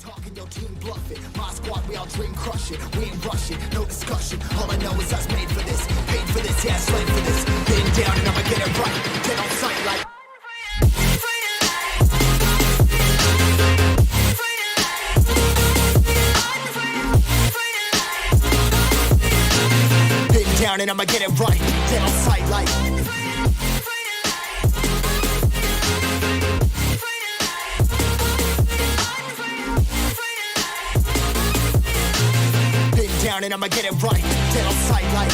talking, your team bluffing. My squad, we all dream crushing. We ain't rushing, no discussion. All I know is I was made for this, paid for this, yeah, slave for this. Been down and I'ma get it right. Get on sight like. Been down and I'ma get it right. Get on sight like. Down and I'ma get it right. Dead on sight like.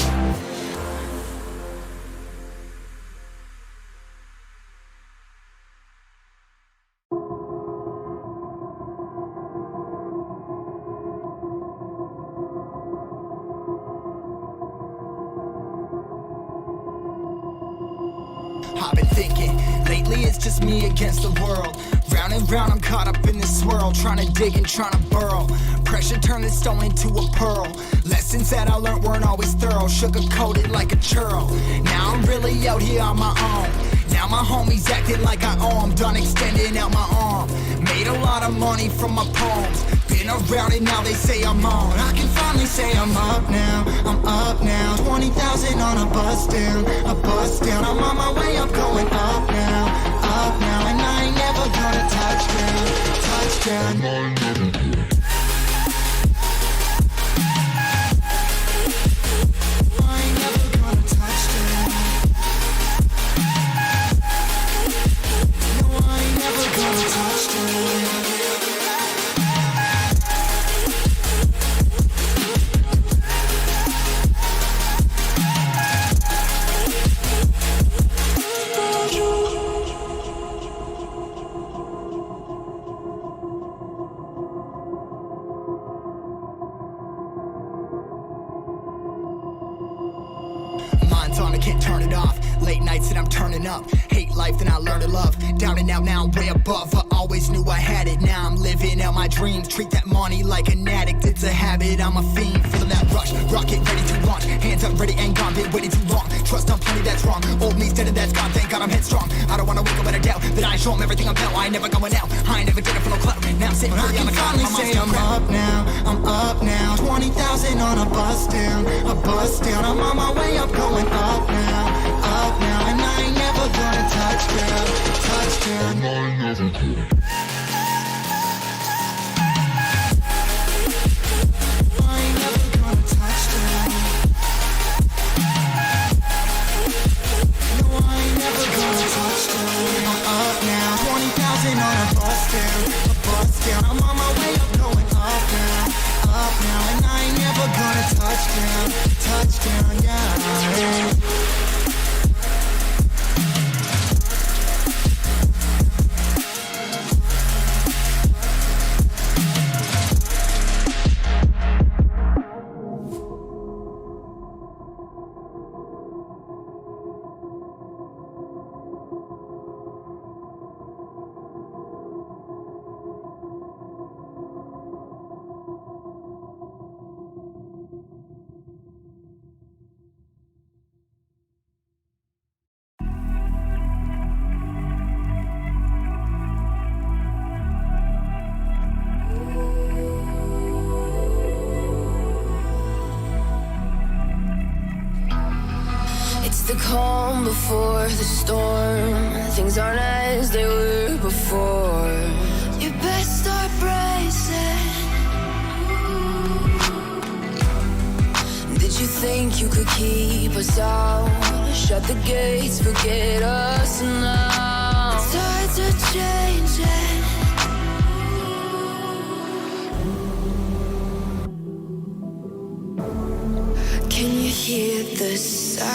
I've been thinking, lately it's just me against the world. Round and round I'm caught up in this swirl, trying to dig and trying to burrow. Pressure turned this stone into a pearl. Lessons that I learned weren't always thorough, sugar-coated like a churl. Now I'm really out here on my own. Now my homies acting like I owe 'em, done extending out my arm. Made a lot of money from my poems. Been around it, now they say I'm on. I can finally say I'm up now, I'm up now. 20,000 on a bus down, a bus down. I'm on my way up, going up now, and I ain't never gonna touchdown, touchdown. I can't turn it off. Late nights and I'm turning up. Hate life, then I learn to love. Down and out, now I'm way above. I always knew I had it, now I'm living out my dreams. Treat that money like an addict, it's a habit, I'm a fiend. Feeling that rush, rocket ready to launch. Hands up, ready and gone, been waiting too long. Trust on plenty, that's wrong. Old me's dead and that's gone, thank God I'm headstrong. I don't wanna wake up with a doubt that I show 'em everything I'm about. I ain't never going out, I ain't never did it for no clout. Now I'm sitting pretty on the cloud. Say I'm up now, I'm up now. 20,000 on a bus down, a bus down. I'm on my way up, going up now, and I ain't never gonna touchdown, touchdown. And I ain't never gonna. I'm on my way up, going up now, and I ain't never gonna touchdown, touchdown, yeah. The calm before the storm. Things aren't as they were before. You best start bracing. Did you think you could keep us out? Shut the gates, forget us now. Tides are changing. Can you hear the sound?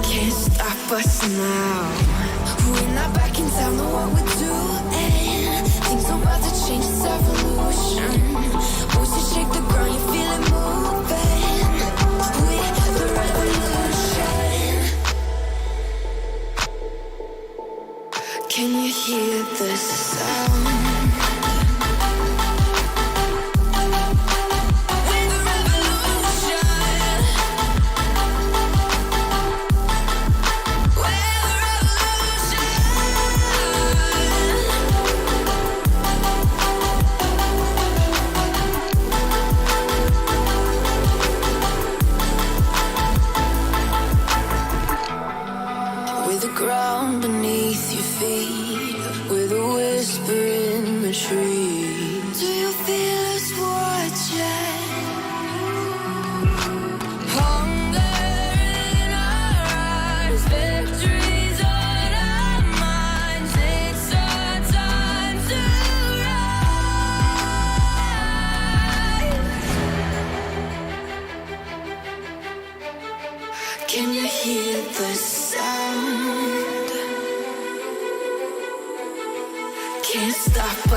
Can't stop us now. We're not back in town, know what we're doing. Things are about to change, it's evolution. Voices shake the ground, you feel it moving. We're the revolution. Can you hear the sound?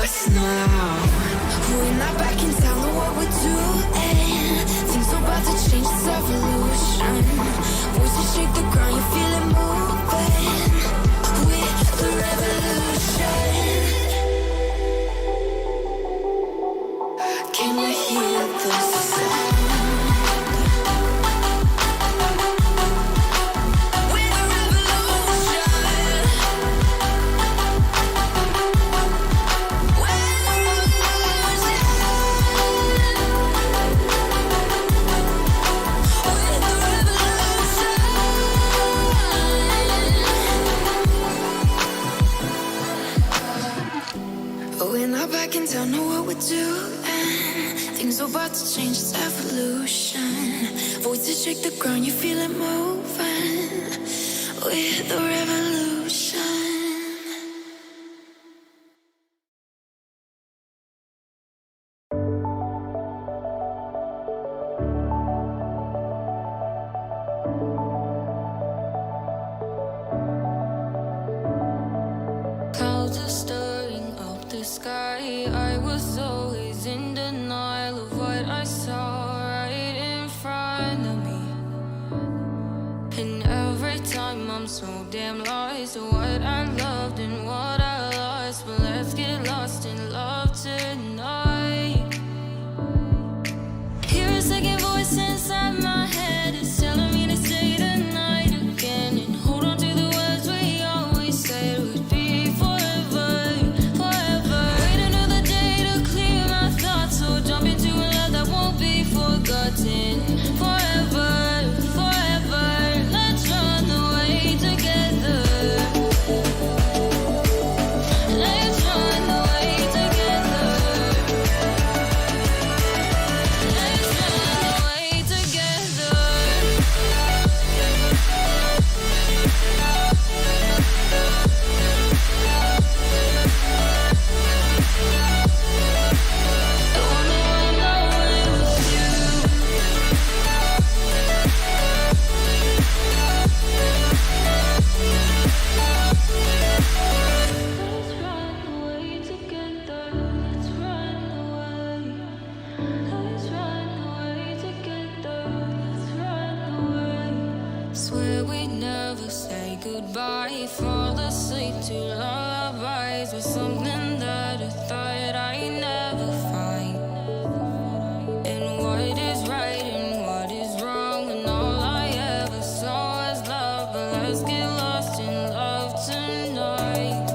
us now. We're not backing down on what we're doing. Things are about to change, it's evolution. Voices shake the ground, you feel it moving. We're the revolution. Can you hear the sound? Back and down, know what we're doing. Things are about to change, it's evolution. Voices shake the ground, you feel it moving. We're the revolution. Clouds are stirring up the sky. I was always in denial of what I saw right in front of me. And every time I'm so damn lost to what I loved and what I lost. But let's get lost in love tonight. Hear a second voice inside my head. It's telling me to stay the night again. And hold on to the words we always said would be forever, forever. Wait another day to clear my thoughts. So jump into a love that won't be forgotten. Forever, forever. Let's run away together. Let's run away together. Let's run away together. Don't know I'm going with you. Let's run away together. Let's run away. Let's run away together. Let's run away. Swear we'd never say goodbye. Fall asleep to lullabies with something that I thought I'd never find. And what is right and what is wrong, and all I ever saw was love. But let's get lost in love tonight.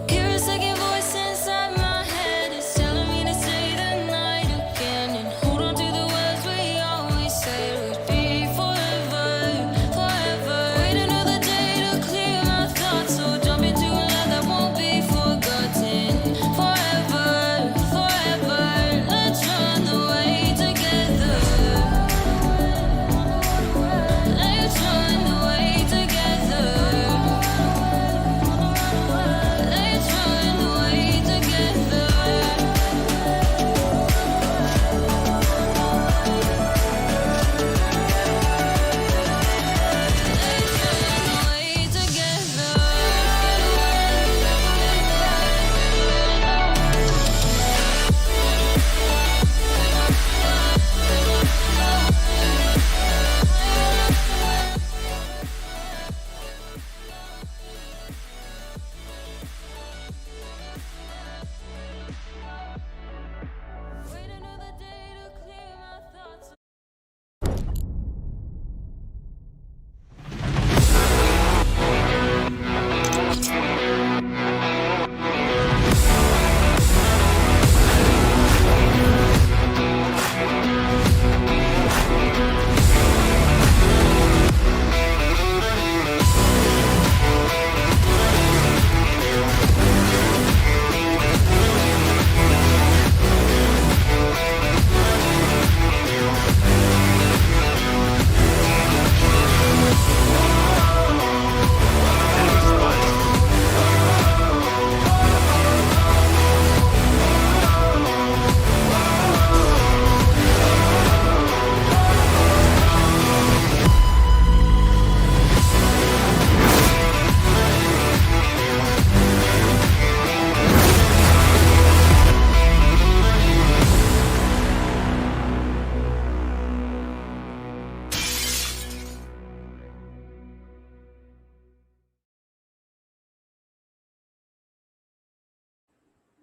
Hear a second voice inside my head. It's telling me to stay the night again. And hold on to the words we always said would be forever, forever. Wait another day to clear my thoughts. So jump into a love that won't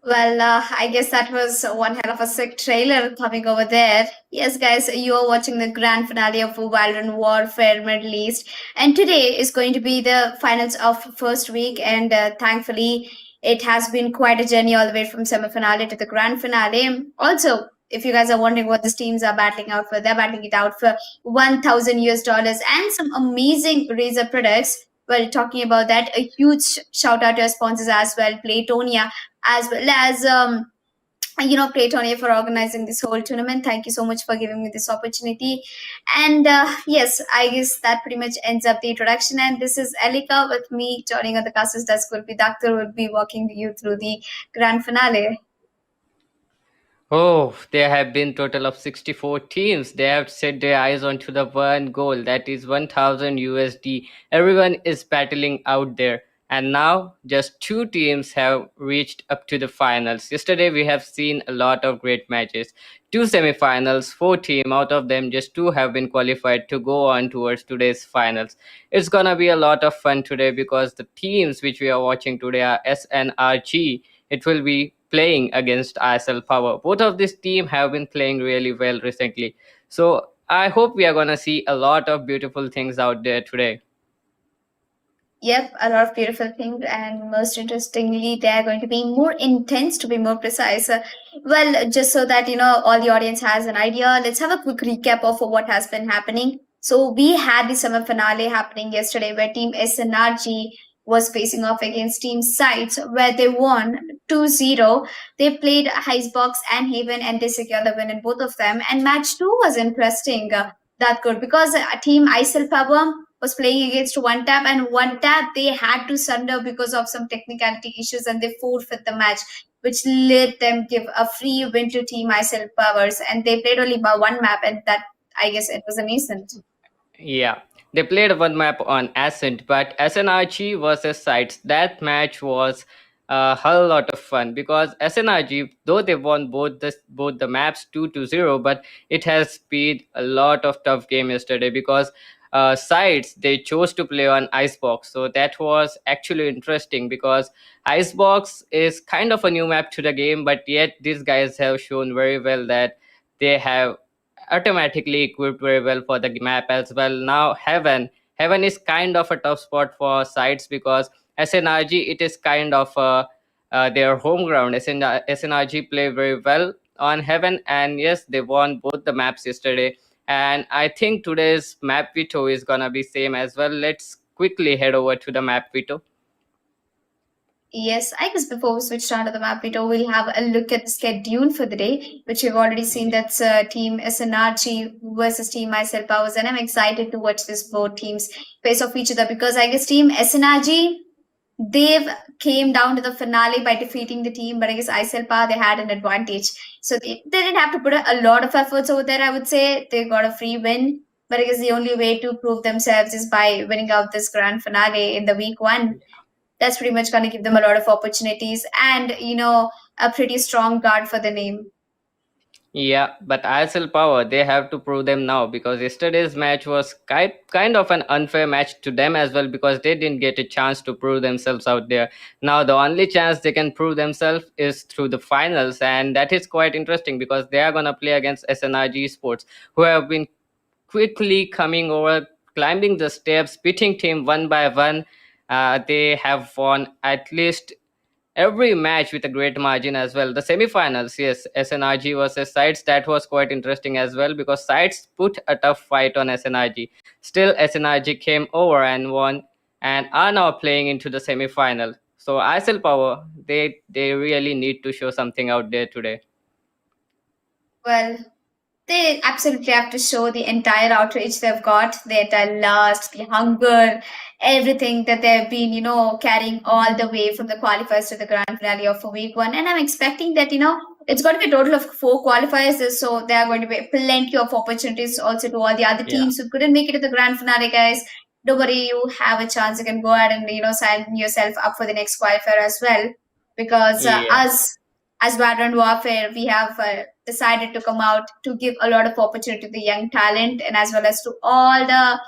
I guess that was one hell of a sick trailer coming over there. Yes, guys, you're watching the grand finale of Valorant Warfare Middle East, and today is going to be the finals of first week. And thankfully, it has been quite a journey all the way from semi-finale to the grand finale. Also, if you guys are wondering what these teams are battling out for, they're battling it out for $1,000 and some amazing Razor products. Well, talking about that, a huge shout out to our sponsors as well, Playtonia, as well as Playtonia, for organizing this whole tournament. Thank you so much for giving me this opportunity. And yes, I guess that pretty much ends up the introduction. And this is Elika with me. Joining on the classes desk will be Doctor, will be walking you through the grand finale. Oh, there have been total of 64 teams. They have set their eyes onto the one goal, that is 1000 USD. Everyone is battling out there. And now just two teams have reached up to the finals. Yesterday we have seen a lot of great matches. Two semifinals, four teams, out of them just two have been qualified to go on towards today's finals. It's gonna be a lot of fun today because the teams which we are watching today are SNRG. It will be playing against Isellpower. Both of this team have been playing really well recently. So I hope we are gonna see a lot of beautiful things out there today. Yep, a lot of beautiful things, and most interestingly, they are going to be more intense, to be more precise. Just so that all the audience has an idea, let's have a quick recap of what has been happening. So we had the summer finale happening yesterday, where Team SNRG was facing off against Team Sites, where they won 2-0. They played Icebox and Haven, and they secured the win in both of them. And match two was interesting. That good, because Team Isellpower was playing against one tap, and one tap they had to surrender because of some technicality issues, and they forfeit the match, which let them give a free win to Team Isel Powers. And they played only by one map, and that, I guess, it was a nascent. Yeah, they played one map on Ascent, but SNRG versus Sites, that match was a whole lot of fun because SNRG, though they won both the maps 2-0, but it has been a lot of tough game yesterday because Sites, they chose to play on Icebox. So that was actually interesting because Icebox is kind of a new map to the game, but yet these guys have shown very well that they have automatically equipped very well for the map as well. Now Heaven is kind of a tough spot for Sites because SNRG, it is kind of their home ground. SNRG play very well on Heaven, and yes, they won both the maps yesterday. And I think today's map veto is gonna be same as well. Let's quickly head over to the map veto. Yes, I guess before we switch on to the map video, we'll have a look at the schedule for the day, which you've already seen. That's Team SNRG versus Team Myself Powers, and I'm excited to watch this both teams face off each other because I guess Team SNRG, they've came down to the finale by defeating the team, but I guess Iselpa, they had an advantage. So they didn't have to put a lot of efforts over there, I would say. They got a free win, but I guess the only way to prove themselves is by winning out this grand finale in the week one. That's pretty much going to give them a lot of opportunities and a pretty strong guard for the name. Yeah, but Isellpower, they have to prove them now because yesterday's match was kind of an unfair match to them as well because they didn't get a chance to prove themselves out there. Now, the only chance they can prove themselves is through the finals, and that is quite interesting because they are going to play against SNRG Sports, who have been quickly coming over, climbing the steps, beating team one by one. They have won at least every match with a great margin as well. The semifinals, yes, SNRG versus Sides, that was quite interesting as well because Sides put a tough fight on SNRG. Still, SNRG came over and won and are now playing into the semifinal. So Isellpower, they really need to show something out there today. Well, they absolutely have to show the entire outrage they've got, the entire lust, the hunger, everything that they've been, carrying all the way from the qualifiers to the grand finale of week one. And I'm expecting that, it's going to be a total of 4 qualifiers, so there are going to be plenty of opportunities also to all the other teams who couldn't make it to the grand finale, guys. Don't worry, you have a chance. You can go ahead and sign yourself up for the next qualifier as well, because as Valorant Warfare, we have decided to come out to give a lot of opportunity to the young talent and as well as to all the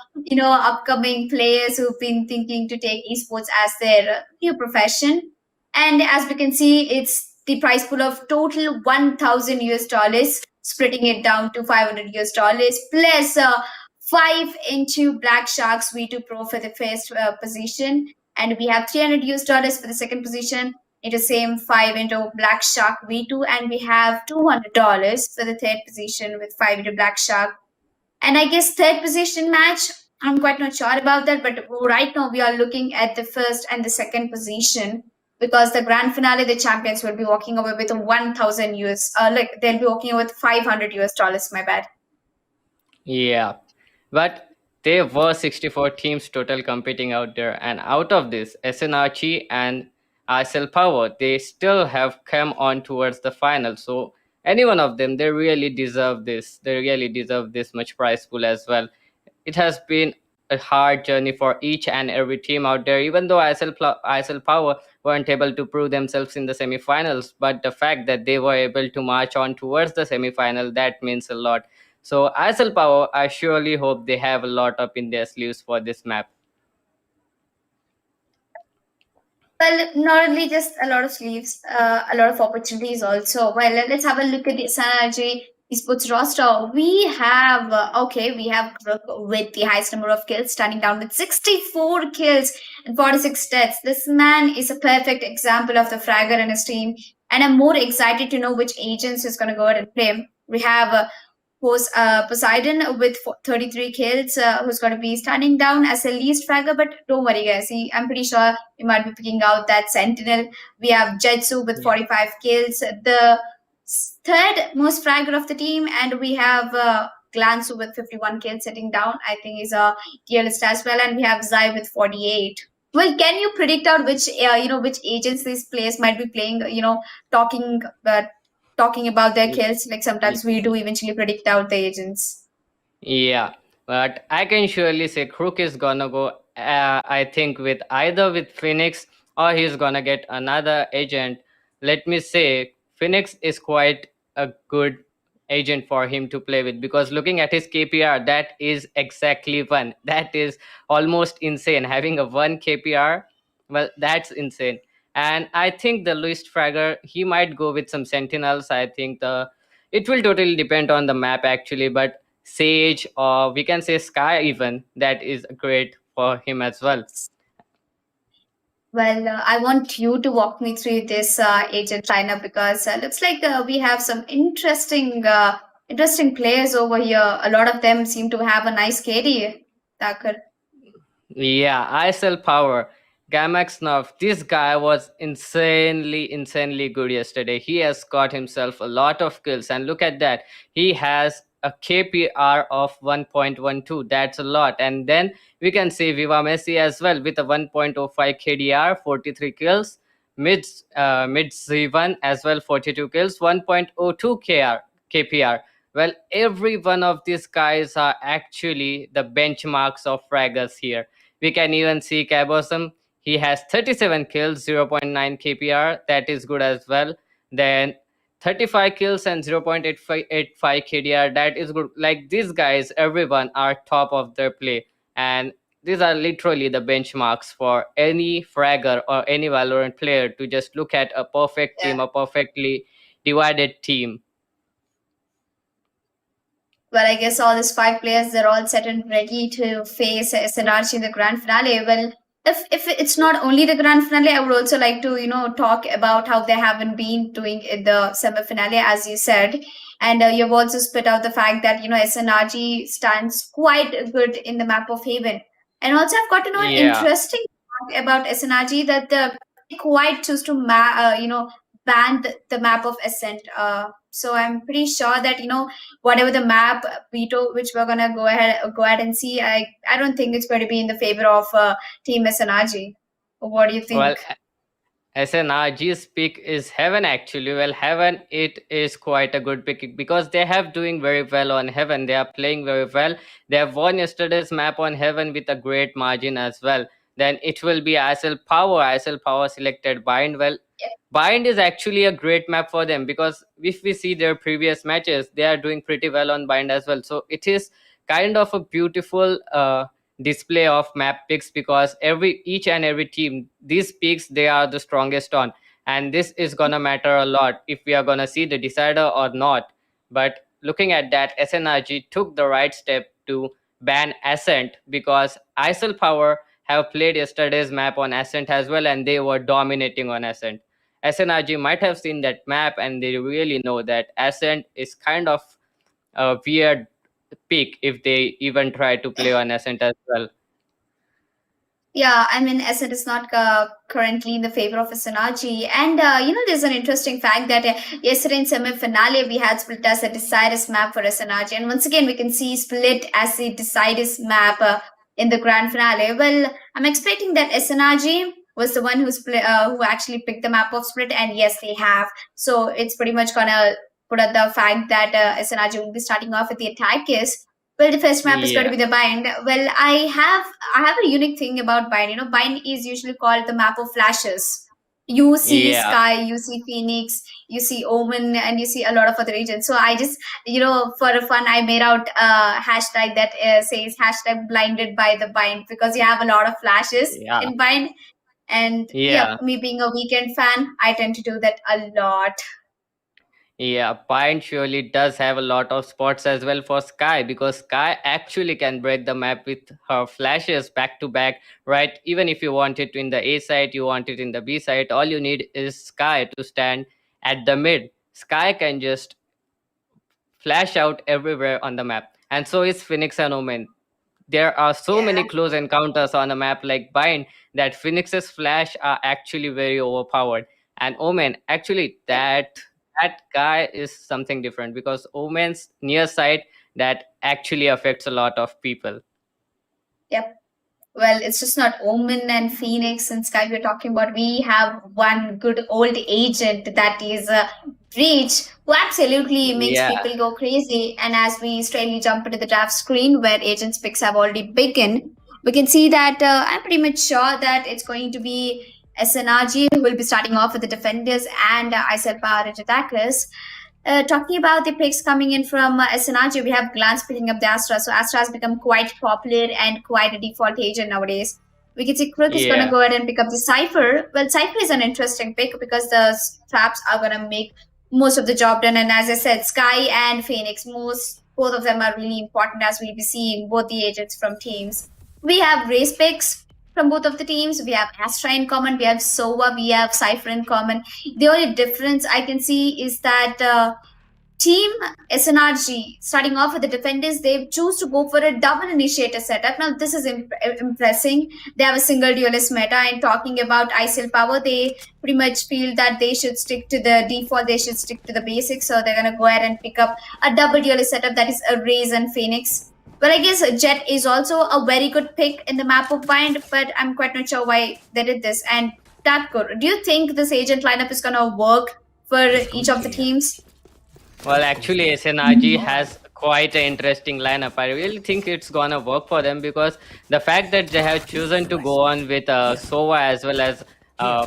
upcoming players who've been thinking to take esports as their new profession. And as we can see, it's the prize pool of total 1,000 US dollars, splitting it down to 500 US dollars, plus 5 into Black Sharks V2 Pro for the first position, and we have 300 US dollars for the second position. It is same 5 into Black Shark V2, and we have $200 for the third position with 5 into Black Shark. And I guess third position match, I'm quite not sure about that, but right now we are looking at the first and the second position, because the grand finale, the champions will be walking away with 1,000 US, like they'll be walking away with 500 US dollars. My bad. Yeah, but there were 64 teams total competing out there, and out of this, SNRG and Isellpower, they still have come on towards the final. So any one of them, they really deserve this. They really deserve this much prize pool as well. It has been a hard journey for each and every team out there, even though Isellpower weren't able to prove themselves in the semi-finals, but the fact that they were able to march on towards the semi-final, that means a lot. So Isellpower, I surely hope they have a lot up in their sleeves for this map. Well, not only just a lot of sleeves, a lot of opportunities also. Well, let's have a look at the SNRG esports roster. We have, we have Crook with the highest number of kills, standing down with 64 kills and 46 deaths. This man is a perfect example of the fragger in his team, and I'm more excited to know which agents is going to go ahead and play. We have Poseidon with 33 kills, who's going to be standing down as a least fragger. But don't worry, guys. I'm pretty sure we might be picking out that Sentinel. We have Jetsu with 45 kills, the third most fragger of the team, and we have Glansu with 51 kills sitting down. I think is a tier list as well, and we have Zai with 48. Well, can you predict out which which agents these players might be playing? Talking about their kills. Like sometimes we do eventually predict out the agents. Yeah, but I can surely say Crook is gonna go, I think, with either with Phoenix, or he's gonna get another agent. Let me say, Phoenix is quite a good agent for him to play with, because looking at his KPR, that is exactly one. That is almost insane. Having a 1 KPR, well, that's insane. And I think the Luis Fragger, he might go with some Sentinels. I think it will totally depend on the map actually, but Sage, or we can say Sky even, that is great for him as well. Well, I want you to walk me through this agent lineup, because looks like we have some interesting players over here. A lot of them seem to have a nice KD. Thakur. Yeah, Isellpower. Gamax Nerf, this guy was insanely good yesterday. He has got himself a lot of kills, and look at that. He has a KPR of 1.12. That's a lot. And then we can see Viva Messi as well with a 1.05 KDR, 43 kills. Mid Z1 as well, 42 kills, 1.02 KPR. Well, every one of these guys are actually the benchmarks of fraggers here. We can even see Cabosum. He has 37 kills, 0.9 KPR. That is good as well. Then 35 kills and 0.85 KDR. That is good. Like these guys, everyone are top of their play. And these are literally the benchmarks for any fragger or any Valorant player to just look at a perfect team, a perfectly divided team. Well, I guess all these 5 players, they're all set and ready to face SNRG in the grand finale. Well, if it's not only the grand finale, I would also like to, talk about how they haven't been doing in the semi-finale, as you said. And you've also spit out the fact that, SNRG stands quite good in the map of Haven. And also I've got to know an interesting fact about SNRG, that they quite choose to, ban the map of Ascent. So I'm pretty sure that whatever the map veto which we're gonna go ahead and see, I don't think it's going to be in the favor of Team SNRG. What do you think? Well, SNRG's pick is Heaven actually. Well, Heaven, it is quite a good pick because they have doing very well on Heaven. They are playing very well. They have won yesterday's map on Heaven with a great margin as well. Then it will be Isellpower. Isellpower selected Bind. Well, Bind is actually a great map for them, because if we see their previous matches, they are doing pretty well on Bind as well. So it is kind of a beautiful display of map picks, because each and every team, these picks, they are the strongest on. and this is gonna matter a lot if we are gonna see the decider or not. But looking at that, SNRG took the right step to ban Ascent, because Isellpower have played yesterday's map on Ascent as well, and they were dominating on Ascent. SNRG might have seen that map, and they really know that Ascent is kind of a weird pick if they even try to play on Ascent as well. Yeah, I mean, Ascent is not currently in the favor of SNRG. And, there's an interesting fact that yesterday in semi-finale, we had Split as a deciders map for SNRG. And once again, we can see Split as a deciders map in the grand finale. Well, I'm expecting that SNRG was the one who actually picked the map of Split. And yes, they have. So it's pretty much going to put out the fact that SNRG will be starting off with the attackers. Well, the first map is going to be the bind. Well, I have a unique thing about bind. Bind is usually called the map of flashes. You see Yeah. Sky, you see Phoenix, you see Omen, and you see a lot of other regions. So I just, for fun, I made out a hashtag that says hashtag blinded by the bind, because you have a lot of flashes Yeah. in bind. And Yeah. me being a weekend fan, I tend to do that a lot. Yeah, Pine surely does have a lot of spots as well for Sky, because Sky actually can break the map with her flashes back to back, right? Even if you want it in the A side, you want it in the B side, all you need is Sky to stand at the mid. Sky can just flash out everywhere on the map, and so is Phoenix and Omen. There are so many close encounters on a map like Bind that Phoenix's flash are actually very overpowered. And Omen, actually, that guy is something different, because Omen's near side that actually affects a lot of people. Yep. Well, it's just not Omen and Phoenix and Sky we're talking about. We have one good old agent, that is Breach, who absolutely makes Yeah. people go crazy. And as we straightly jump into the draft screen where agents picks have already begun, we can see that I'm pretty much sure that it's going to be SNRG who will be starting off with the defenders and Isellpower attackers. Talking about the picks coming in from SNRG, we have Glance picking up the Astra. So Astra has become quite popular and quite a default agent nowadays. We can see Crook is going to Yeah. go ahead and pick up the Cypher. Well, Cypher is an interesting pick because the traps are going to make most of the job done. And as I said, Sky and Phoenix, both of them are really important, as we'll be seeing both the agents from teams. We have race picks from both of the teams. We have Astra in common, we have Sova, we have Cypher in common. The only difference I can see is that Team SNRG, starting off with the defenders, they choose to go for a double initiator setup. Now, this is impressing. They have a single duelist meta, and talking about Isellpower, they pretty much feel that they should stick to the default, they should stick to the basics, so they're going to go ahead and pick up a double duelist setup, that is a Raze and Phoenix. Well, I guess Jet is also a very good pick in the map of Bind, but I'm quite not sure why they did this. And that good. Do you think this agent lineup is going to work for each of the teams? Well, actually, SNRG has quite an interesting lineup. I really think it's gonna work for them, because the fact that they have chosen to go on with Sova as well as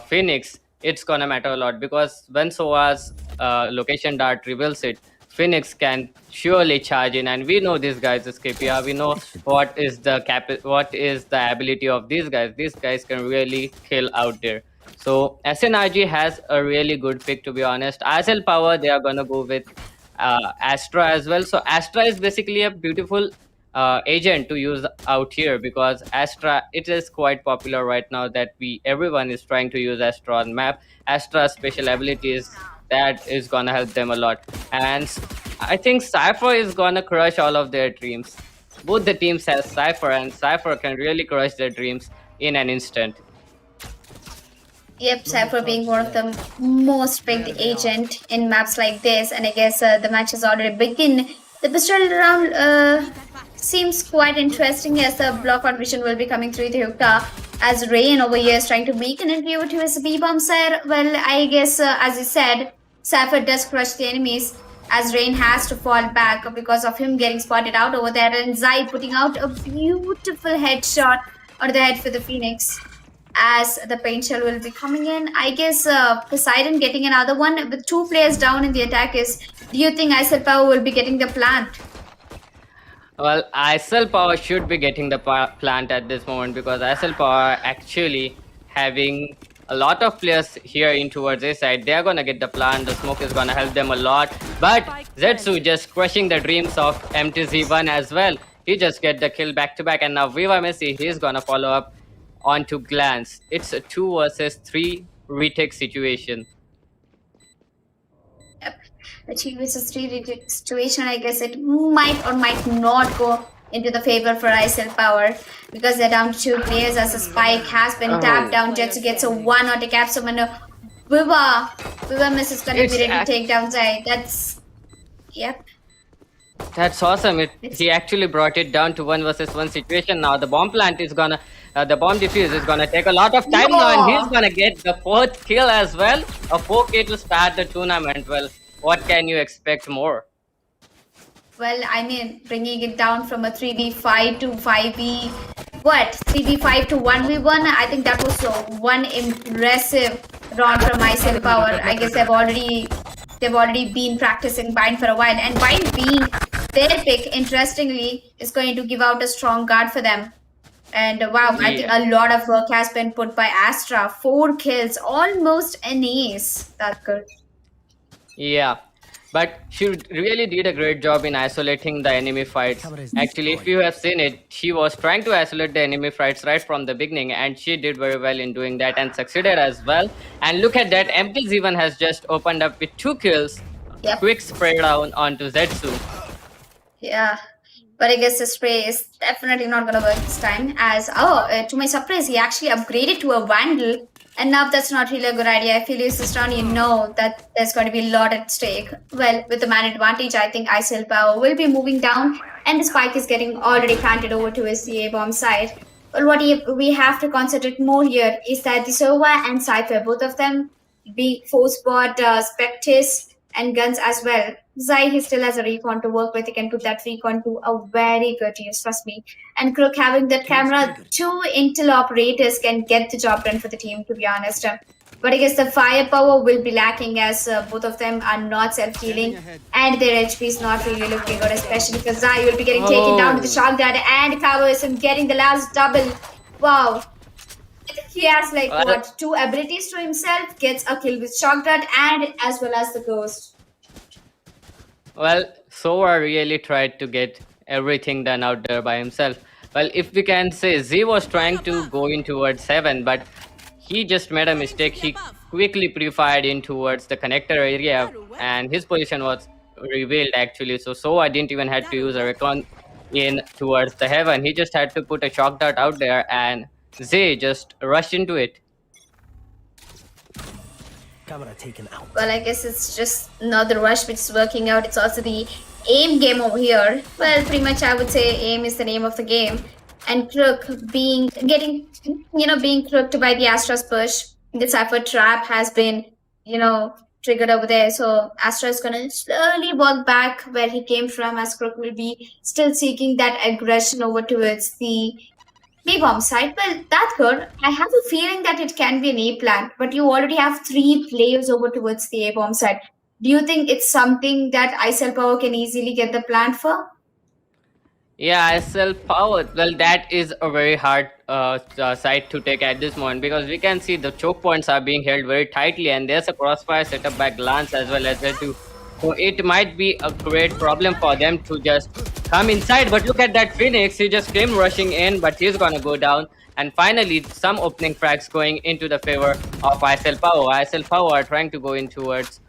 Phoenix, it's gonna matter a lot, because when Sova's location dart reveals it, Phoenix can surely charge in, and we know these guys is KPR. We know what is the ability of these guys. These guys can really kill out there. So SNRG has a really good pick, to be honest. Isellpower, they are gonna go with Astra as well. So Astra is basically a beautiful agent to use out here, because Astra, it is quite popular right now that everyone is trying to use Astra on map. Astra's special abilities, that is gonna help them a lot. And I think Cypher is gonna crush all of their dreams. Both the teams have Cypher, and Cypher can really crush their dreams in an instant. Yep, Cypher being one of the most picked agent in maps like this, and I guess the match has already begun. The pistol round seems quite interesting, as the block on vision will be coming through the hookah, as Rain over here is trying to make an entry over to his B-bomb side. Well, I guess as you said, Cypher does crush the enemies, as Rain has to fall back because of him getting spotted out over there, and Zai putting out a beautiful headshot on the head for the Phoenix. As the paint shell will be coming in, I guess Poseidon getting another one with 2 players down in the attackers. Do you think Isellpower will be getting the plant? Well, Isellpower should be getting the plant at this moment, because Isellpower actually having a lot of players here in towards A side. They're gonna get the plant. The smoke is gonna help them a lot. But Zetsu just crushing the dreams of MTZ1 as well. He just get the kill back to back, and now Viva Messi, he's gonna follow up onto Glance. It's a 2 versus 3 retake situation. Yep. The 2 versus 3 situation, I guess it might or might not go into the favor for Isellpower because they're down to 2 players as the spike has been tapped down. Jetsu gets a 1 on the cap, so when Viva Miss is gonna be ready to take down Zai. That's yep. That's awesome. He actually brought it down to 1 versus 1 situation. Now the bomb plant is gonna, the bomb defuse is gonna take a lot of time now, and he's gonna get the 4th kill as well. A 4K to start the tournament. Well, what can you expect more? Well, I mean, bringing it down from a 3v5 to 5v, 3v5 to 1v1, I think that was one impressive round from Isellpower. I guess they've already been practicing Bind for a while, and Bind being their pick, interestingly, is going to give out a strong guard for them. And wow, I think a lot of work has been put by Astra. 4 kills, almost an ace. That's good. Yeah, but she really did a great job in isolating the enemy fights. Actually, if you have seen it, she was trying to isolate the enemy fights right from the beginning, and she did very well in doing that and succeeded as well. And look at that, MTZ1 has just opened up with 2 kills. Yep. Quick spray down onto Zetsu. Yeah, but I guess the spray is definitely not gonna work this time. As to my surprise, he actually upgraded to a Vandal. And now that's not really a good idea. I feel this round, you know that there's going to be a lot at stake. Well, with the man advantage, I think Isellpower will be moving down, and the spike is getting already planted over to his CA bomb side. But what we have to concentrate more here is that the Sova and Cypher, both of them, be force bot, Spectis, and guns as well. Zai, he still has a recon to work with. He can put that recon to a very good use, trust me. And Crook having that camera, 2 intel operators can get the job done for the team, to be honest. But I guess the firepower will be lacking as both of them are not self-healing, and their HP is not really looking good, especially because Zai will be getting taken down with the shock dart, and Kawaism getting the last double. Wow. I think he has like 2 abilities to himself, gets a kill with shock dart and as well as the ghost. Well, Sova really tried to get everything done out there by himself. Well, if we can say, Z was trying to go in towards 7, but he just made a mistake. He quickly pre-fired in towards the connector area, and his position was revealed actually. So Sova didn't even have to use a recon in towards the heaven. He just had to put a shock dart out there, and Z just rushed into it. Camera taken out. Well, I guess it's just not the rush which is working out. It's also the aim game over here. Well, pretty much I would say aim is the name of the game. And Crook being crooked by the Astra's push. The Cypher trap has been, triggered over there. So Astra is gonna slowly walk back where he came from, as Crook will be still seeking that aggression over towards the B-bomb side. Well, that's good. I have a feeling that it can be an A plant, but you already have 3 players over towards the A-bomb side. Do you think it's something that Isellpower can easily get the plant for? Yeah, Isellpower, well, that is a very hard side to take at this moment, because we can see the choke points are being held very tightly, and there's a crossfire set up by Glance as well as Veto. So it might be a great problem for them to just come inside. But look at that Phoenix. He just came rushing in, but he's gonna go down. And finally, some opening frags going into the favor of Isellpower. Isellpower are trying to go in towards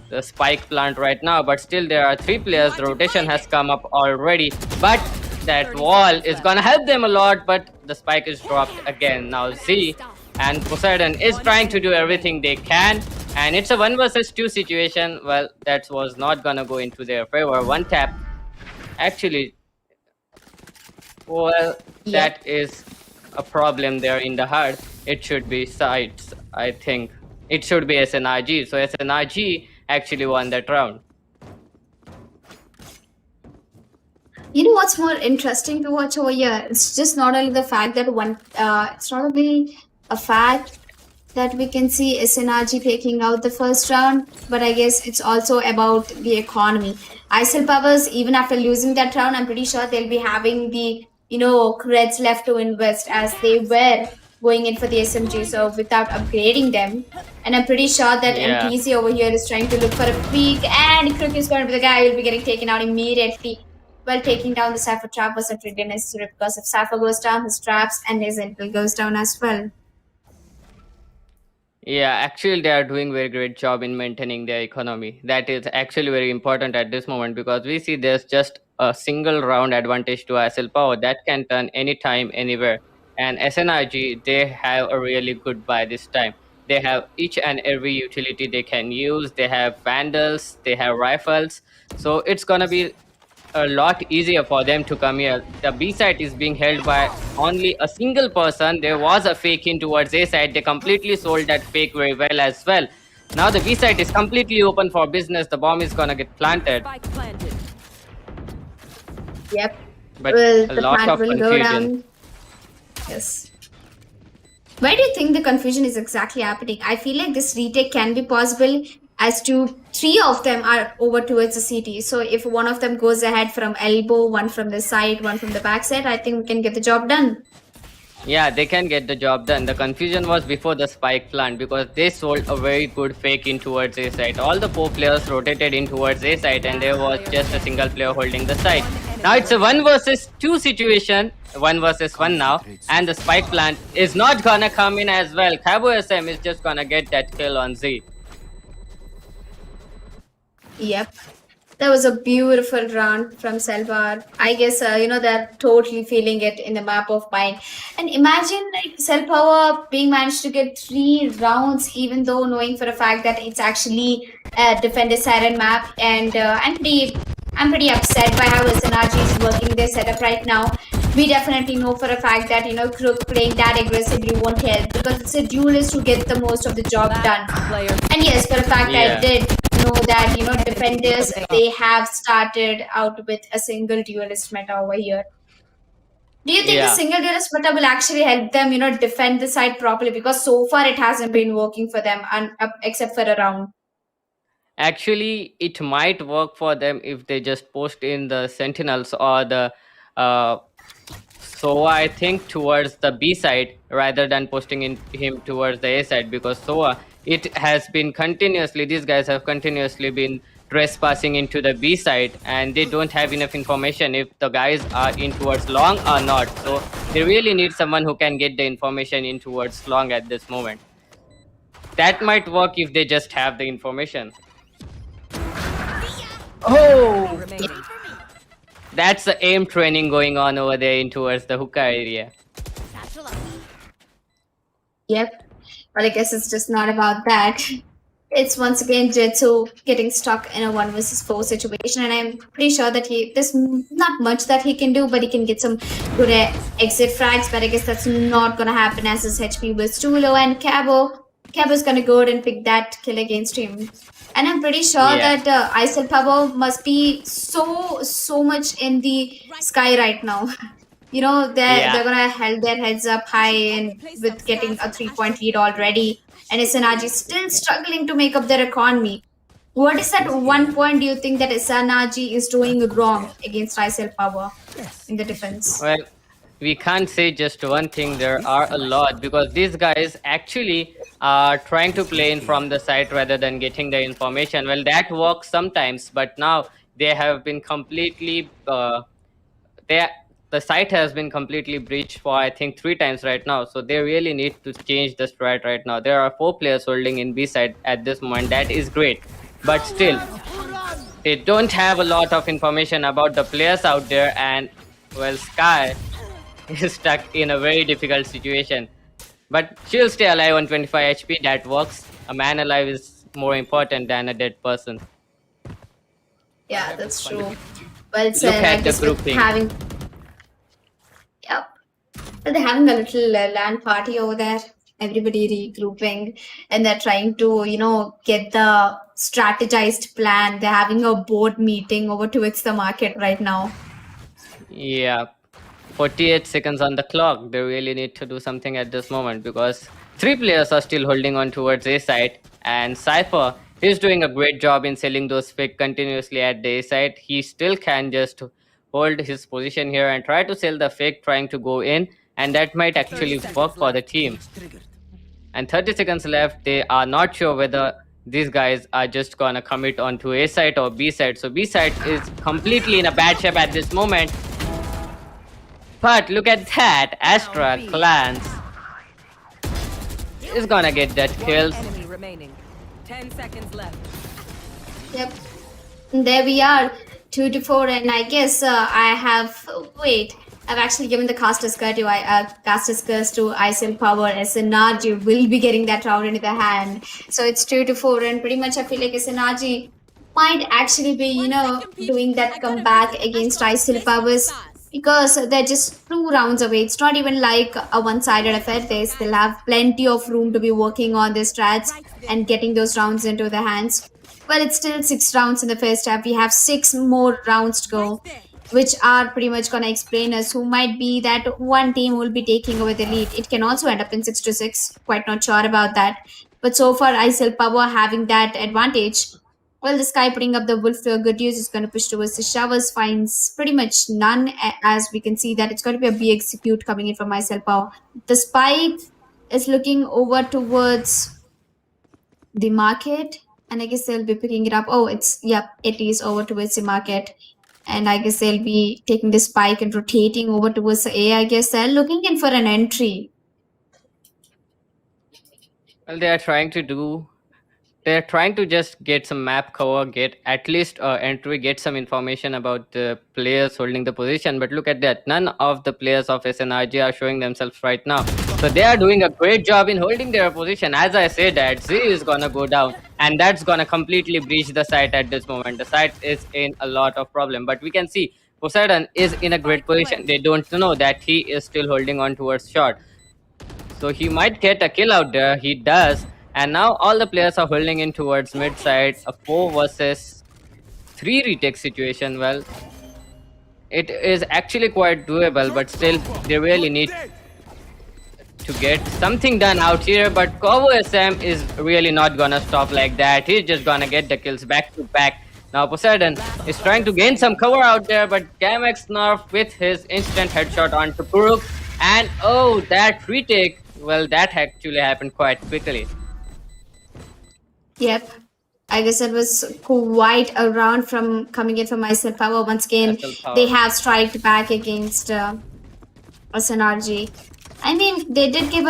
the spike plant right now, but still there are 3 players. The rotation has come up already, but that wall is gonna help them a lot, but the spike is dropped again. Now Z and Poseidon is trying to do everything they can, and it's a 1 versus 2 situation. Well, that was not gonna go into their favor. 1 tap. Actually, well, that is a problem there in the heart. It should be sides, I think. It should be SNRG. So SNRG actually won that round. You know what's more interesting to watch over here? It's just not only the fact that it's not only a fact that we can see SNRG taking out the first round, but I guess it's also about the economy. Isellpower's, even after losing that round, I'm pretty sure they'll be having the creds left to invest, as they were going in for the SMG, so without upgrading them. And I'm pretty sure that Yeah. MTZ over here is trying to look for a peek, and Crook is going to be the guy who will be getting taken out immediately. Well, taking down the Cypher trap wasn't really necessary because if Cypher goes down, his traps and his intel goes down as well. Yeah, actually, they are doing very great job in maintaining their economy. That is actually very important at this moment because we see there's just a single round advantage to Isellpower that can turn anytime, anywhere. And SNRG, they have a really good buy this time. They have each and every utility they can use. They have vandals, they have rifles. So it's gonna be a lot easier for them to come here. The B side is being held by only a single person. There was a fake in towards A side. They completely sold that fake very well as well. Now the B side is completely open for business. The bomb is gonna get planted. Spike planted. Yep. But Well, a the lot plant of will go confusion. down. Yes. Why do you think the confusion is exactly happening? I feel like this retake can be possible as to three of them are over towards the city. So if one of them goes ahead from elbow, one from the side, one from the back side, I think we can get the job done. Yeah, they can get the job done. The confusion was before the spike plant because they sold a very good fake in towards A side. All the 4 players rotated in towards A side and there was just a single player holding the side. Now it's a 1 versus 2 situation, 1 versus 1 now, and the spike plant is not gonna come in as well. Cabo SM is just gonna get that kill on Z. Yep. That was a beautiful round from Selvar. I guess, they're totally feeling it in the map of mine. And imagine like Selpower being managed to get 3 rounds, even though knowing for a fact that it's actually a Defender Siren map. And I'm pretty upset by how SNRG is working their setup right now. We definitely know for a fact that, Crook playing that aggressively won't help because it's a duelist who gets the most of the job done. Player. And yes, for a fact, Yeah. I did know that, defenders, they have started out with a single duelist meta over here. Do you think the Yeah. single duelist meta will actually help them, defend the side properly? Because so far it hasn't been working for them, except for a round. Actually, it might work for them if they just post in the sentinels or the Soa, I think, towards the B side rather than posting in him towards the A side because Soa, it has been continuously, these guys have continuously been trespassing into the B side and they don't have enough information if the guys are in towards long or not. So they really need someone who can get the information in towards long at this moment. That might work if they just have the information. Oh! Remaining. That's the aim training going on over there in towards the hookah area. Yep. But I guess it's just not about that. It's once again Jetsu getting stuck in a 1 versus 4 situation, and I'm pretty sure that there's not much that he can do, but he can get some good exit frags. But I guess that's not gonna happen as his HP was too low, and Cabo's gonna go ahead and pick that kill against him. And I'm pretty sure Yeah. that Isellpower must be so much in the sky right now. They're gonna hold their heads up high and with getting a 3-point lead already. And SNRG is still struggling to make up their economy. What is that one point do you think that SNRG is doing wrong against Isellpower in the defense? Well, we can't say just one thing. There are a lot because these guys actually are trying to play in from the side rather than getting the information. Well, that works sometimes, but now they have been completely the site has been completely breached for I think 3 times right now. So they really need to change the strat right now. There are 4 players holding in B side at this moment. That is great, but still they don't have a lot of information about the players out there, and well, Sky is stuck in a very difficult situation. But she'll stay alive on 25 HP. That works. A man alive is more important than a dead person. Yeah, that's true. Well Look said. at I the guess with grouping. having, yep. Well, they're having a little LAN party over there. Everybody regrouping, and they're trying to, get the strategized plan. They're having a board meeting over towards the market right now. Yeah, 48 seconds on the clock. They really need to do something at this moment because 3 players are still holding on towards A side, and Cypher, he's doing a great job in selling those fake continuously at the A side. He still can just hold his position here and try to sell the fake, trying to go in. and that might actually work for the team. And 30 seconds left. They are not sure whether these guys are just gonna commit onto A side or B side. So B side is completely in a bad shape at this moment. But look at that, Astra Clans is gonna get that kills. Enemy remaining. 10 seconds left. Yep. There we are, 2-4, and I guess I've actually given the caster's curse to Isellpower. SNRG will be getting that round into the hand. So it's 2-4, and pretty much I feel like SNRG might actually be, doing that comeback against Isellpower, because they're just 2 rounds away. It's not even like a one-sided affair. They still have plenty of room to be working on their strats and getting those rounds into their hands. Well, it's still 6 rounds in the first half. We have 6 more rounds to go, which are pretty much going to explain us who might be that one team will be taking over the lead. It can also end up in 6-6. Quite not sure about that. But so far, Isellpower having that advantage. Well, this guy putting up the wolf to a good use is going to push towards the showers, finds pretty much none, as we can see that it's going to be a B execute coming in from Isellpower. The spike is looking over towards the market, and I guess they'll be picking it up. Oh, it is over towards the market. And I guess they'll be taking the spike and rotating over towards the A. I guess they're looking in for an entry. Well, they're trying to just get some map cover, get at least entry, get some information about the players holding the position. But look at that, none of the players of SNRG are showing themselves right now. So they are doing a great job in holding their position. As I said, that Z is gonna go down, and that's gonna completely breach the site at this moment. The site is in a lot of problem, but we can see Poseidon is in a great position. They don't know that he is still holding on towards short. So he might get a kill out there. He does. And now all the players are holding in towards mid side. A 4 versus 3 retake situation. Well, it is actually quite doable, but still they really need to get something done out here. But Kovo SM is really not gonna stop like that. He's just gonna get the kills back to back. Now Poseidon is trying to gain some cover out there, but Gamex Nerf with his instant headshot onto Kuruk. And oh, that retake, well, that actually happened quite quickly. Yep. I guess it was quite a round from coming in from Isellpower. Once again, they have striked back against SNRG. I mean, they did give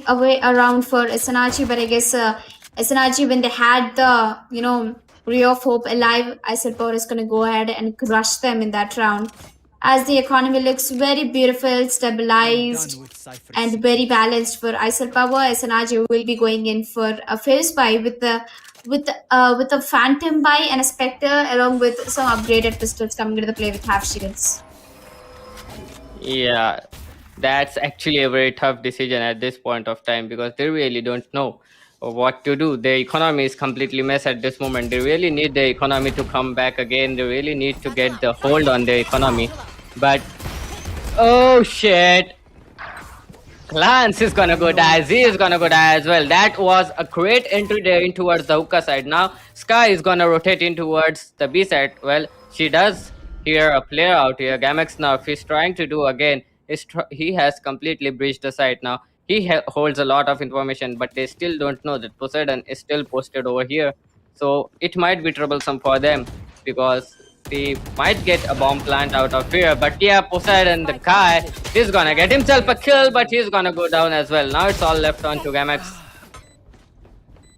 away a round for SNRG, but I guess SNRG, when they had the ray of hope alive, Isellpower is going to go ahead and crush them in that round. As the economy looks very beautiful, stabilized, and very balanced for Isellpower, SNRG will be going in for a first buy with a Phantom buy and a Spectre, along with some upgraded pistols coming into the play with half shields. Yeah, that's actually a very tough decision at this point of time, because they really don't know what to do. Their economy is completely messed at this moment. They really need the economy to come back again. They really need to get the hold on their economy. But oh shit, Clans is gonna go die. Z is gonna go die as well. That was a great entry there in towards the hookah side. Now Sky is gonna rotate in towards the B side. Well, she does hear a player out here. Gamex now, if he's trying to do again, he has completely breached the site now. He holds a lot of information, but they still don't know that Poseidon is still posted over here. So it might be troublesome for them, because they might get a bomb plant out of here. But yeah, Poseidon, the guy, he's gonna get himself a kill, but he's gonna go down as well. Now it's all left on to Gamex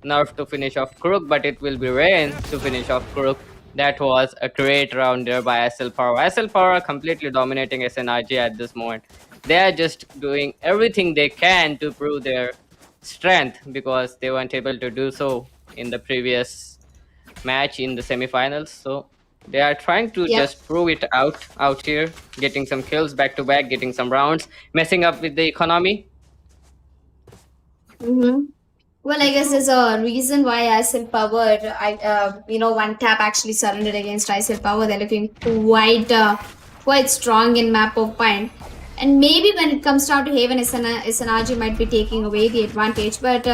Nerf to finish off Kuruk, but it will be Rain to finish off Kuruk. That was a great round there by Isellpower. Isellpower completely dominating SNRG at this moment. They are just doing everything they can to prove their strength, because they weren't able to do so in the previous match in the semi-finals. So they are trying to just prove it out here, getting some kills back to back, getting some rounds, messing up with the economy. Well, I guess there's a reason why Isellpower, one tap actually surrendered against Isellpower. They're looking quite strong in map of point. And maybe when it comes down to Haven, SNRG might be taking away the advantage. But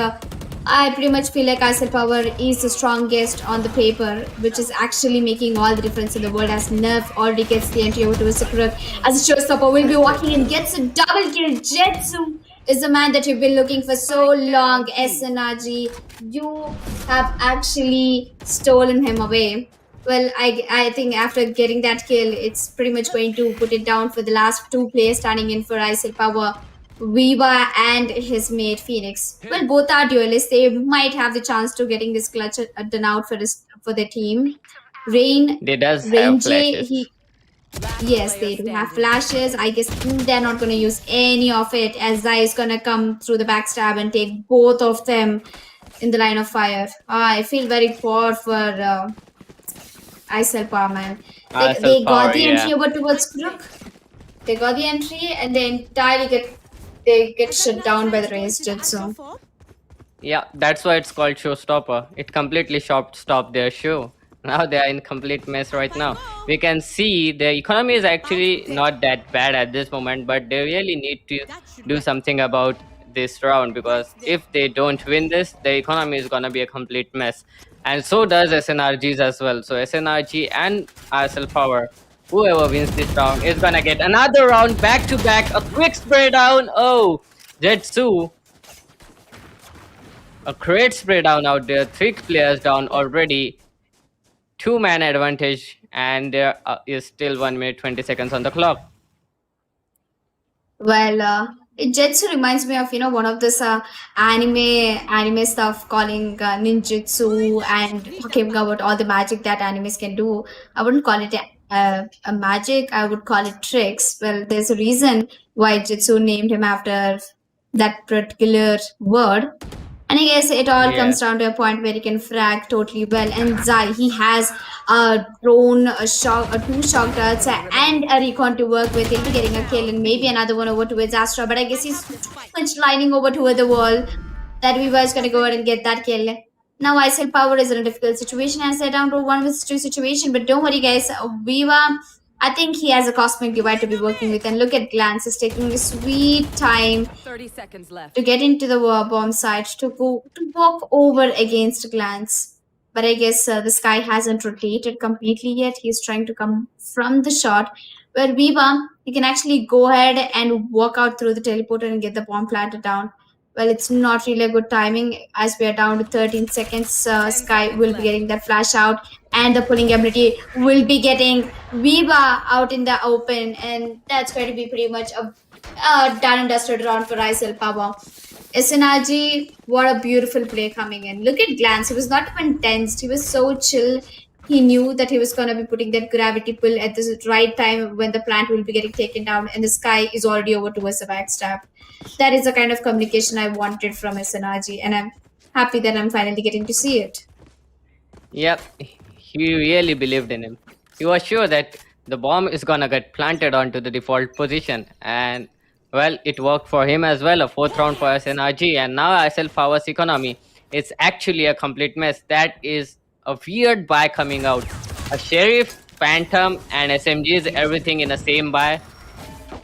I pretty much feel like Isellpower is the strongest on the paper, which is actually making all the difference in the world as Nerf already gets the entry over to Sakura. As a showstopper will be walking in, gets a double kill. Jetsu is the man that you've been looking for so long. SNRG, you have actually stolen him away. Well, I think after getting that kill, it's pretty much going to put it down for the last two players standing in for Isellpower. Viva and his mate Phoenix. Well, both are duelists. They might have the chance to getting this clutch done out for their team. Rain, They does Rain have J, flashes. yes, they do have flashes. I guess they're not going to use any of it as Zai is going to come through the backstab and take both of them in the line of fire. I feel very poor for Isellpower, man. They got the entry over towards Crook. They got the entry and they entirely get shut down by the raised Jutsu. Yeah, that's why it's called showstopper. It completely stopped their show. Now they are in complete mess right now. We can see the economy is actually not that bad at this moment, but they really need to do something about this round, because if they don't win this, the economy is gonna be a complete mess. And so does SNRGs as well. So SNRG and Isellpower, whoever wins this round is gonna get another round back to back, a quick spray down. Oh, Jetsu, a great spray down out there. 3 players down already. 2-man advantage, and there is still 1 minute 20 seconds on the clock. Well, it Jetsu reminds me of one of this anime stuff calling ninjutsu and talking about all the magic that animes can do. I wouldn't call it a magic. I would call it tricks. Well, there's a reason why Jetsu named him after that particular word. And I guess it all comes down to a point where he can frag totally well. And Zai, he has a drone, two shock darts, and a recon to work with. He'll be getting a kill and maybe another one over towards Astra. But I guess he's too much lining over toward the wall that Viva is going to go ahead and get that kill. Now Isellpower is in a difficult situation as they're down to 1v2 situation. But don't worry, guys. Viva, I think he has a cosmic divide to be working with. And look at Glance is taking a sweet time 30 seconds left. to get into the war bomb site to walk over against Glance. But I guess the Sky hasn't rotated completely yet. He's trying to come from the shot. Where Viva, he can actually go ahead and walk out through the teleporter and get the bomb planted down. Well, it's not really a good timing as we are down to 13 seconds. Sky will be getting that flash out, and the pulling ability will be getting Viva out in the open, and that's going to be pretty much a done and dusted round for Isellpower. SNRG, what a beautiful play coming in. Look at Glance. He was not even tensed. He was so chill. He knew that he was going to be putting that gravity pull at the right time when the plant will be getting taken down, and the Sky is already over towards the backstab. That is the kind of communication I wanted from SNRG, and I'm happy that I'm finally getting to see it. Yep, he really believed in him. He was sure that the bomb is gonna get planted onto the default position, and well, it worked for him as well. A 4th round for SNRG, and now Isellpower's economy is actually a complete mess. That is a weird buy coming out. A Sheriff, Phantom, and SMGs, everything in the same buy.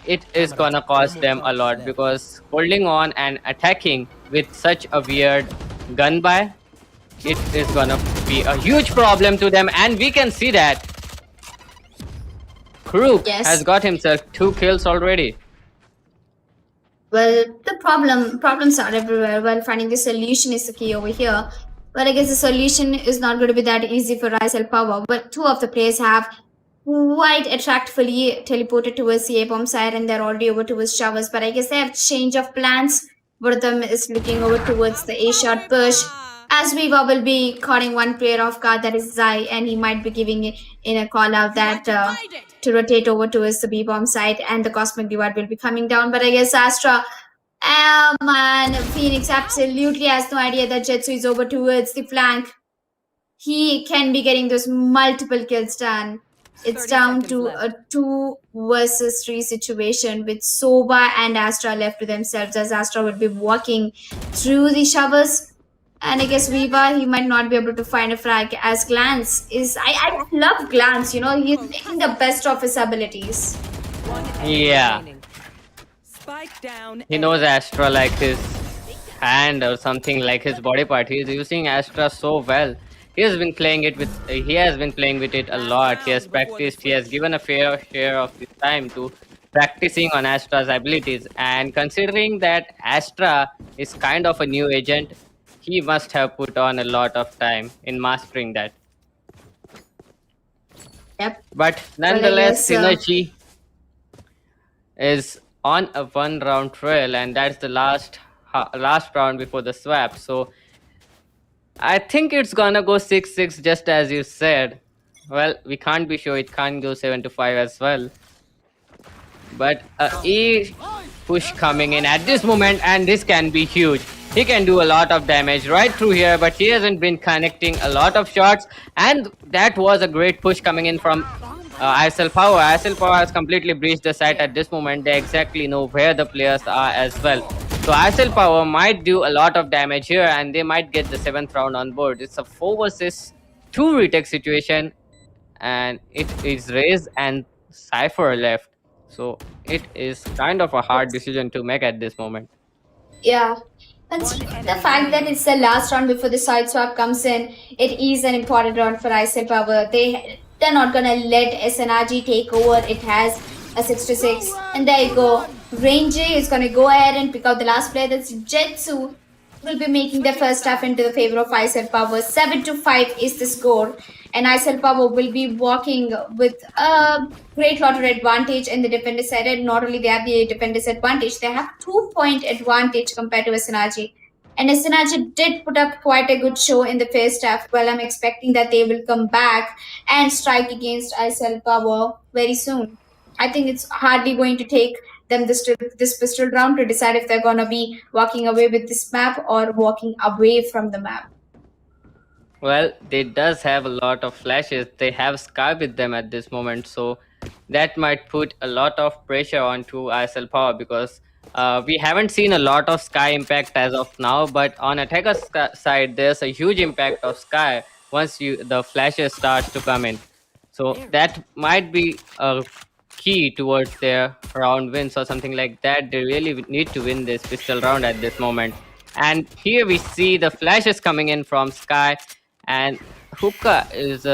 It is gonna cost them a lot, because holding on and attacking with such a weird gun buy, it is gonna be a huge problem to them, and we can see that Crook has got himself 2 kills already. Well, the problems are everywhere. Well, finding the solution is the key over here. Well, I guess the solution is not going to be that easy for Isellpower, but 2 of the players have quite attractively teleported towards the A-bomb side, and they're already over towards showers. But I guess they have change of plans. One of them is looking over towards the A-shot push. As Viva will be caught one player off guard, that is Zai, and he might be giving it in a call out that to rotate over towards the B-bomb side, and the cosmic divide will be coming down. But I guess Astra, man, Phoenix absolutely has no idea that Jetsu is over towards the flank. He can be getting those multiple kills done. It's down to a 2 versus 3 situation with Soba and Astra left to themselves, as Astra will be walking through the showers. And I guess Viva, he might not be able to find a frag, as Glance is... I love Glance, he's making the best of his abilities. Yeah. Spike down. He knows Astra like his hand or something like his body part. He is using Astra so well. He has been playing it with. He has been playing with it a lot. He has practiced. He has given a fair share of his time to practicing on Astra's abilities. And considering that Astra is kind of a new agent, he must have put on a lot of time in mastering that. Yep. But Well, I nonetheless, guess, Synergy is on a one-round trail, and that's the last round before the swap. So I think it's gonna go 6-6, just as you said. Well, we can't be sure. It can't go 7-5 as well. But E push coming in at this moment, and this can be huge. He can do a lot of damage right through here, but he hasn't been connecting a lot of shots. And that was a great push coming in from Isellpower. Isellpower has completely breached the site at this moment. They exactly know where the players are as well. So Isellpower might do a lot of damage here, and they might get the 7th round on board. It's a 4 versus 2 retake situation, and it is Raze and Cypher left. So it is kind of a hard decision to make at this moment. yeah. Considering the fact that it's the last round before the side swap comes in, it is an important round for Isellpower. They're not gonna let SNRG take over. It has a 6-6, and there you go. Ranger is gonna go ahead and pick out the last player. That's Jetsu. Will be making the first half into the favor of Isellpower. 7-5 is the score, and Isellpower will be walking with a great lot of advantage in the defender side. And not only they have the defender's advantage, they have 2-point advantage compared to SNRG. And SNRG did put up quite a good show in the first half. Well, I'm expecting that they will come back and strike against Isellpower very soon. I think it's hardly going to take them this pistol round to decide if they're gonna be walking away with this map or walking away from the map. Well, they does have a lot of flashes. They have Sky with them at this moment, so that might put a lot of pressure onto Isellpower because we haven't seen a lot of Sky impact as of now. But on attacker's side, there's a huge impact of Sky once the flashes starts to come in. So that might be a key towards their round wins or something like that. They really need to win this pistol round at this moment. And here we see the flashes coming in from Sky, and Hookah is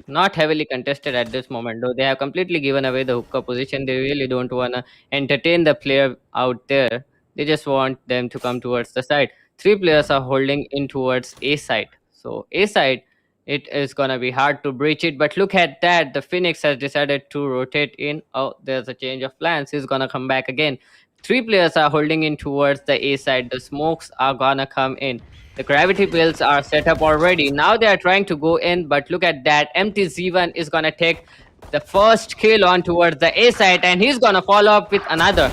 not heavily contested at this moment, though they have completely given away the Hookah position. They really don't want to entertain the player out there. They just want them to come towards the side. 3 players are holding in towards A side. So A side, it is gonna be hard to breach it, but look at that. The Phoenix has decided to rotate in. Oh, there's a change of plans. He's gonna come back again. 3 players are holding in towards the A side. The smokes are gonna come in. The gravity builds are set up already. Now they are trying to go in, but look at that. Empty Z1 is gonna take the first kill on towards the A side, and he's gonna follow up with another.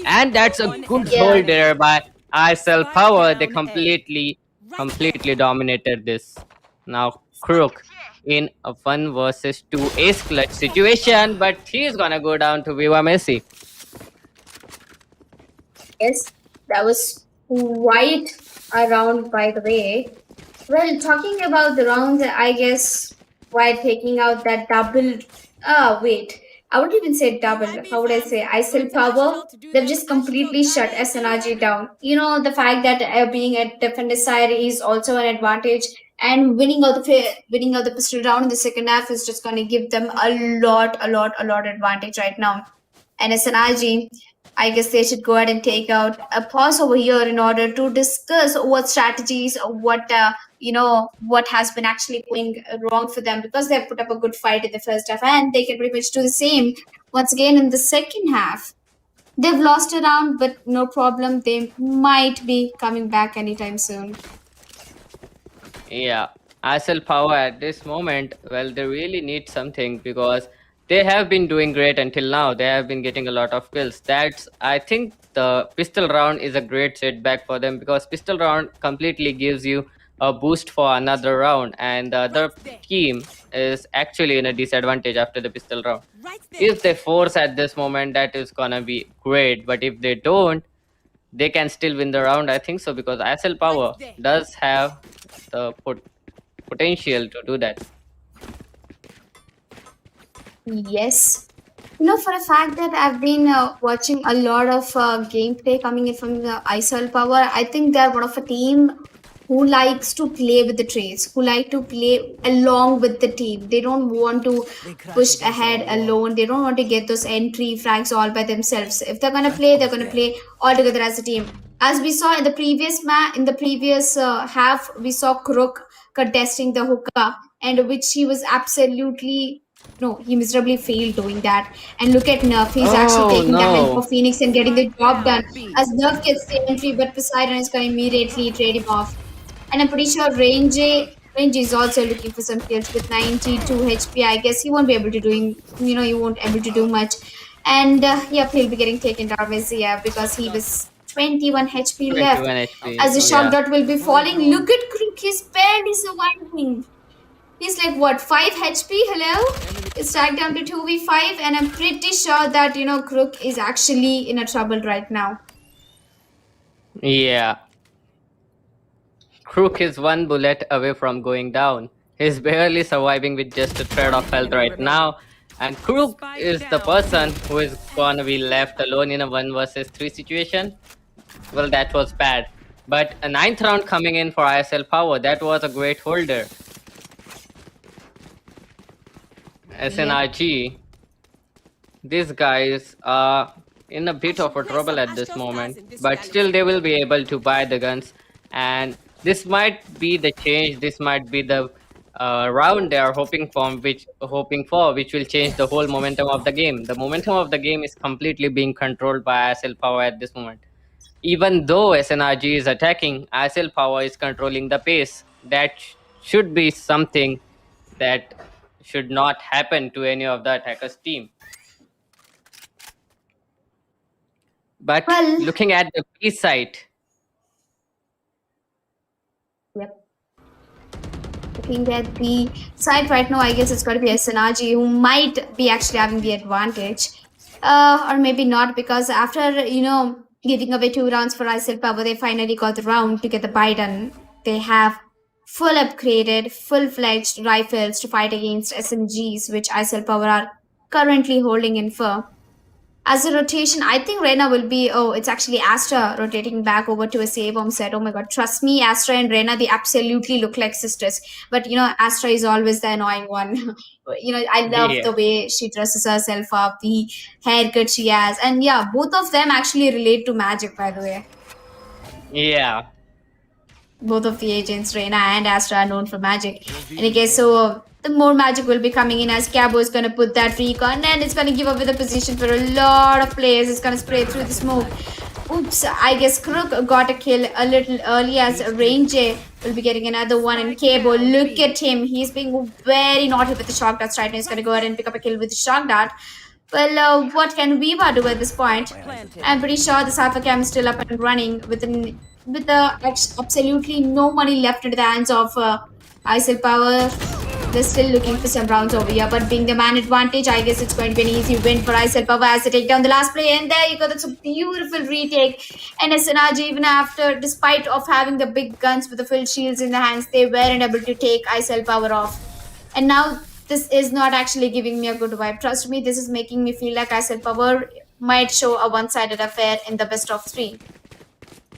And that's a good hold there by Isellpower. They completely dominated this. Now Crook in a 1 versus 2 ace clutch situation, but he's gonna go down to Viva Messi. Yes, that was quite a round, by the way. Well, talking about the rounds, I guess while taking out that double. Wait, I wouldn't even say double. How would I say? Isellpower. They've just completely shut SNRG down. You know, the fact that being at defender side is also an advantage, and winning out the pistol round in the second half is just going to give them a lot advantage right now. And SNRG, I guess they should go ahead and take out a pause over here in order to discuss what strategies, what has been actually going wrong for them, because they have put up a good fight in the first half and they can pretty much do the same once again in the second half. They've lost a round, but no problem. They might be coming back anytime soon. Yeah, Isellpower at this moment, well, they really need something because they have been doing great until now. They have been getting a lot of kills. I think the pistol round is a great setback for them because pistol round completely gives you a boost for another round, and the other team is actually in a disadvantage after the pistol round. If they force at this moment, that is gonna be great, but if they don't, they can still win the round, I think so, because Isellpower does have the potential to do that. Yes. For a fact that I've been watching a lot of gameplay coming in from the Isellpower, I think they're one of a team who likes to play with the trades, who like to play along with the team. They don't want to push ahead alone. They don't want to get those entry frags all by themselves. If they're gonna play all together as a team. As we saw in the previous in the previous half, we saw Crook contesting the hookah, and which he was absolutely no, he miserably failed doing that. And look at Nerf, he's actually Oh taking the help no. of Phoenix and getting the job done. B. As Nerf gets the entry, but Poseidon is going to immediately trade him off. And I'm pretty sure Range is also looking for some kills with 92 HP. I guess he won't be able to he won't able to do much. And yep, he'll be getting taken down by Zia because he was 21 HP 21 left. HP. As the shock Yeah. dot will be falling, look at Crook, he's barely surviving. He's like what, 5 HP? Hello? It's tagged down to 2v5, and I'm pretty sure that Crook is actually in a trouble right now. Yeah. Crook is one bullet away from going down. He's barely surviving with just a thread of health right now. And Crook is the person who is gonna be left alone in a 1 versus 3 situation. Well, that was bad. But a 9th round coming in for Isellpower, that was a great holder. SNRG, these guys are in a bit of a trouble at this moment, but still they will be able to buy the guns, and this might be the change. This might be the round they are hoping for, which will change the whole momentum of the game. The momentum of the game is completely being controlled by Isellpower at this moment. Even though SNRG is attacking, Isellpower is controlling the pace. That should be something that should not happen to any of the attackers' team. But Well- looking at the B side, Yep. Looking at the side right now, I guess it's got to be SNRG who might be actually having the advantage. Or maybe not, because after, giving away 2 rounds for Isellpower, they finally got the round to get the buy done. They have full upgraded, full-fledged rifles to fight against SMGs, which Isellpower are currently holding in for. As a rotation, I think Reyna will be. Oh, it's actually Astra rotating back over to a save bomb set. Oh my god, trust me, Astra and Reyna, they absolutely look like sisters. But Astra is always the annoying one. I love Yeah. the way she dresses herself up, the haircut she has, and yeah, both of them actually relate to magic. By the way, yeah, both of the agents, Reyna and Astra, are known for magic. Any case, so the more magic will be coming in as Cabo is going to put that recon, and it's going to give away the position for a lot of players. It's going to spray through the smoke. Oops, I guess Crook got a kill a little early as Ranger will be getting another one. And Cabo, look at him. He's being very naughty with the shock darts right now. He's going to go ahead and pick up a kill with the shock dart. Well, what can Viva do at this point? Planted. I'm pretty sure the Cypher Cam is still up and running with absolutely no money left into the hands of Isellpower. They're still looking for some rounds over here, but being the man advantage, I guess it's going to be an easy win for Isellpower as they take down the last play. And there you go, that's a beautiful retake. And SNRG, even despite of having the big guns with the full shields in the hands, they weren't able to take Isellpower off. And now this is not actually giving me a good vibe. Trust me, this is making me feel like Isellpower might show a one-sided affair in the best of 3.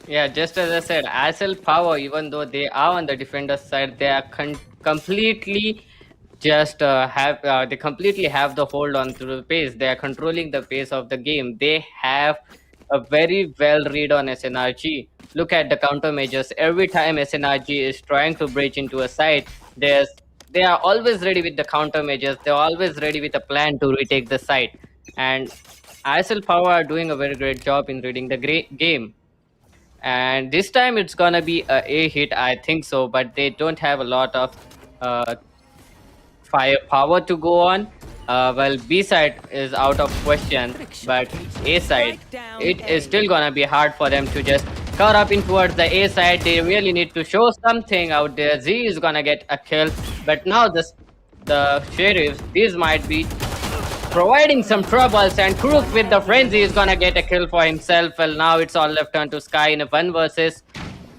yeah. Just as I said, Isellpower, even though they are on the defender's side, they are completely just they completely have the hold on to the pace. They are controlling the pace of the game. They have a very well read on SNRG. Look at the countermeasures. Every time SNRG is trying to breach into a site, they are always ready with the countermeasures. They're always ready with a plan to retake the site. And Isellpower are doing a very great job in reading the game. And this time it's gonna be a hit, I think so, but they don't have a lot of firepower to go on. Well, B side is out of question, but A side, it is still gonna be hard for them to just cover up in towards the A side. They really need to show something out there. Z is gonna get a kill, but now the sheriffs, these might be providing some troubles, and Crook with the frenzy is gonna get a kill for himself. Well, now it's all left on to Sky in a 1 versus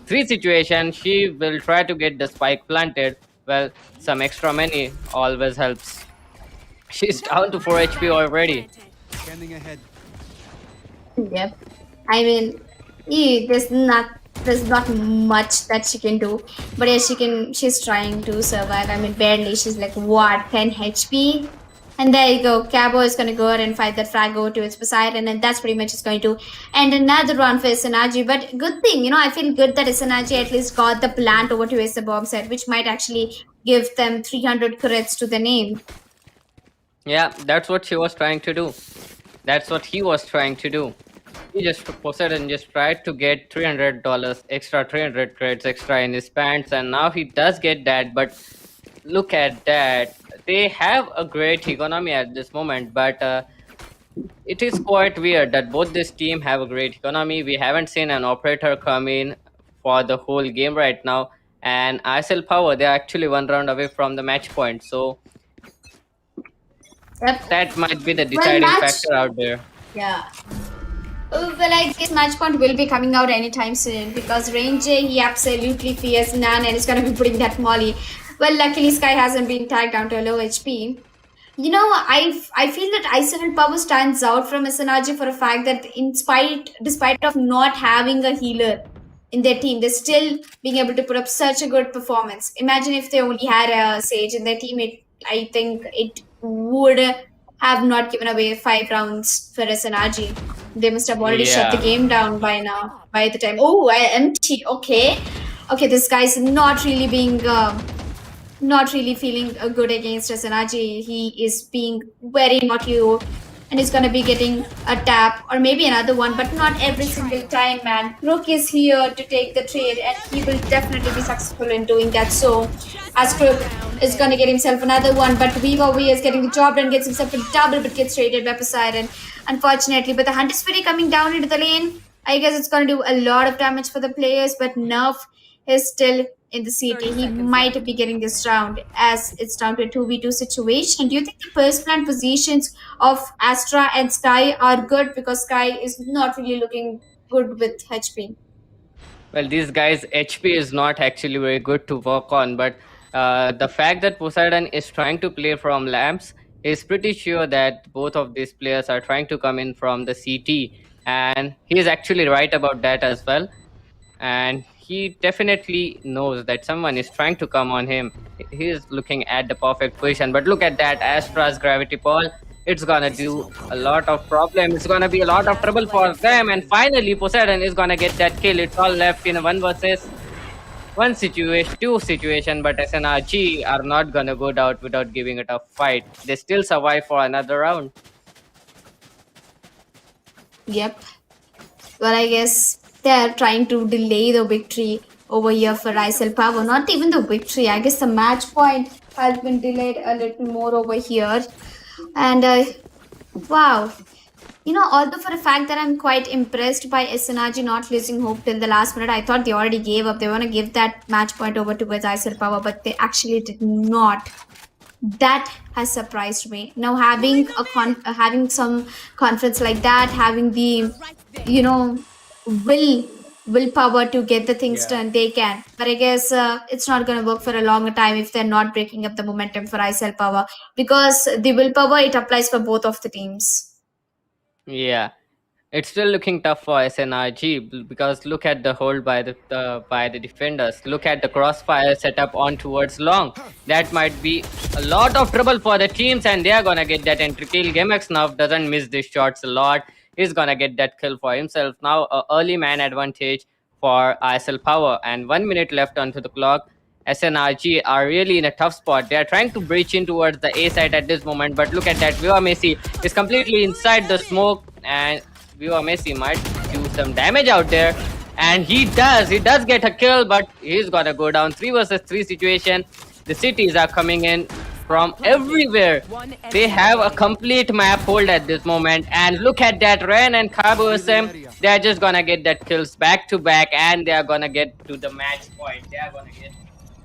3 situation. She will try to get the spike planted. Well, some extra money always helps. She's down to 4 HP already. Scanning ahead. Yep. I mean, there's not much that she can do, but yeah, she's trying to survive. I mean, barely. She's like what 10 HP, and there you go. Cabo is gonna go ahead and fight that frag over to its side, and then that's pretty much is going to end another round for SNRG. But good thing, I feel good that SNRG at least got the plant over to the bomb set, which might actually give them 300 credits to the name. Yeah, that's what she was trying to do. That's what he was trying to do. He just Poseidon just tried to get $300 extra, 300 credits extra in his pants, and now he does get that. But look at that. They have a great economy at this moment, but it is quite weird that both this team have a great economy. We haven't seen an operator come in for the whole game right now, and Isellpower, they're actually one round away from the match point. So Yep. that might be the deciding factor out there. Yeah. Well, I guess match point will be coming out anytime soon because Ranger, he absolutely fears none and is going to be putting that molly. Well, luckily Sky hasn't been tagged down to a low HP. I feel that Isellpower stands out from SNRG for a fact that despite of not having a healer in their team, they're still being able to put up such a good performance. Imagine if they only had a Sage in their team, I think it would have not given away 5 rounds for SNRG. They must have already shut the game down by now. By the time, empty. Okay, this guy's not really being, not really feeling good against SNRG. He is being very naughty, and he's gonna be getting a tap or maybe another one, but not every single time, man. Rook is here to take the trade, and he will definitely be successful in doing that. So, as Rook is gonna get himself another one, but Viva is getting the job done, gets himself a double, but gets traded by Poseidon, unfortunately. But the Hunter Spirit coming down into the lane, I guess it's gonna do a lot of damage for the players, but Nerf is still in the CT. He might be getting this round as it's down to a 2v2 situation. Do you think the first plant positions of Astra and Sky are good because Sky is not really looking good with HP? Well, these guys' HP is not actually very good to work on, but the fact that Poseidon is trying to play from lamps is pretty sure that both of these players are trying to come in from the CT, and he is actually right about that as well. And he definitely knows that someone is trying to come on him. He is looking at the perfect position, but look at that Astra's gravity ball. It's gonna do a lot of problem. It's gonna be a lot of trouble for them, and finally Poseidon is gonna get that kill. It's all left in a 1 versus 1 situation, 2 situation, but SNRG are not gonna go down without giving it a fight. They still survive for another round. Yep. Well, I guess they're trying to delay the victory over here for Isellpower. Not even the victory. I guess the match point has been delayed a little more over here. And wow. Although for a fact that I'm quite impressed by SNRG not losing hope till the last minute, I thought they already gave up. They want to give that match point over towards Isellpower, but they actually did not. That has surprised me. Now having having some conference like that, having the willpower to get the things done, they can. But I guess it's not going to work for a longer time if they're not breaking up the momentum for Isellpower, because the willpower, it applies for both of the teams. Yeah, it's still looking tough for SNRG because look at the hold by the defenders. Look at the crossfire setup on towards long. That might be a lot of trouble for the teams, and they are gonna get that entry kill. GameX now doesn't miss these shots a lot. He's gonna get that kill for himself. Now early man advantage for Isellpower, and 1 minute left onto the clock. SNRG are really in a tough spot. They are trying to breach in towards the A side at this moment, but look at that. Viva Messi is completely inside the smoke, and Viva Messi might do some damage out there. And he does get a kill, but he's gonna go down. 3 versus 3 situation. The cities are coming in from everywhere. They have a complete map hold at this moment, and look at that. Ren and Cabo SM, they're just gonna get that kills back to back, and they are gonna get to the match point. They are gonna get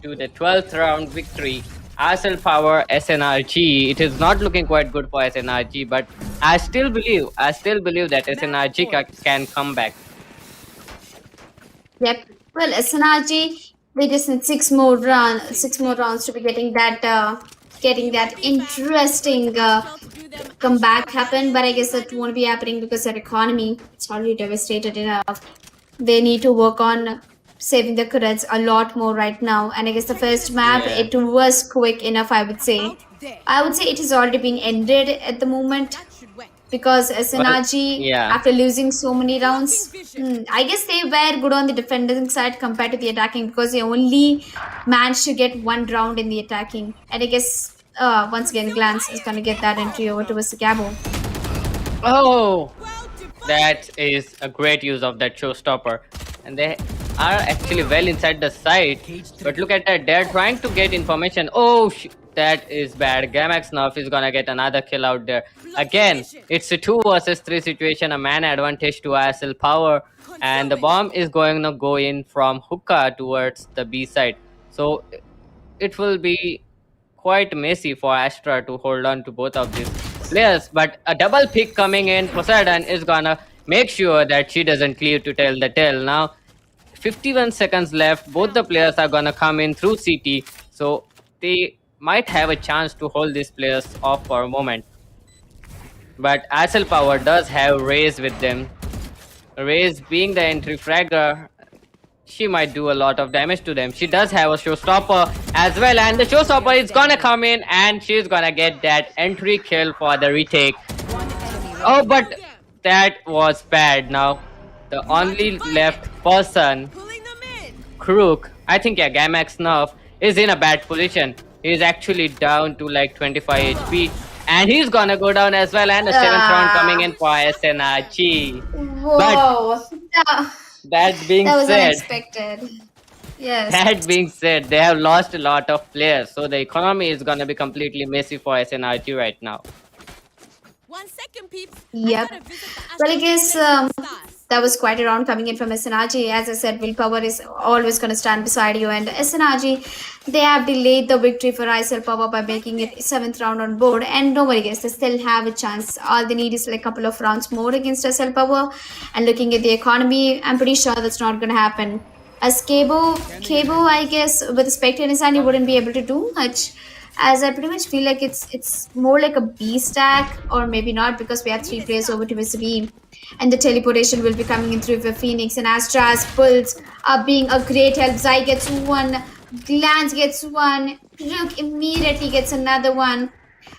to the 12th round victory. Isellpower, SNRG. It is not looking quite good for SNRG, but I still believe that SNRG can come back. Yep. Well, SNRG, they just need 6 more rounds to be getting that getting that interesting comeback happen, but I guess that won't be happening because their economy it's already devastated enough. They need to work on saving the credits a lot more right now. And I guess the first map Yeah. it was quick enough. I would say it is already being ended at the moment because SNRG yeah. after losing so many rounds, I guess they were good on the defending side compared to the attacking because they only managed to get one round in the attacking. And I guess once again, Glance is gonna get that entry over to Cabo. Oh, that is a great use of that showstopper. And they are actually well inside the site. But look at that, they're trying to get information. Oh, that is bad. Gamax Nerf is gonna get another kill out there. Again, it's a 2 versus 3 situation, a man advantage to Isellpower. And the bomb is going to go in from hookah towards the B side. So it will be quite messy for Astra to hold on to both of these players. But a double pick coming in, Poseidon is gonna make sure that she doesn't clear to tell the tale. Now, 51 seconds left. Both the players are gonna come in through CT, so they might have a chance to hold these players off for a moment. But Isellpower does have Raze with them. Raze being the entry fragger, she might do a lot of damage to them. She does have a showstopper as well, and the showstopper is gonna come in and she's gonna get that entry kill for the retake. Oh, but that was bad. Now the only left person, Crook, I think yeah, Gamax Nerf is in a bad position. He's actually down to like 25 HP, and he's gonna go down as well. And the 7th round coming in for SNRG. Whoa! That being That was said, unexpected. Yes. that being said, they have lost a lot of players, so the economy is gonna be completely messy for SNRG right now. 1 second, peeps. Yep. Well, I guess that was quite a round coming in from SNRG. As I said, willpower is always going to stand beside you. And SNRG, they have delayed the victory for Isellpower by making it 7th round on board. And nobody guess they still have a chance. All they need is like a couple of rounds more against Isellpower. And looking at the economy, I'm pretty sure that's not going to happen. As Cabo, I guess, with the spectator side, you wouldn't be able to do much. As I pretty much feel like it's more like a B stack, or maybe not, because we have 3 players over to Miss B. And the teleportation will be coming in through for Phoenix, and Astra's pulls are being a great help. Zai gets one, Glance gets one, Rook immediately gets another one.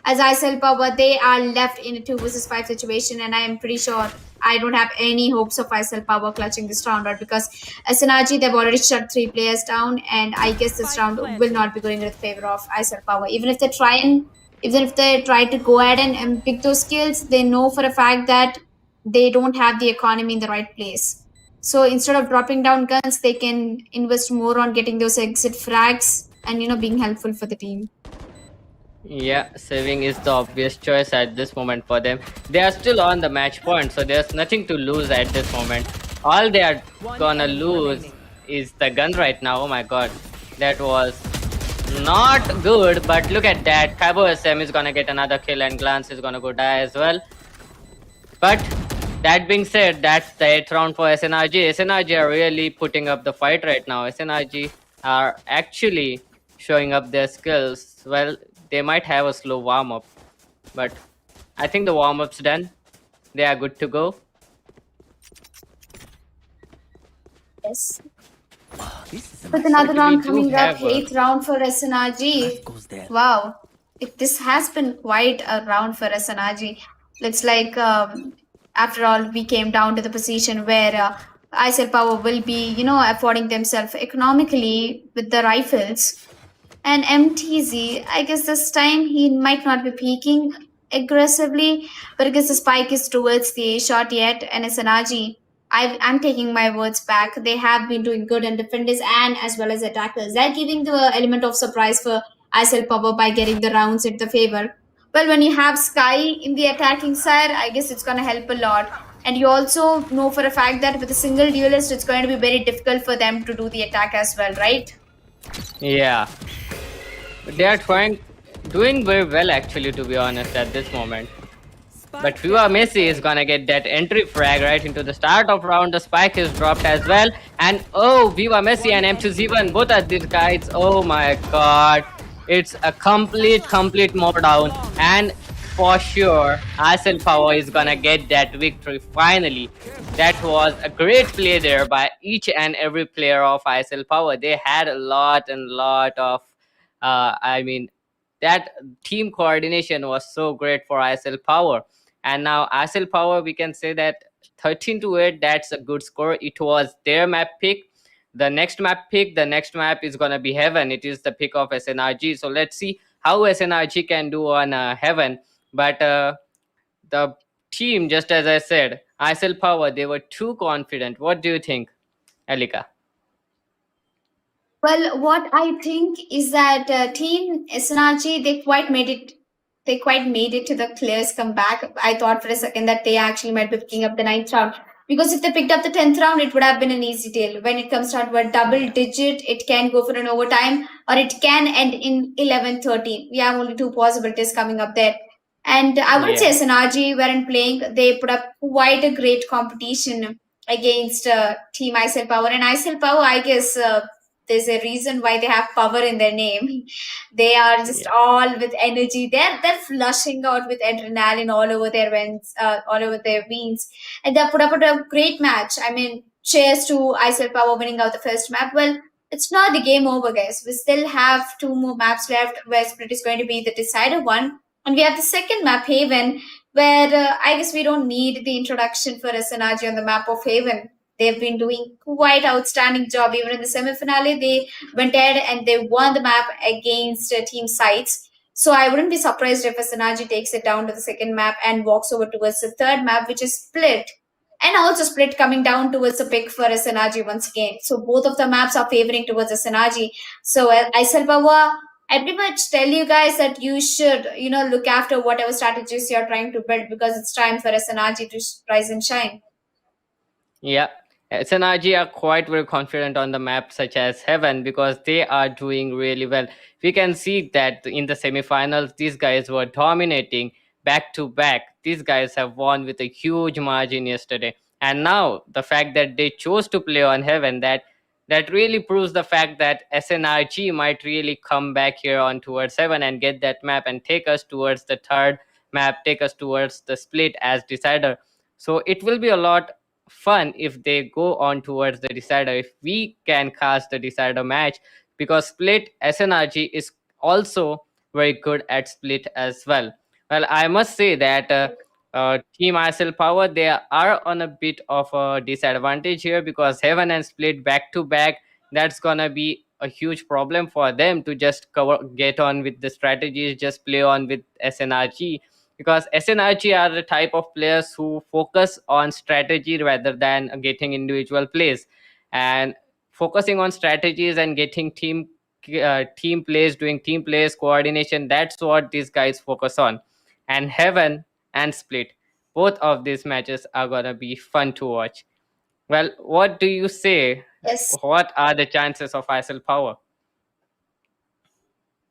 As Isellpower, they are left in a 2 versus 5 situation, and I am pretty sure I don't have any hopes of Isellpower clutching this round out because SNRG, they've already shut 3 players down, and I guess this round will not be going in favor of Isellpower. Even if they try to go ahead and pick those kills, they know for a fact that they don't have the economy in the right place. So instead of dropping down guns, they can invest more on getting those exit frags and being helpful for the team. Yeah, saving is the obvious choice at this moment for them. They are still on the match point, so there's nothing to lose at this moment. All they are gonna lose is the gun right now. Oh my god, that was not good, but look at that. Cabo SM is gonna get another kill and Glance is gonna go die as well. But that being said, that's the 8th round for SNRG. SNRG are really putting up the fight right now. SNRG are actually showing up their skills. Well, they might have a slow warm-up, but I think the warm-up's done. They are good to go. Yes. With another round coming up, 8th round for SNRG. Wow, this has been quite a round for SNRG. Looks like after all, we came down to the position where Isellpower will be, affording themselves economically with the rifles. And MTZ, I guess this time he might not be peaking aggressively, but I guess the spike is towards the A shot yet. And SNRG, I'm taking my words back. They have been doing good on defenders and as well as attackers. They're giving the element of surprise for Isellpower by getting the rounds in the favor. Well, when you have Sky in the attacking side, I guess it's going to help a lot. And you also know for a fact that with a single duelist, it's going to be very difficult for them to do the attack as well, right? Yeah. They are doing very well actually, to be honest, at this moment. But Viva Messi is gonna get that entry frag right into the start of round. The spike is dropped as well. And oh, Viva Messi and M2Z1, both are these guys. Oh my god. it's a complete mode down, and for sure Isellpower is gonna get that victory finally. That was a great play there by each and every player of Isellpower. They had a lot of I mean, that team coordination was so great for Isellpower. And now Isellpower, we can say that 13-8, that's a good score. It was their map pick. The next map is gonna be Heaven. It is the pick of SNRG. So let's see how SNRG can do on Heaven. But the team, just as I said, Isellpower, they were too confident. What do you think, Alika? Well, what I think is that Team SNRG, they quite made it. They quite made it to the Clear's comeback. I thought for a second that they actually might be picking up the ninth round, because if they picked up the 10th round, it would have been an easy deal. When it comes down to a double digit, it can go for an overtime, or it can end in 11-13. We have only two possibilities coming up there. And I wouldn't say Yeah, SNRG weren't playing. They put up quite a great competition against Team Isellpower. And Isellpower, I guess there's a reason why they have power in their name. They are just yeah, all with energy. They're flushing out with adrenaline all over their veins, and they put up a great match. I mean, cheers to Isellpower winning out the first map. Well, it's not the game over, guys. We still have two more maps left, where Split is going to be the decider one, and we have the second map, Haven, where I guess we don't need the introduction for SNRG on the map of Haven. They've been doing quite outstanding job. Even in the semi-finale, they went ahead and they won the map against Team Sites. So I wouldn't be surprised if SNRG takes it down to the second map and walks over towards the third map, which is Split. And also Split coming down towards the pick for SNRG once again. So both of the maps are favoring towards SNRG. So Isellpower, I pretty much tell you guys that you should, look after whatever strategies you're trying to build, because it's time for SNRG to rise and shine. yeah. SNRG are quite very confident on the map such as Heaven, because they are doing really well. We can see that in the semifinals, these guys were dominating back to back. These guys have won with a huge margin yesterday. And now the fact that they chose to play on Heaven, that really proves the fact that SNRG might really come back here on towards Heaven and get that map and take us towards the third map, take us towards the Split as decider. So it will be a lot fun if they go on towards the decider, if we can cast the decider match, because Split SNRG is also very good at Split as well. Well, I must say that Team Isellpower, they are on a bit of a disadvantage here, because Heaven and Split back to back, that's gonna be a huge problem for them to just get on with the strategies, just play on with SNRG, because SNRG are the type of players who focus on strategy rather than getting individual plays. And focusing on strategies and getting team plays, doing team plays, coordination, that's what these guys focus on. And Heaven and Split, both of these matches are gonna be fun to watch. Well, what do you say? Yes. What are the chances of Isellpower?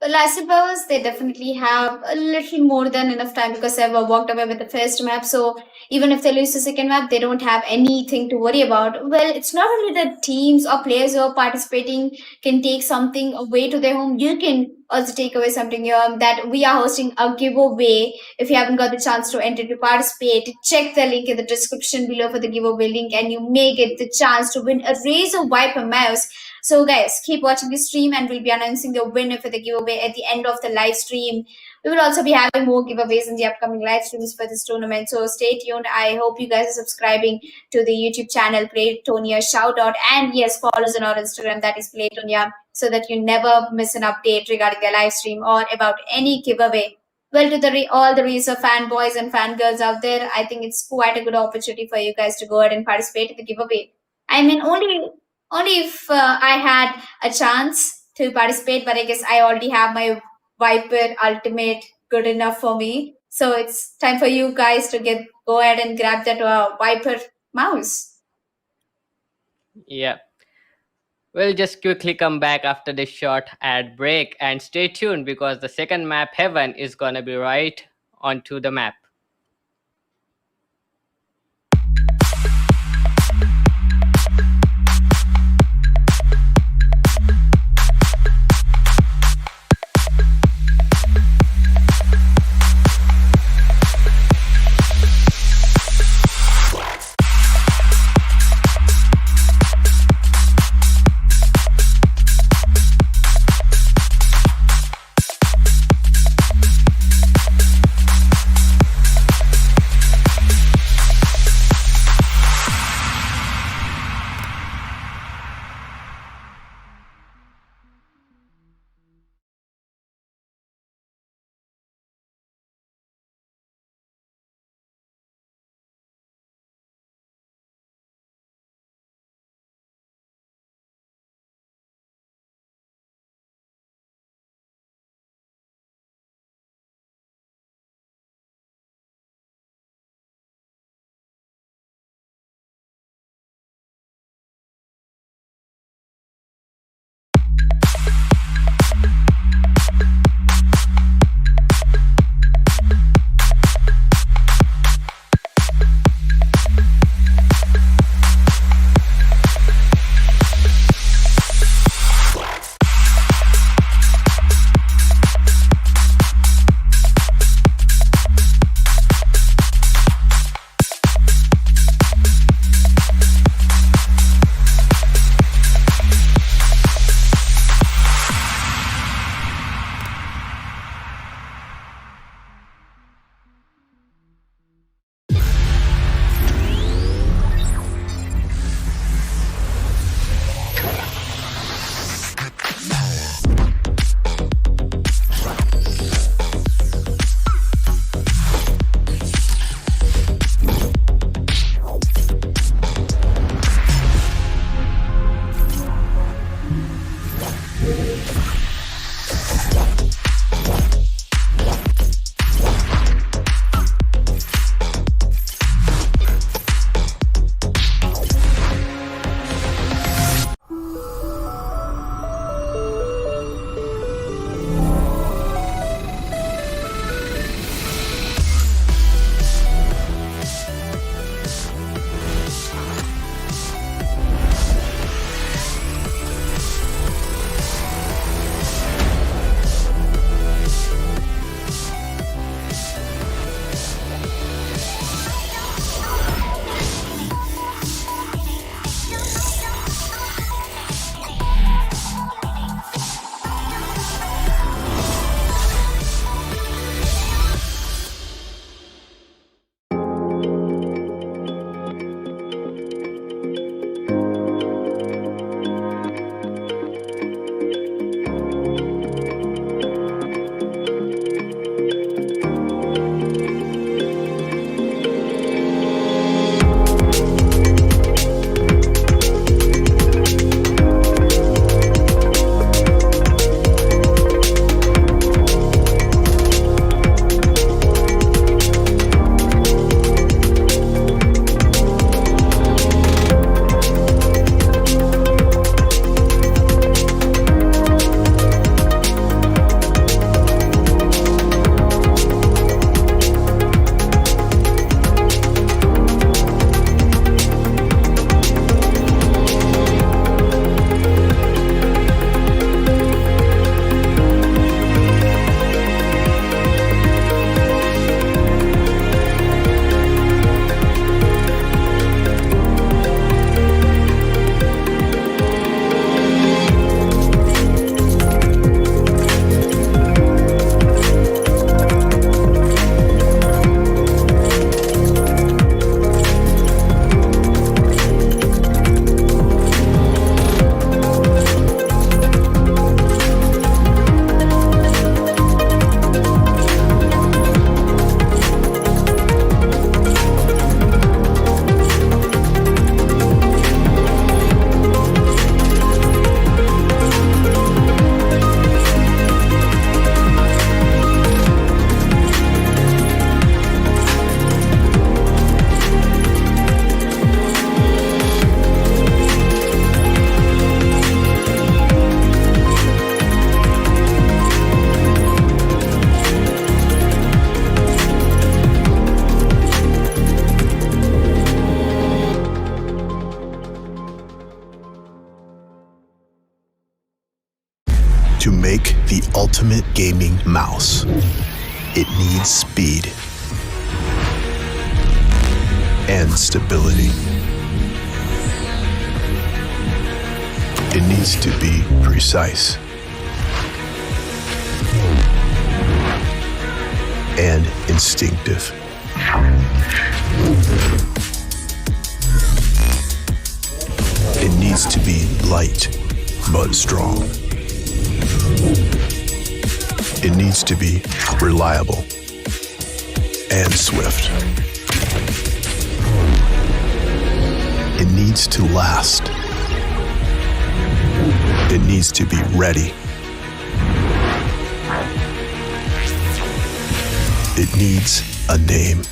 Well, I suppose they definitely have a little more than enough time, because they've walked away with the first map. So even if they lose the second map, they don't have anything to worry about. Well, it's not only that teams or players who are participating can take something away to their home. You can also take away something here, that we are hosting a giveaway. If you haven't got the chance to enter to participate, check the link in the description below for the giveaway link, and you may get the chance to win a Razer Viper mouse. So guys, keep watching the stream, and we'll be announcing the winner for the giveaway at the end of the live stream. We will also be having more giveaways in the upcoming live streams for this tournament. So stay tuned. I hope you guys are subscribing to the YouTube channel Playtonia. Shout out, and yes, follow us on our Instagram, that is Playtonia, so that you never miss an update regarding the live stream or about any giveaway. Well, to all the Razer fanboys and fangirls out there, I think it's quite a good opportunity for you guys to go ahead and participate in the giveaway. I mean, only if I had a chance to participate, but I guess I already have my Viper Ultimate good enough for me. So it's time for you guys to go ahead and grab that Viper mouse. Yeah. We'll just quickly come back after this short ad break, and stay tuned, because the second map, Heaven, is gonna be right onto the map. To make the ultimate gaming mouse, it needs speed and stability. It needs to be precise and instinctive. It needs to be light but strong. It needs to be reliable and swift. It needs to last. It needs to be ready. It needs a name.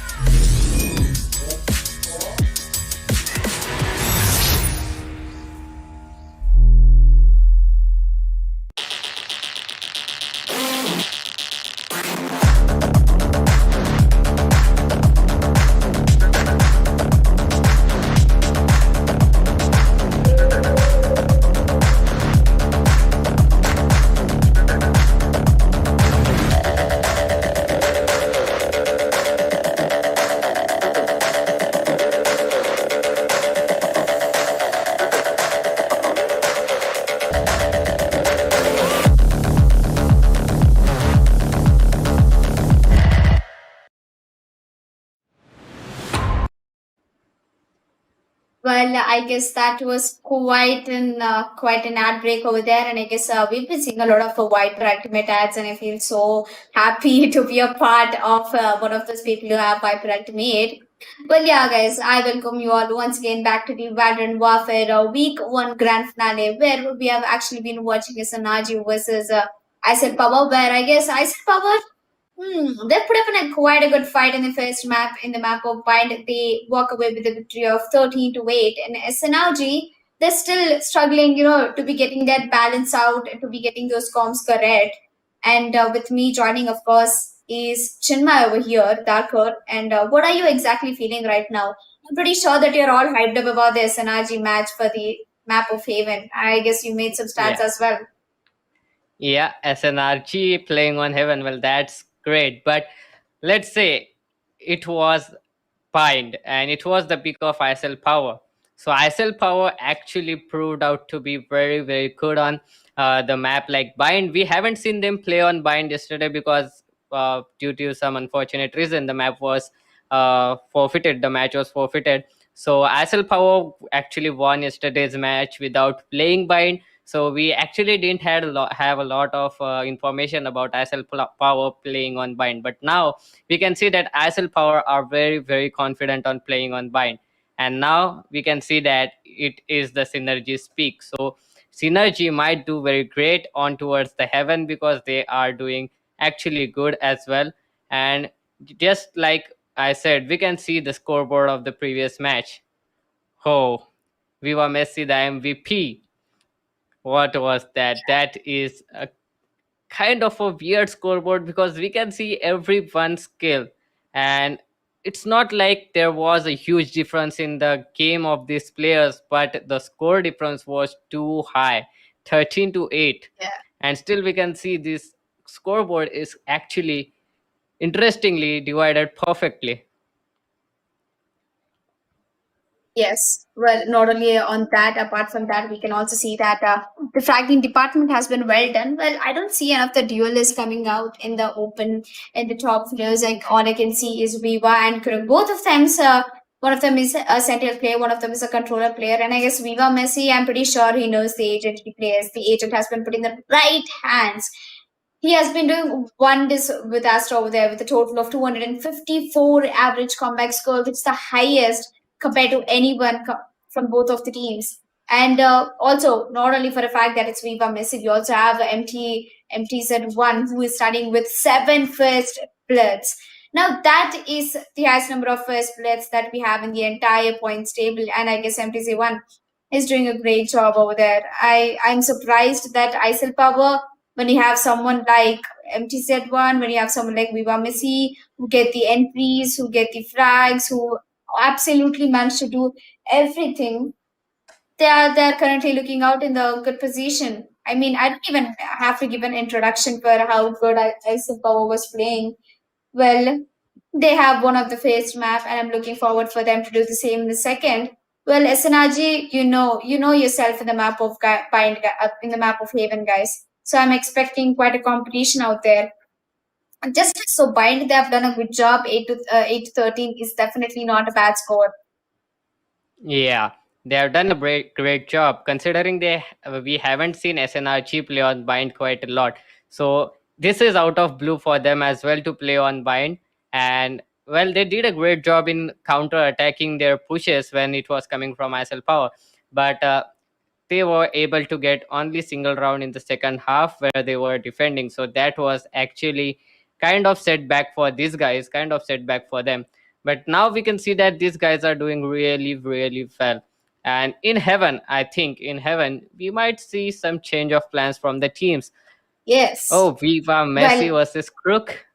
Well, I guess that was quite an ad break over there, and I guess we've been seeing a lot of Viper Ultimate ads, and I feel so happy to be a part of one of those people who have Viper Ultimate. Well, yeah, guys, I welcome you all once again back to the Valorant Warfare Week 1 Grand Finale, where we have actually been watching SNRG versus Isellpower, where I guess Isellpower they put up in quite a good fight in the first map. In the map of Bind, they walk away with a victory of 13-8. And SNRG, they're still struggling, to be getting that balance out, to be getting those comms correct. And with me joining, of course, is Chinmay over here, Darker. And what are you exactly feeling right now? I'm pretty sure that you're all hyped up about the SNRG match for the map of Haven. I guess you made some stats Yeah. as well. Yeah, SNRG playing on Heaven. Well, that's great. But let's say it was Bind and it was the pick of Isellpower. So Isellpower actually proved out to be very, very good on the map like Bind. We haven't seen them play on Bind yesterday because due to some unfortunate reason, the map was forfeited. The match was forfeited. So Isellpower actually won yesterday's match without playing Bind. So we actually didn't have a lot of information about Isellpower playing on Bind. But now we can see that Isellpower are very, very confident on playing on Bind. And now we can see that it is the Synergy speak. So Synergy might do very great on towards the Heaven because they are doing actually good as well. And just like I said, we can see the scoreboard of the previous match. Oh, Viva Messi, the MVP. What was that? That is a kind of a weird scoreboard because we can see everyone's skill, and it's not like there was a huge difference in the game of these players, but the score difference was too high, 13-8. Yeah. And still we can see this scoreboard is actually interestingly divided perfectly. Yes. Well, not only on that, apart from that, we can also see that the fragging department has been well done. Well, I don't see enough the duelists coming out in the open in the top players. Like all I can see is Viva and Kuruk. Both of them, one of them is a center player, one of them is a controller player. And I guess Viva Messi, I'm pretty sure he knows the agent he plays. The agent has been put in the right hands. He has been doing wonders with Astra over there with a total of 254 average comeback score, which is the highest compared to anyone from both of the teams. And also, not only for the fact that it's Viva Messi, we also have MTZ1 who is starting with 7 first splits. Now, that is the highest number of first splits that we have in the entire points table. And I guess MTZ1 is doing a great job over there. I'm surprised that Isellpower, when you have someone like MTZ1, when you have someone like Viva Messi, who get the entries, who get the frags, who absolutely managed to do everything, they're currently looking out in the good position. I mean, I don't even have to give an introduction for how good Isellpower was playing. Well, they have one of the faced map, and I'm looking forward for them to do the same in the second. Well, SNRG, you know yourself in the map of in the map of Haven, guys. So I'm expecting quite a competition out there. Just so Bind, they have done a good job. 8 to 13 is definitely not a bad score. Yeah, they have done a great job considering we haven't seen SNRG play on bind quite a lot. So this is out of blue for them as well to play on bind. And well, they did a great job in counter attacking their pushes when it was coming from Isellpower. But they were able to get only single round in the second half where they were defending. So that was actually kind of setback for these guys, kind of setback for them. But now we can see that these guys are doing really well. And in heaven, I think in heaven, we might see some change of plans from the teams. Yes. Oh, Viva Messi versus Crook.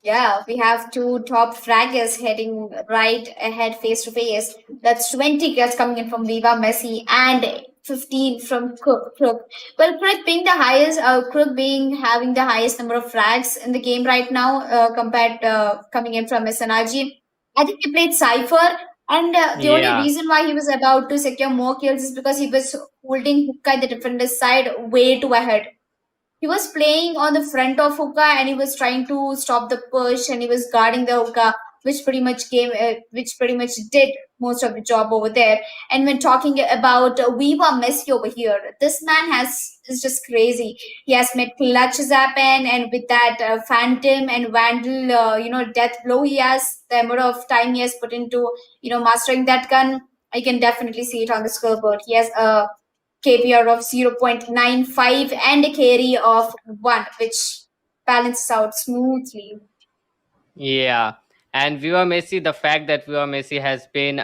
Yeah, we have two top fraggers heading right ahead face to face. That's 20 kills coming in from Viva Messi and 15 from Crook. Well, Crook being having the highest number of frags in the game right now compared coming in from SNRG. I think he played Cypher, and the only Yeah. reason why he was about to secure more kills is because he was holding Hookah at the defender's side way too ahead. He was playing on the front of Hookah and he was trying to stop the push and he was guarding the Hookah, which pretty much did most of the job over there. And when talking about Viva Messi over here, this man is just crazy. He has made clutches happen, and with that Phantom and Vandal, death blow he has, the amount of time he has put into mastering that gun, I can definitely see it on the scoreboard. He has a KPR of 0.95 and a carry of 1, which balances out smoothly. Yeah, and Viva Messi, the fact that Viva Messi has been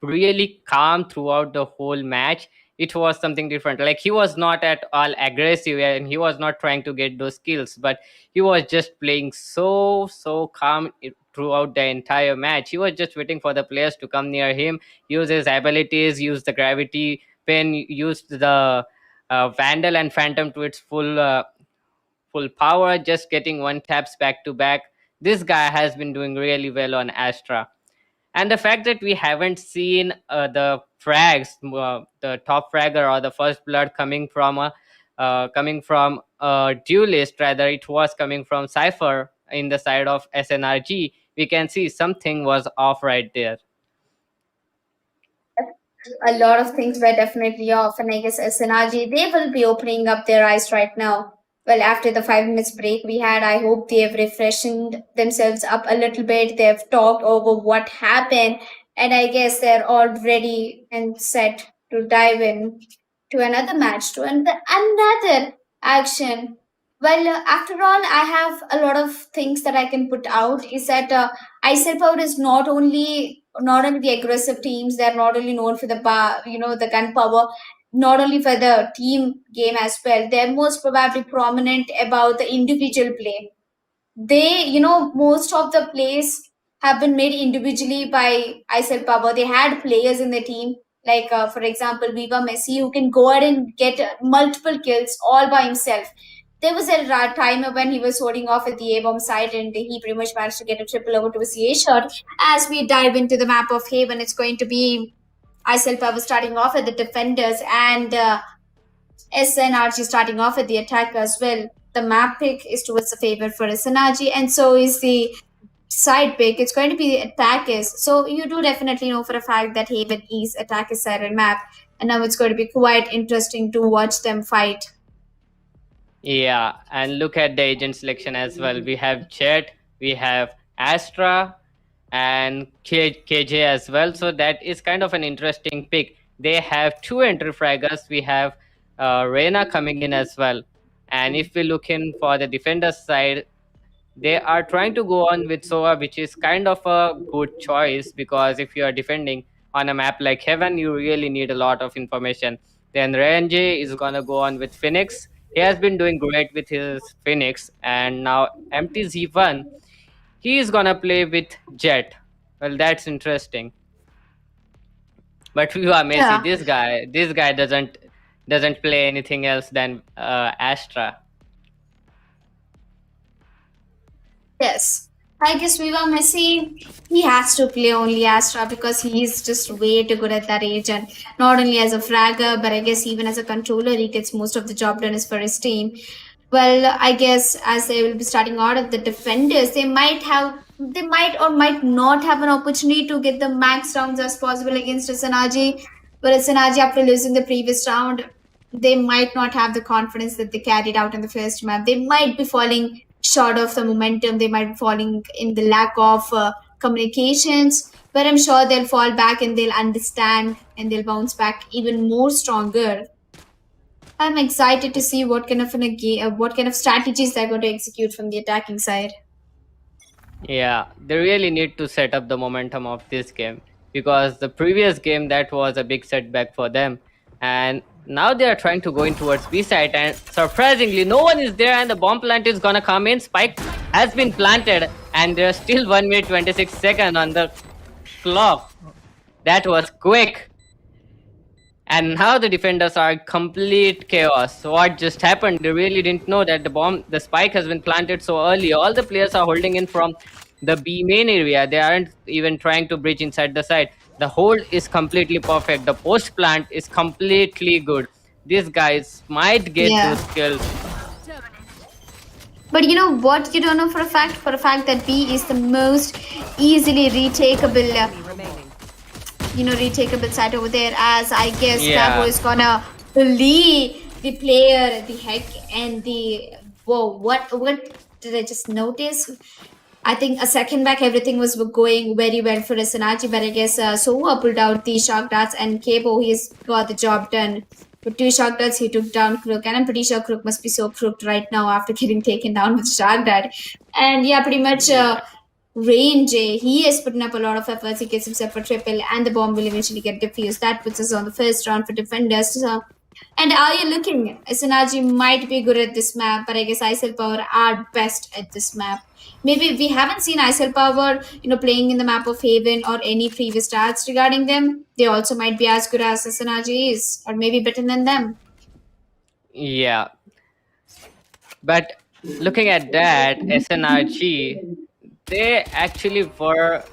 really calm throughout the whole match, it was something different. Like he was not at all aggressive and he was not trying to get those kills, but he was just playing so calm throughout the entire match. He was just waiting for the players to come near him, use his abilities, use the gravity pen, used the Vandal and Phantom to its full power, just getting one taps back to back. This guy has been doing really well on Astra. And the fact that we haven't seen the frags, the top fragger or the first blood coming from a duelist, rather it was coming from Cypher in the side of SNRG, we can see something was off right there. A lot of things were definitely off, and I guess SNRG, they will be opening up their eyes right now. Well, after the 5 minutes break we had, I hope they have refreshed themselves up a little bit. They have talked over what happened, and I guess they're all ready and set to dive in to another match, to another action. Well, after all, I have a lot of things that I can put out. Is that Isellpower is not only the aggressive teams. They're not only known for the gunpowder, not only for the team game as well. They're most probably prominent about the individual play. Most of the plays have been made individually by Isellpower. They had players in the team, like for example, Viva Messi, who can go ahead and get multiple kills all by himself. There was a timer when he was holding off at the A-bomb side, and he pretty much managed to get a triple over to a CA shot. As we dive into the map of Haven, it's going to be Isellpower starting off at the defenders and SNRG starting off at the attack as well. The map pick is towards the favor for SNRG, and so is the side pick. It's going to be the attackers. So you do definitely know for a fact that Haven is attacker sided map, and now it's going to be quite interesting to watch them fight. Yeah, and look at the agent selection as well. We have Jet, we have Astra, and KJ as well. So that is kind of an interesting pick. They have two entry fraggers. We have Reyna coming in as well. And if we look in for the defenders side, they are trying to go on with Sova, which is kind of a good choice because if you are defending on a map like Heaven, you really need a lot of information. Then Renji is gonna go on with Phoenix. He has been doing great with his Phoenix, and now MTZ1, he is gonna play with Jet. Well, that's interesting. But Viva Messi, Yeah. this guy doesn't doesn't play anything else than Astra. Yes. I guess Viva Messi, he has to play only Astra because he's just way too good at that age. And not only as a fragger, but I guess even as a controller, he gets most of the job done is for his team. Well, I guess as they will be starting out of the defenders, they might or might not have an opportunity to get the max rounds as possible against SNRG. But SNRG, after losing the previous round, they might not have the confidence that they carried out in the first map. They might be falling short of the momentum. They might be falling in the lack of communications. But I'm sure they'll fall back and they'll understand and they'll bounce back even more stronger. I'm excited to see what kind of strategies they're going to execute from the attacking side. Yeah, they really need to set up the momentum of this game because the previous game that was a big setback for them, and now they are trying to go in towards B side, and surprisingly, no one is there, and the bomb plant is gonna come in. Spike has been planted, and there's still 1 minute 26 seconds on the clock. That was quick. And now the defenders are complete chaos. What just happened? They really didn't know that the spike has been planted so early. All the players are holding in from the B main area. They aren't even trying to bridge inside the side. The hold is completely perfect. The post plant is completely good. These guys might get Yeah. those kills. But you know what you don't know for a fact? For a fact that B is the most easily retakeable retakeable site over there, as I guess Yeah. Cabo is gonna bully the player, the heck, and the whoa, what did I just notice? I think a second back everything was going very well for SNRG, but I guess Soa pulled out the shock darts and Cabo, he's got the job done. With 2 shock darts, he took down Crook, and I'm pretty sure Crook must be so crooked right now after getting taken down with shock dart. And yeah, pretty much Range, he is putting up a lot of efforts. He gets himself a triple, and the bomb will eventually get defused. That puts us on the first round for defenders. And are you looking? SNRG might be good at this map, but I guess Isellpower are best at this map. Maybe we haven't seen Isellpower, playing in the map of Haven or any previous stats regarding them. They also might be as good as SNRG is, or maybe better than them. Yeah. But looking at that, SNRG, they actually were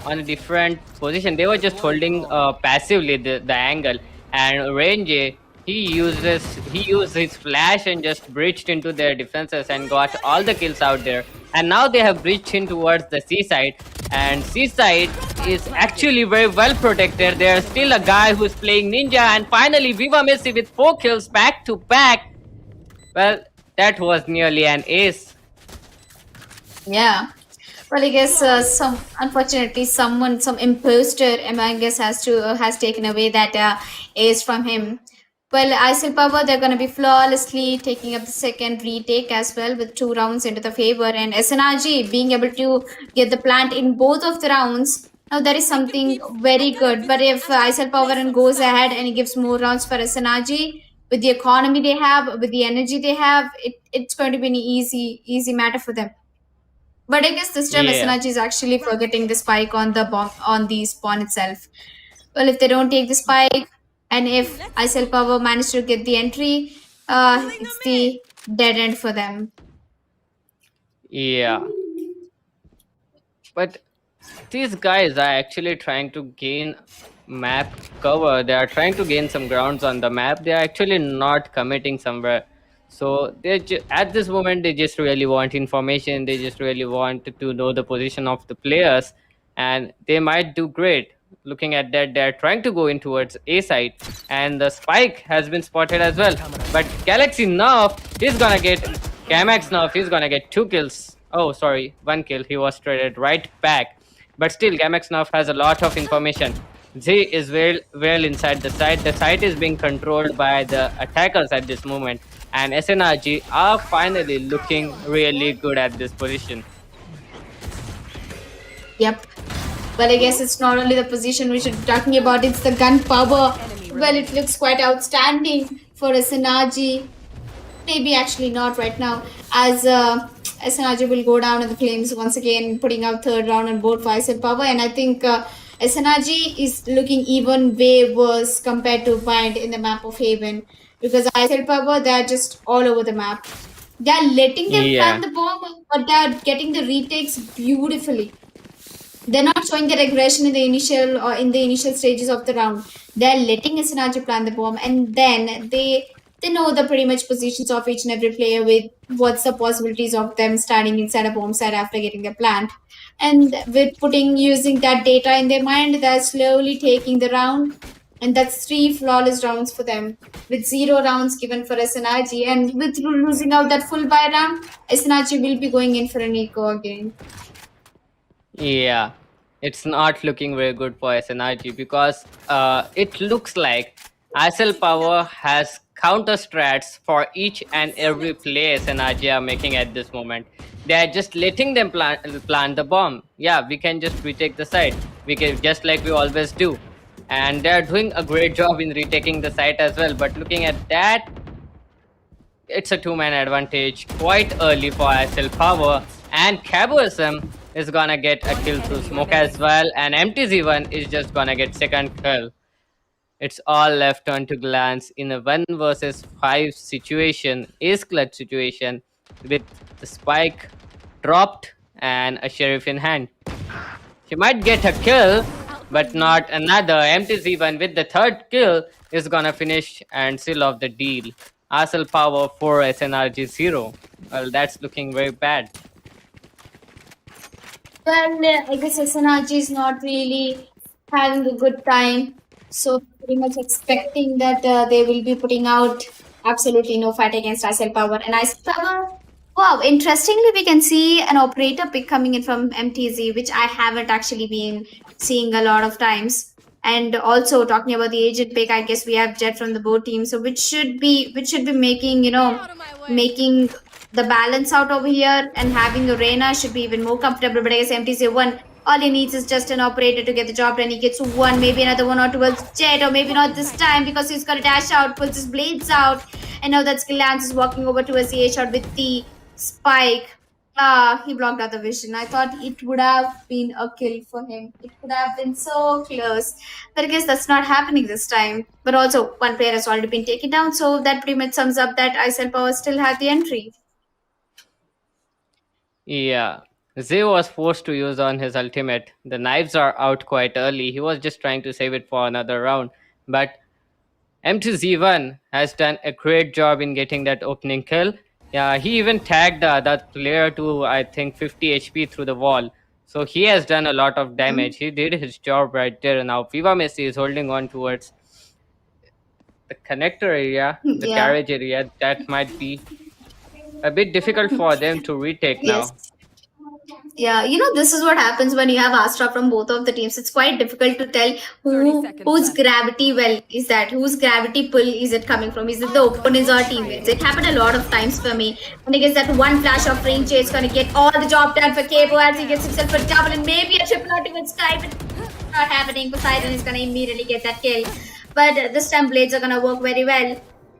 on a different position. They were just holding passively the angle, and Range, he used his flash and just breached into their defenses and got all the kills out there. And now they have breached in towards the C side, and C side is actually very well protected. There's still a guy who's playing Ninja, and finally Viva Messi with 4 kills back to back. Well, that was nearly an ace. Yeah. Well, I guess unfortunately some imposter among us has taken away that ace from him. Well, Isellpower, they're going to be flawlessly taking up the second retake as well with 2 rounds into the favor, and SNRG being able to get the plant in both of the rounds. Now that is something very good. But if Isellpower goes ahead and he gives more rounds for SNRG, with the economy they have, with the energy they have, it's going to be an easy matter for them. But I guess this time Yeah. SNRG is actually forgetting the spike on the bomb on the spawn itself. Well, if they don't take the spike, and if Isellpower manage to get the entry, it's the dead end for them. Yeah. But these guys are actually trying to gain map cover. They are trying to gain some grounds on the map. They are actually not committing somewhere. So at this moment, they just really want information. They just really want to know the position of the players, and they might do great. Looking at that, they're trying to go in towards A side, and the spike has been spotted as well. But Galaxy Nerf, he's gonna get Gamax Nerf. He's gonna get 2 kills. Oh, sorry, 1 kill. He was traded right back. But still, Gamax Nerf has a lot of information. Z is well inside the site. The site is being controlled by the attackers at this moment, and SNRG are finally looking really good at this position. Yep. Well, I guess it's not only the position we should be talking about, it's the gun power. Well, it looks quite outstanding for SNRG. Maybe actually not right now, as SNRG will go down in the flames once again, putting out third round on board for Isellpower. And I think SNRG is looking even way worse compared to Bind in the map of Haven. because Isellpower, they're just all over the map. They're letting them Yeah. plant the bomb, but they're getting the retakes beautifully. They're not showing their aggression in the initial stages of the round. They're letting SNRG plant the bomb, and then they know the pretty much positions of each and every player with what's the possibilities of them standing inside a bomb site after getting the plant. And with putting using that data in their mind, they're slowly taking the round, and that's 3 flawless rounds for them. With 0 rounds given for SNRG, and with losing out that full buy round, SNRG will be going in for an eco again. Yeah, it's not looking very good for SNRG because it looks like Isellpower has counter strats for each and every play SNRG are making at this moment. They are just letting them plant the bomb. Yeah, we can just retake the site. We can just like we always do, and they are doing a great job in retaking the site as well. But looking at that, it's a two-man advantage quite early for Isellpower, and Caboism is gonna get a kill through smoke as well, and MTZ1 is just gonna get second kill. It's all left on to glance in a 1 versus 5 situation, ace clutch situation, with the spike dropped and a sheriff in hand. She might get a kill, but not another. MTZ1 with the third kill is gonna finish and seal off the deal. Isellpower 4, SNRG 0. Well, that's looking very bad. Well, I guess SNRG is not really having a good time. So pretty much expecting that they will be putting out absolutely no fight against Isellpower. And Isellpower, wow, interestingly, we can see an operator pick coming in from MTZ, which I haven't actually been seeing a lot of times. And also talking about the agent pick, I guess we have Jet from the both teams, so which should be making Out of my way. making the balance out over here, and having a Reina should be even more comfortable. But I guess MTZ1, all he needs is just an operator to get the job done. He gets one, maybe another one or towards Jet, or maybe not this time because he's got to dash out, pulls his blades out, and now that Lance is walking over towards the A shot with the spike. He blocked out the vision. I thought it would have been a kill for him. It would have been so close. But I guess that's not happening this time. But also, one player has already been taken down, so that pretty much sums up that Isellpower still had the entry. Yeah. Zay was forced to use on his ultimate. The knives are out quite early. He was just trying to save it for another round. But M2Z1 has done a great job in getting that opening kill. Yeah, he even tagged that player to, I think, 50 HP through the wall. So he has done a lot of damage. He did his job right there. Now Viva Messi is holding on towards the connector area, the Yeah. garage area. That might be a bit difficult for them to retake now. Yes. Yeah, this is what happens when you have Astra from both of the teams. It's quite difficult to tell 30 seconds whose left. gravity well is that, whose gravity pull is it coming from? Is it the opponents or teammates? It happened a lot of times for me. And I guess that one flash of range is gonna get all the job done for Cabo as he gets himself a double and maybe a triple ultimate Sky, but not happening. Poseidon is gonna immediately get that kill. But this time blades are gonna work very well.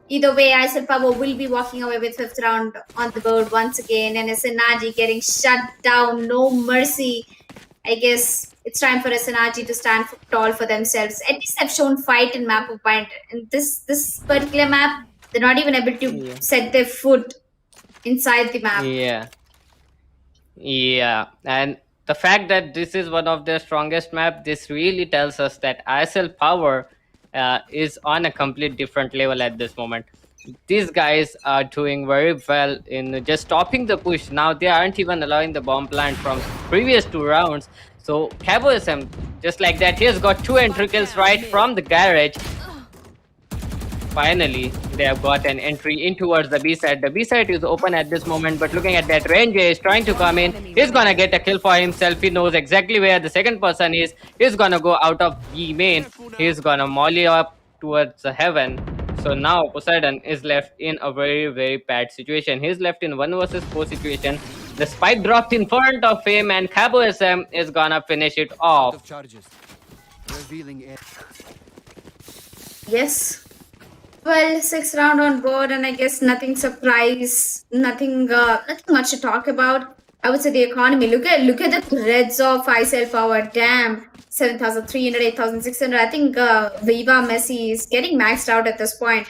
Either way, Isellpower will be walking away with 5th round on the board once again, and SNRG getting shut down, no mercy. I guess it's time for SNRG to stand tall for themselves. At least they've shown fight in map of point. And this particular map, they're not even able to set their foot inside the map. Yeah, and the fact that this is one of their strongest map, this really tells us that Isellpower is on a complete different level at this moment. These guys are doing very well in just stopping the push. Now they aren't even allowing the bomb plant from previous 2 rounds. So Caboism, just like that, he has got 2 entry kills right from the garage. Finally, they have got an entry in towards the B side. The B side is open at this moment, but looking at that, Ranger is trying to come in. He's gonna get a kill for himself. He knows exactly where the second person is. He's gonna go out of B main. He's gonna molly up towards the heaven. So now Poseidon is left in a very, very bad situation. He's left in 1 versus 4 situation. The spike dropped in front of him, and Caboism is gonna finish it off. Yes. Well, 6th round on board, and I guess nothing nothing much to talk about. I would say the economy. Look at the threads of Isellpower. Damn, 7,300, 8,600. I think Viva Messi is getting maxed out at this point.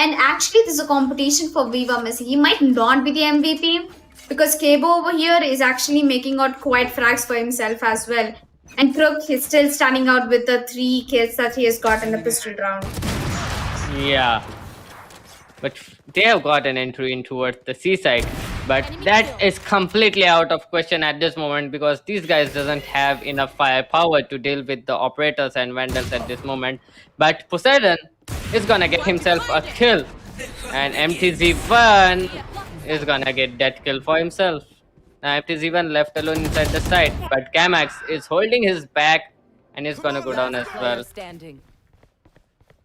And actually, there's a competition for Viva Messi. He might not be the MVP because Cabo over here is actually making out quite frags for himself as well. And Crook is still standing out with the 3 kills that he has got in the pistol round. Yeah, but they have got an entry in towards the seaside, but that is completely out of question at this moment because these guys doesn't have enough firepower to deal with the operators and vandals at this moment. But Poseidon is gonna get himself a kill, and MTZ1 is gonna get that kill for himself. Now MTZ1 left alone inside the side, but Kamax is holding his back and is gonna go down as well. Standing.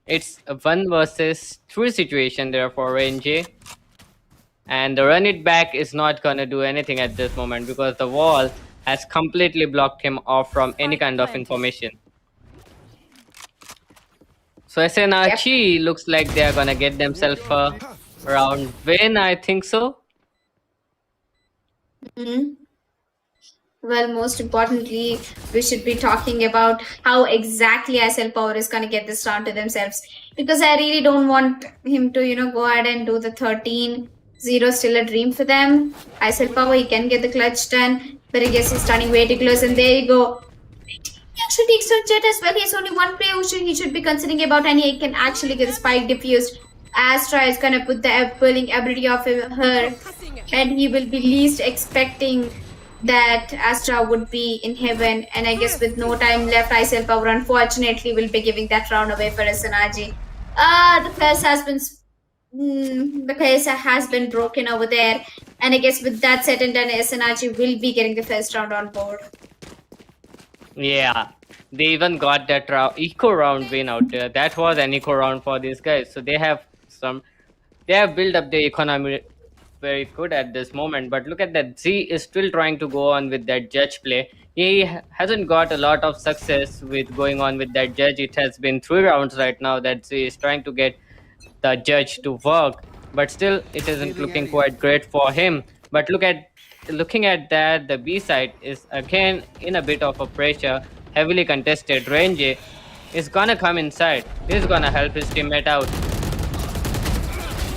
It's a 1 versus 3 situation there for Range, and the run it back is not gonna do anything at this moment because the wall has completely blocked him off from any kind of information. So SNRG looks like they are gonna get themselves a round win, I think so. Well, most importantly, we should be talking about how exactly Isellpower is going to get this round to themselves. Because I really don't want him to, go ahead and do the 13-0, still a dream for them. Isellpower, he can get the clutch done, but I guess he's standing way too close, and there you go. He actually takes on Jet as well. He has only one player who he should be considering about, and he can actually get the spike diffused. Astra is going to put the pulling ability of her, and he will be least expecting that Astra would be in heaven, and I guess with no time left, Isellpower unfortunately will be giving that round away for SNRG. The curse has been broken over there, and I guess with that said and done, SNRG will be getting the first round on board. Yeah, they even got that eco round win out there. That was an eco round for these guys, so they have built up the economy very good at this moment. But look at that, Z is still trying to go on with that judge play. He hasn't got a lot of success with going on with that judge. It has been 3 rounds right now that Z is trying to get the judge to work, but still it isn't looking quite great for him. But looking at that, the B side is again in a bit of a pressure, heavily contested. Range is gonna come inside. He's gonna help his teammate out.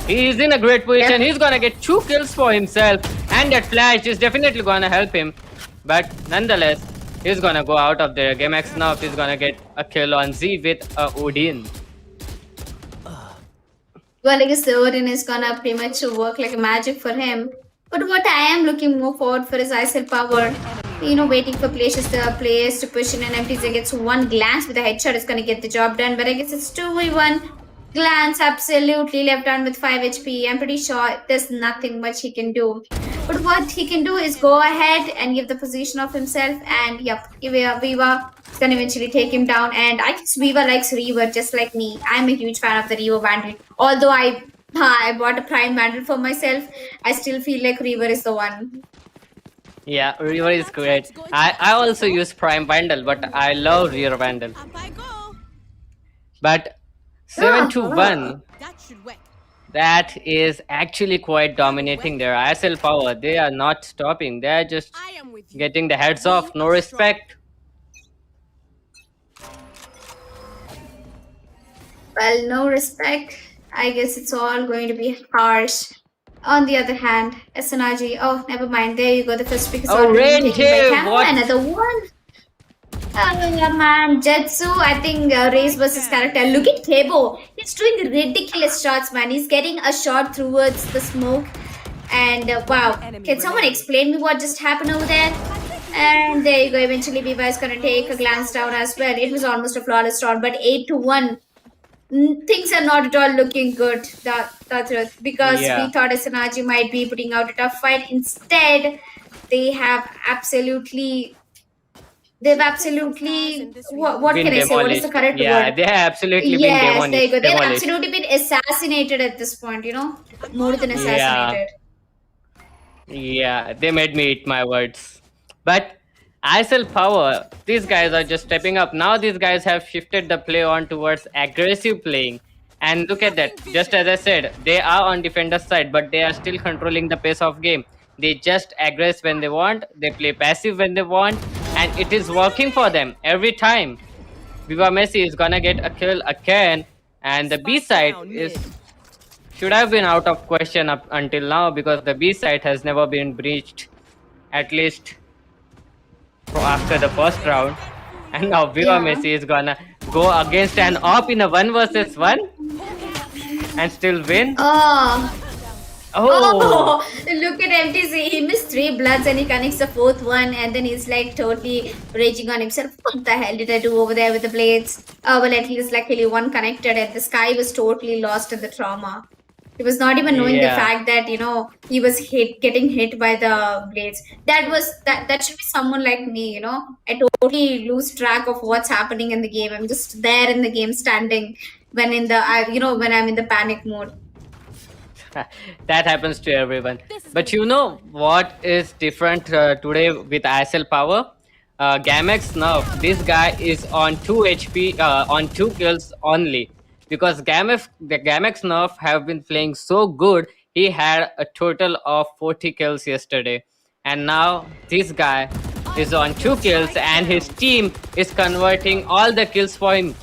He's in a great position. He's gonna get 2 kills for himself, and that flash is definitely gonna help him. But nonetheless, he's gonna go out of there. GameX now is gonna get a kill on Z with a Odin. Well, I guess the Odin is gonna pretty much work like a magic for him. But what I am looking more forward for is Isellpower. Waiting for players to push in, and MTZ gets 1 glance with a headshot is gonna get the job done. But I guess it's 2v1. Glance absolutely left on with 5 HP. I'm pretty sure there's nothing much he can do. But what he can do is go ahead and give the position of himself, and Viva is gonna eventually take him down. And I guess Viva likes Reaver just like me. I'm a huge fan of the Reaver Vandal. Although I bought a Prime Vandal for myself, I still feel like Reaver is the one. Yeah, Reaver is great. I also use Prime Vandal, but I love Reaver Vandal. Up I go. But 7-1. That should work. That is actually quite dominating their Isellpower. They are not stopping. They are just I am with you. getting the heads off. No respect. Well, no respect. I guess it's all going to be harsh. On the other hand, SNRG. Oh, never mind. There you go. The first pick is already taken by Camo. what? Another one. Oh, yeah, man. Jetsu, I think race versus character. Look at Kebo. He's doing ridiculous shots, man. He's getting a shot towards the smoke. And wow. Can someone explain me what just happened over there? And there you go. Eventually, Viva is going to take a glance down as well. It was almost a flawless round, but 8-1. Things are not at all looking good, because we thought SNRG might be putting out a tough fight. Instead, they've absolutely what can I say? What is the correct word? Yeah, they have absolutely been demolished. There you go. They've absolutely been assassinated at this point, more than assassinated. Yeah, they made me eat my words. But Isellpower, these guys are just stepping up. Now these guys have shifted the play on towards aggressive playing. And look at that. Just as I said, they are on defender's side, but they are still controlling the pace of game. They just aggress when they want. They play passive when they want. And it is working for them every time. Viva Messi is gonna get a kill again. And the B side is should have been out of question up until now because the B side has never been breached, at least after the first round. And now Viva Yeah. Messi is gonna go against an op in a 1 versus 1 and still win. Oh. Oh, Oh, look at MTC. He missed 3 bloods and he connects the 4th one, and then he's like totally raging on himself. What the hell did I do over there with the blades? Oh, well, at least luckily one connected, and this guy was totally lost in the trauma. He was not even knowing the yeah. fact that he was getting hit by the blades. That should be someone like me. I totally lose track of what's happening in the game. I'm just there in the game, standing when when I'm in the panic mode. That happens to everyone. But you know what is different today with Isellpower? Gamex nerf. This guy is on 2 HP, on 2 kills only. Because the Gamex nerf have been playing so good, he had a total of 40 kills yesterday. And now this guy is on 2 kills and his team is converting all the kills for him.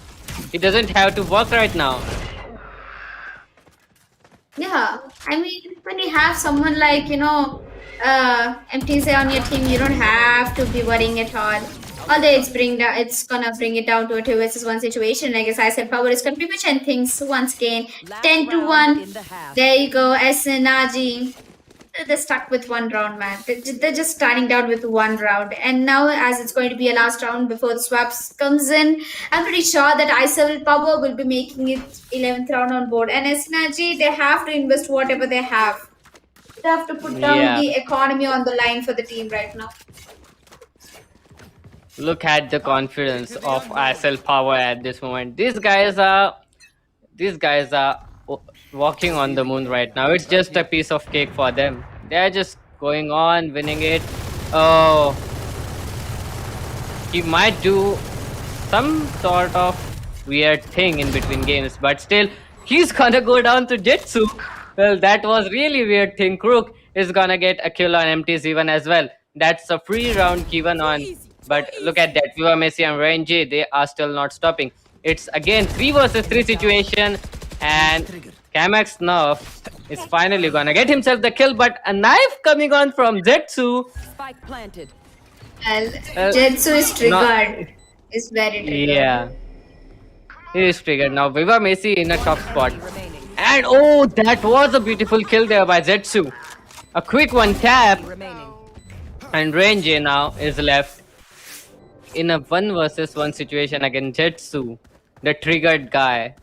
He doesn't have to work right now. Yeah, I mean, when you have someone like, MTZ on your team, you don't have to be worrying at all. Although it's gonna bring it down to a 2 versus 1 situation. I guess Isellpower is gonna be pushing things once again. 10-1. There you go, SNRG. They're stuck with 1 round, man. They're just starting down with 1 round. And now, as it's going to be a last round before the swaps comes in, I'm pretty sure that Isellpower will be making it 11th round on board. And SNRG, they have to invest whatever they have. They have to put down the economy on the line for the team right now. Look at the confidence of Isellpower at this moment. These guys are walking on the moon right now. It's just a piece of cake for them. They're just going on, winning it. Oh, he might do some sort of weird thing in between games, but still, he's gonna go down to Jetsu. Well, that was really weird thing. Crook is gonna get a kill on MT7 as well. That's a free round given on. But look at that, Viva Messi and Range, they are still not stopping. It's again 3 versus 3 situation, and Kamax Nerf is finally gonna get himself the kill, but a knife coming on from Zetsu. Spike planted. Well, Jetsu is triggered. It's very triggered. Yeah, he is triggered now. Viva Messi in a top spot. And oh, that was a beautiful kill there by Zetsu. A quick one tap, and Range now is left in a 1 versus 1 situation against Jetsu, the triggered guy.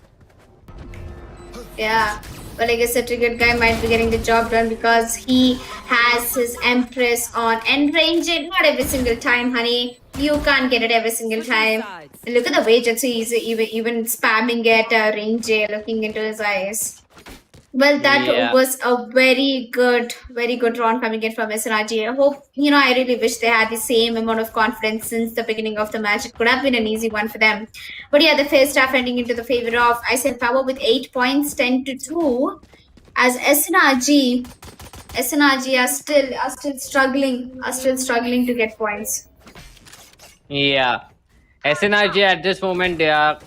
Yeah, well, I guess the triggered guy might be getting the job done because he has his Empress on and range it not every single time, honey. You can't get it every single time. And look at the way Jetsu is even spamming at range, looking into his eyes. Well, that was a very good round coming in from SNRG. I hope, I really wish they had the same amount of confidence since the beginning of the match. It could have been an easy one for them. But yeah, the first half ending into the favor of Isellpower with 8 points, 10-2. As SNRG are still struggling to get points. Yeah, SNRG at this moment they are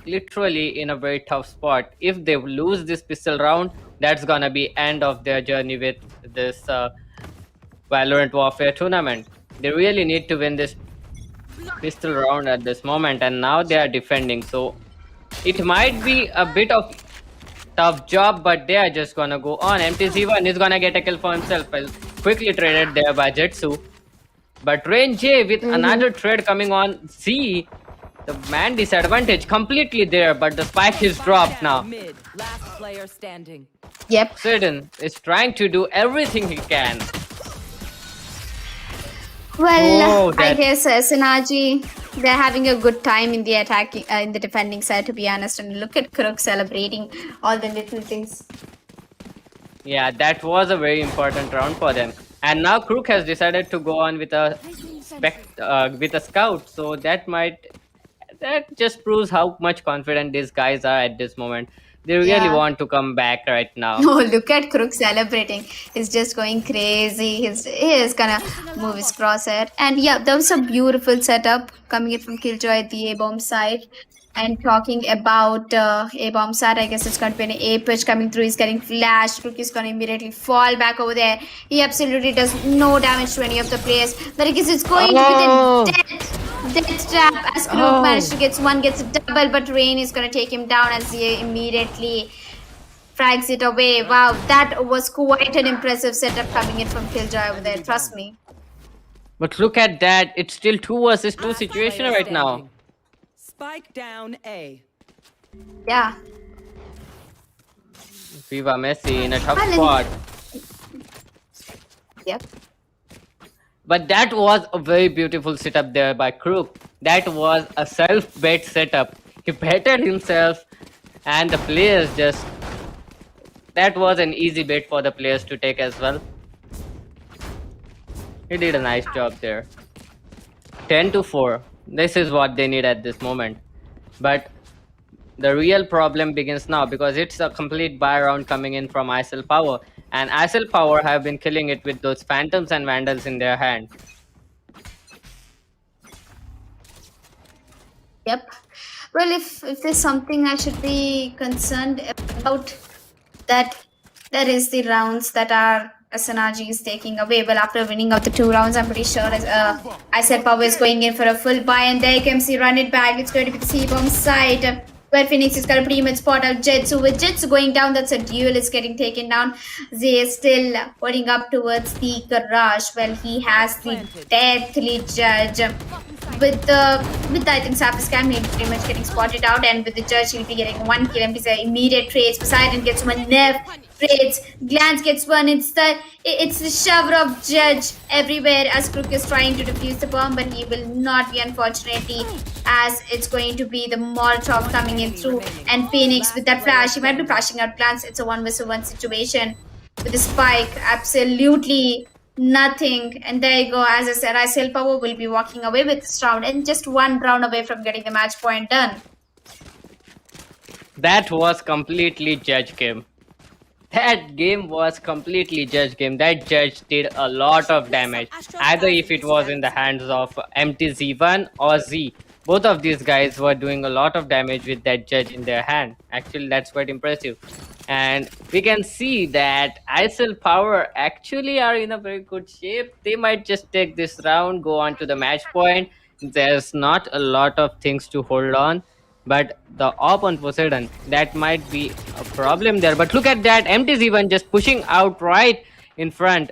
literally in a very tough spot. If they lose this pistol round, that's gonna be end of their journey with this Valorant Warfare tournament. They really need to win this pistol round at this moment, and now they are defending, so it might be a bit of tough job, but they are just gonna go on. MTZ1 is gonna get a kill for himself. Well, quickly traded there by Jetsu, but Rain J with another trade coming on C. The man disadvantage completely there, but the spike is dropped now. Mid. Last player standing. Yep. Sidon is trying to do everything he can. Well, Oh, I that- guess SNRG, they're having a good time in the attacking, in the defending side, to be honest. And look at Crook celebrating all the little things. Yeah, that was a very important round for them. And now Crook has decided to go on with a scout, so that just proves how much confident these guys are at this moment. They really Yeah. want to come back right now. Oh, look at Crook celebrating. He's just going crazy. He is gonna move his crosshair. And yeah, that was a beautiful setup coming in from Killjoy at the A-bomb side. And talking about A bomb side, I guess it's going to be an A pitch coming through. He's getting flashed. Rook is going to immediately fall back over there. He absolutely does no damage to any of the players. But I guess it's going to be Oh, the death trap as Krook managed to get one, gets a double, but Rain is going to take him down as he immediately frags it away. Wow, that was quite an impressive setup coming in from Killjoy over there. Trust me. but look at that. It's still 2 versus 2 Last situation player right now. standing. Spike down A. Yeah. Viva Messi in a tough Well, spot. Yep. But that was a very beautiful setup there by Crook. That was a self-bet setup. He betted himself and the players just... That was an easy bet for the players to take as well. He did a nice job there. 10-4. This is what they need at this moment. But the real problem begins now because it's a complete buy round coming in from Isellpower. And Isellpower have been killing it with those Phantoms and Vandals in their hand. Yep. Well, if there's something I should be concerned about, that is the rounds that our SNRG is taking away. Well, after winning of the 2 rounds, I'm pretty sure Isellpower is going in for a full buy, and there comes the run it back. It's going to be the C-bomb side, where Phoenix is going to pretty much spot out Jetsu. With Jetsu going down, that's a duel is getting taken down. They are still putting up towards the garage. Well, he has the deathly judge. With I think Sapphire Scam, he'll be pretty much getting spotted out, and with the judge, he'll be getting 1 kill. And an immediate trades. Poseidon gets 1 nerf. Trades. Glance gets 1. It's the shower of judge everywhere as Crook is trying to defuse the bomb, but he will not be, unfortunately, as it's going to be the Molotov coming in through. And Phoenix with that flash, he might be flashing out Glance. It's a 1 vs 1 situation with the spike. Absolutely nothing. And there you go. As I said, Isellpower will be walking away with this round and just 1 round away from getting the match point done. That was completely judge game. That game was completely judge game. That judge did a lot of damage. Either if it was in the hands of MTZ1 or Z. Both of these guys were doing a lot of damage with that judge in their hand. Actually, that's quite impressive. And we can see that Isellpower actually are in a very good shape. They might just take this round, go on to the match point. There's not a lot of things to hold on. But the op on Poseidon, that might be a problem there. But look at that, MTZ1 just pushing out right in front.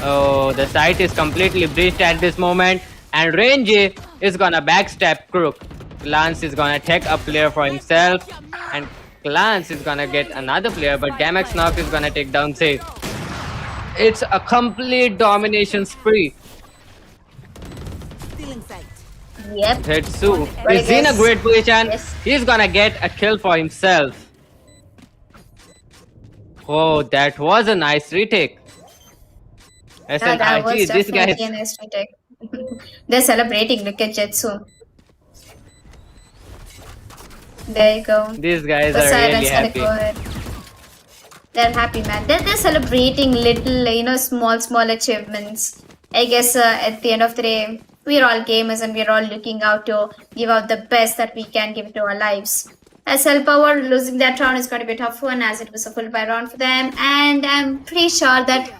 Oh, the site is completely breached at this moment. And Range is gonna backstab Crook. Glance is gonna take a player for himself. And Glance is gonna get another player. But Gamax Knock is gonna take down Safe. It's a complete domination spree. Yep. Tetsu is in a great position. Yes. He's gonna get a kill for himself. Oh, that was a nice retake. Yeah, that was SNRG, this definitely guy. a nice retake. They're celebrating. Look at Jetsu. There you go. These guys are Poseidon's really gonna happy. go ahead. They're happy, man. They're celebrating little, small achievements. I guess at the end of the day, we're all gamers and we're all looking out to give out the best that we can give to our lives. Isellpower losing that round is going to be a tough one as it was a full buy round for them. And I'm pretty sure that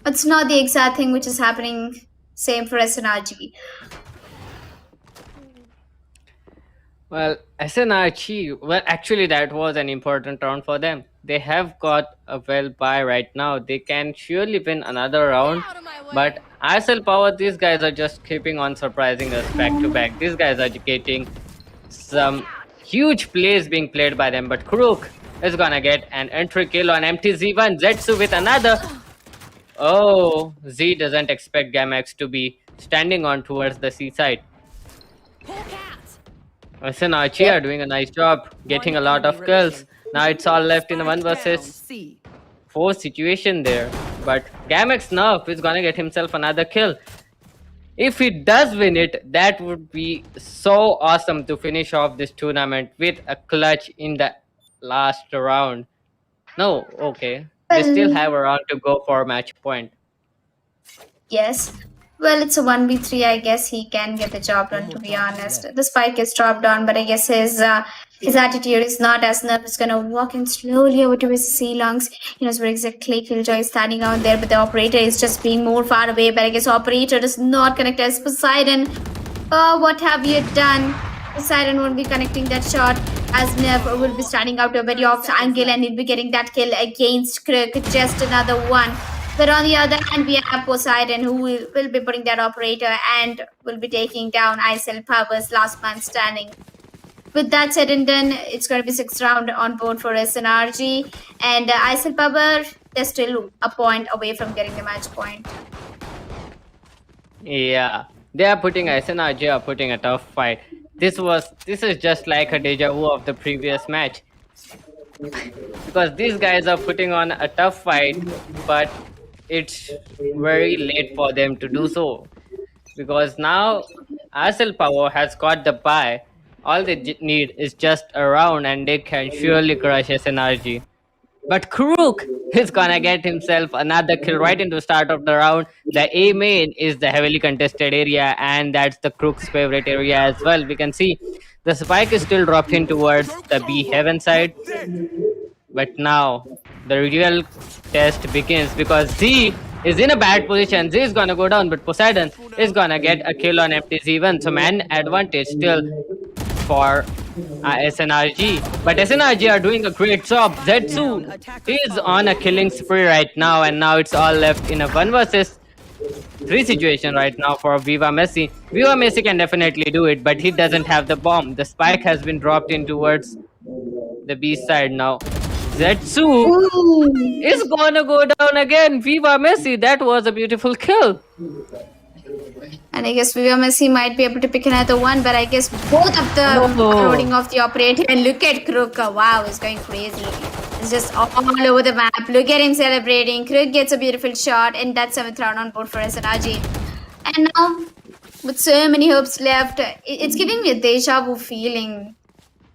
it's not the exact thing which is happening. Same for SNRG. Well, SNRG, well, actually, that was an important round for them. They have got a well buy right now. They can surely win another round. But Isellpower, these guys are just keeping on surprising us back to back. These guys are getting some huge plays being played by them. But Crook is gonna get an entry kill on MTZ1. Zetsu with another. Oh, Z doesn't expect Gamax to be standing on towards the seaside. SNRG are doing a nice job, getting a lot of kills. Now it's all left in a 1 versus 4 situation there. But Gamax Nerf is gonna get himself another kill. If he does win it, that would be so awesome to finish off this tournament with a clutch in the last round. No, okay. They still have a round to go for match point. Yes. Well, it's a 1v3. I guess he can get the job done, to be honest. The spike is dropped on, but I guess his attitude is not as nervous. Gonna walk in slowly over to his C-lungs. He knows where exactly Killjoy is standing out there, but the operator is just being more far away. But I guess operator does not connect as Poseidon. Oh, what have you done? Poseidon won't be connecting that shot as Nerf will be standing out a very off angle and he'll be getting that kill against Crook. Just another one. But on the other hand, we have Poseidon who will be putting that operator and will be taking down Isellpower's last man standing. With that said and done, it's going to be 6th round on board for SNRG. And Isellpower, they're still a point away from getting the match point. Yeah, they are putting SNRG are putting a tough fight. This is just like a deja vu of the previous match, because these guys are putting on a tough fight, but it's very late for them to do so, because now Isellpower has got the bye. All they need is just a round and they can surely crush SNRG. But Crook is gonna get himself another kill right into the start of the round. The A main is the heavily contested area, and that's the Crook's favorite area as well. We can see the spike is still dropping towards the B heaven side. But now the real test begins, because Z is in a bad position. Z is gonna go down, but Poseidon is gonna get a kill on empty Z1. So man advantage still for SNRG, but SNRG are doing a great job. Zetsu is on a killing spree right now, and now it's all left in a 1 versus 3 situation right now for Viva Messi. Viva Messi can definitely do it, but he doesn't have the bomb. The spike has been dropped in towards the B side now. Zetsu is gonna go down again. Viva Messi, that was a beautiful kill. And I guess Viva Messi might be able to pick another one, but I guess both of the loading of the operator. And look at Crook. Wow, he's going crazy. It's just all over the map. Look at him celebrating. Crook gets a beautiful shot, and that's 7th round on board for SNRG. And now, with so many hopes left, it's giving me a deja vu feeling.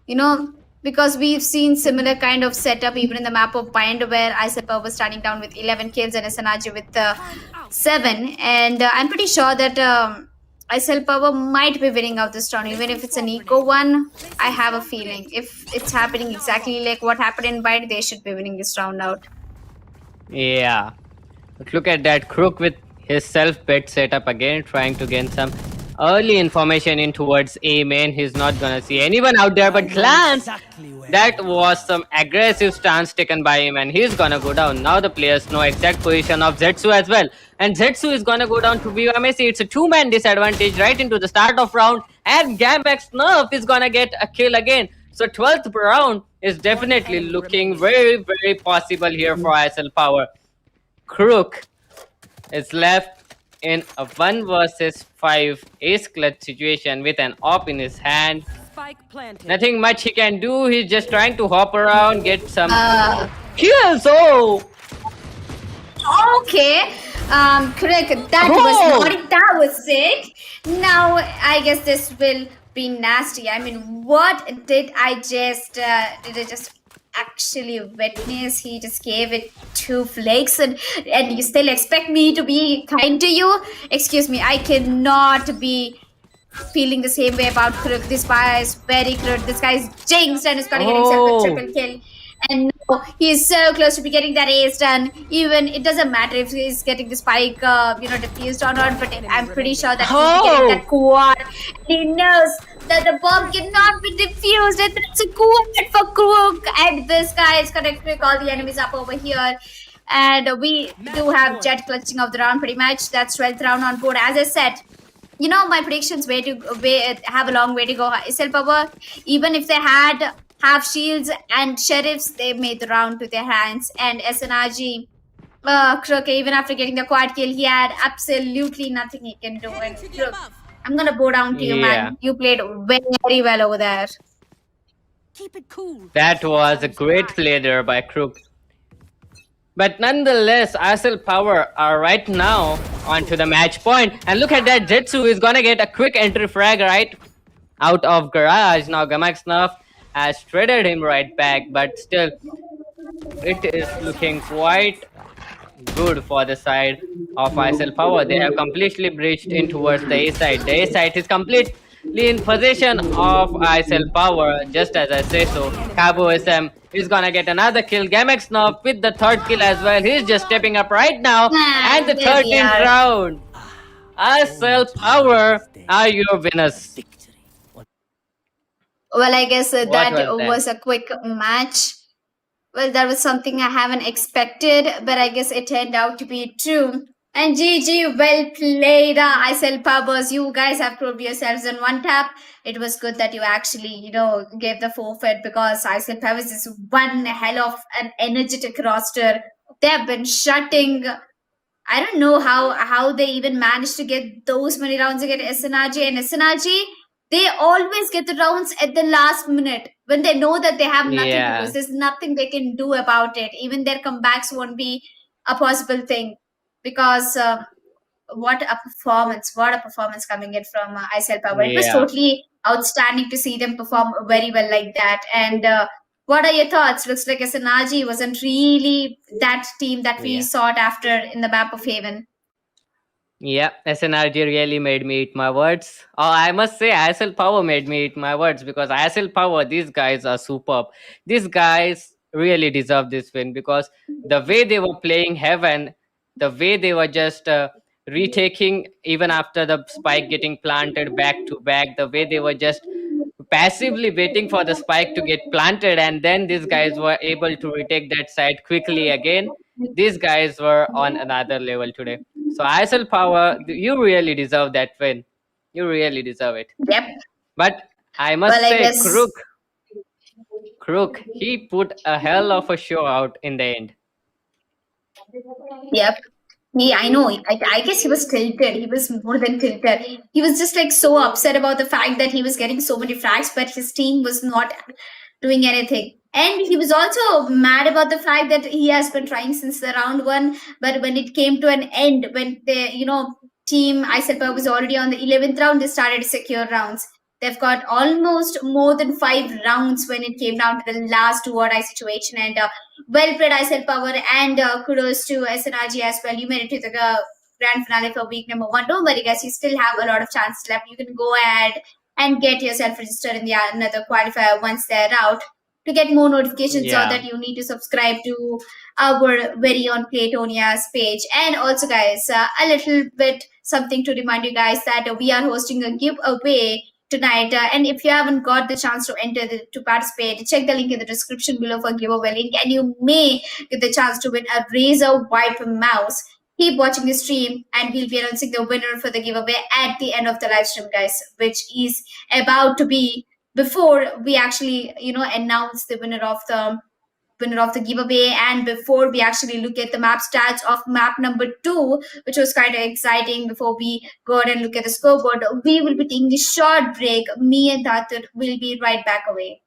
You know, because we've seen similar kind of setup even in the map of Bind, where Isellpower was starting down with 11 kills and SNRG with 7. And I'm pretty sure that Isellpower might be winning out this round, even if it's an eco one. I have a feeling if it's happening exactly like what happened in Bind, they should be winning this round out. Yeah, but look at that Crook with his self-bet setup again, trying to gain some early information in towards A main. He's not gonna see anyone out there, but glance, that was some aggressive stance taken by him, and he's gonna go down. Now the players know exact position of Zetsu as well, and Zetsu is gonna go down to Viva Messi. It's a 2-man disadvantage right into the start of round, and Gamax Nerf is gonna get a kill again. So 12th round is definitely looking very, very possible here for Isellpower. Crook is left in a 1 versus 5 ace clutch situation with an op in his hand. Spike planted. Nothing much he can do. He's just trying to hop around, get some kills. Oh, Okay, correct. That was naughty. That was sick. Now I guess this will be nasty. I mean, what did I just actually witness? He just gave it 2 flakes, and you still expect me to be kind to you? Excuse me, I cannot be feeling the same way about Crook. This guy is very good. This guy is jinxed and is gonna get himself a triple kill. And now he is so close to be getting that ace done. Even it doesn't matter if he's getting the spike, defused or not. But I'm pretty sure that he'll be getting that quad. He knows that the bomb cannot be defused, and that's a quad for Crook. And this guy is gonna pick all the enemies up over here. And we do have Jet clutching of the round pretty much. That's 12th round on board. As I said, my predictions have a long way to go. Isellpower, even if they had half shields and sheriffs, they made the round to their hands. And SNRG, Crook, even after getting the quad kill, he had absolutely nothing he can do. And Crook, I'm gonna bow down to you, man. You played very well over there. Keep it cool. that was a great play there by Crook. But nonetheless, Isellpower are right now onto the match point. And look at that, Zetsu is gonna get a quick entry frag right out of garage. Now Gamax Nerf has shredded him right back, but still it is looking quite good for the side of Isellpower. They have completely breached in towards the A side. The A side is completely in possession of Isellpower, just as I say so. Cabo SM is gonna get another kill. Gamex now with the third kill as well. He's just stepping up right now. And And the there we 13th are. round. Isellpower are your winners. Well, I guess What that was that? was a quick match. Well, that was something I haven't expected, but I guess it turned out to be true. And GG, well played, Isellpowers. You guys have proved yourselves in one tap. It was good that you actually, gave the forfeit because Isellpowers is one hell of an energetic roster. They have been shutting. I don't know how they even managed to get those many rounds against SNRG. And SNRG, they always get the rounds at the last minute when they know that they have nothing to Yeah. lose. There's nothing they can do about it. Even their comebacks won't be a possible thing because what a performance! What a performance coming in from Isellpower. It was Yeah. totally outstanding to see them perform very well like that. And what are your thoughts? Looks like SNRG wasn't really that team that we Yeah. sought after in the map of Haven. Yeah, SNRG really made me eat my words. Oh, I must say, Isellpower made me eat my words because Isellpower, these guys are superb. These guys really deserve this win because the way they were playing Heaven, the way they were just retaking even after the spike getting planted back to back, the way they were just passively waiting for the spike to get planted, and then these guys were able to retake that side quickly again. These guys were on another level today. So Isellpower, you really deserve that win. You really deserve it. Yep. But I must Well, I say, guess. Crook, he put a hell of a show out in the end. Yep. I know. I guess he was tilted. He was more than tilted. He was just like so upset about the fact that he was getting so many frags, but his team was not doing anything. And he was also mad about the fact that he has been trying since the round one, but when it came to an end, when the team Isellpower was already on the 11th round, they started to secure rounds. They've got almost more than 5 rounds when it came down to the last do or die situation. And well played Isellpower, and kudos to SNRG as well. You made it to the grand finale for week number 1. Don't worry, guys. You still have a lot of chances left. You can go ahead and get yourself registered in the another qualifier once they're out. To get more notifications Yeah. on that, you need to subscribe to our very own Playtonia's page. And also, guys, a little bit something to remind you guys that we are hosting a giveaway tonight. And if you haven't got the chance to enter to participate, check the link in the description below for giveaway link, and you may get the chance to win a Razer Wipe mouse. Keep watching the stream, and we'll be announcing the winner for the giveaway at the end of the live stream, guys, which is about to be before we actually announce the winner of the giveaway, and before we actually look at the map stats of map number 2, which was kind of exciting. Before we go ahead and look at the scoreboard, we will be taking a short break. Me and Tatur will be right back away.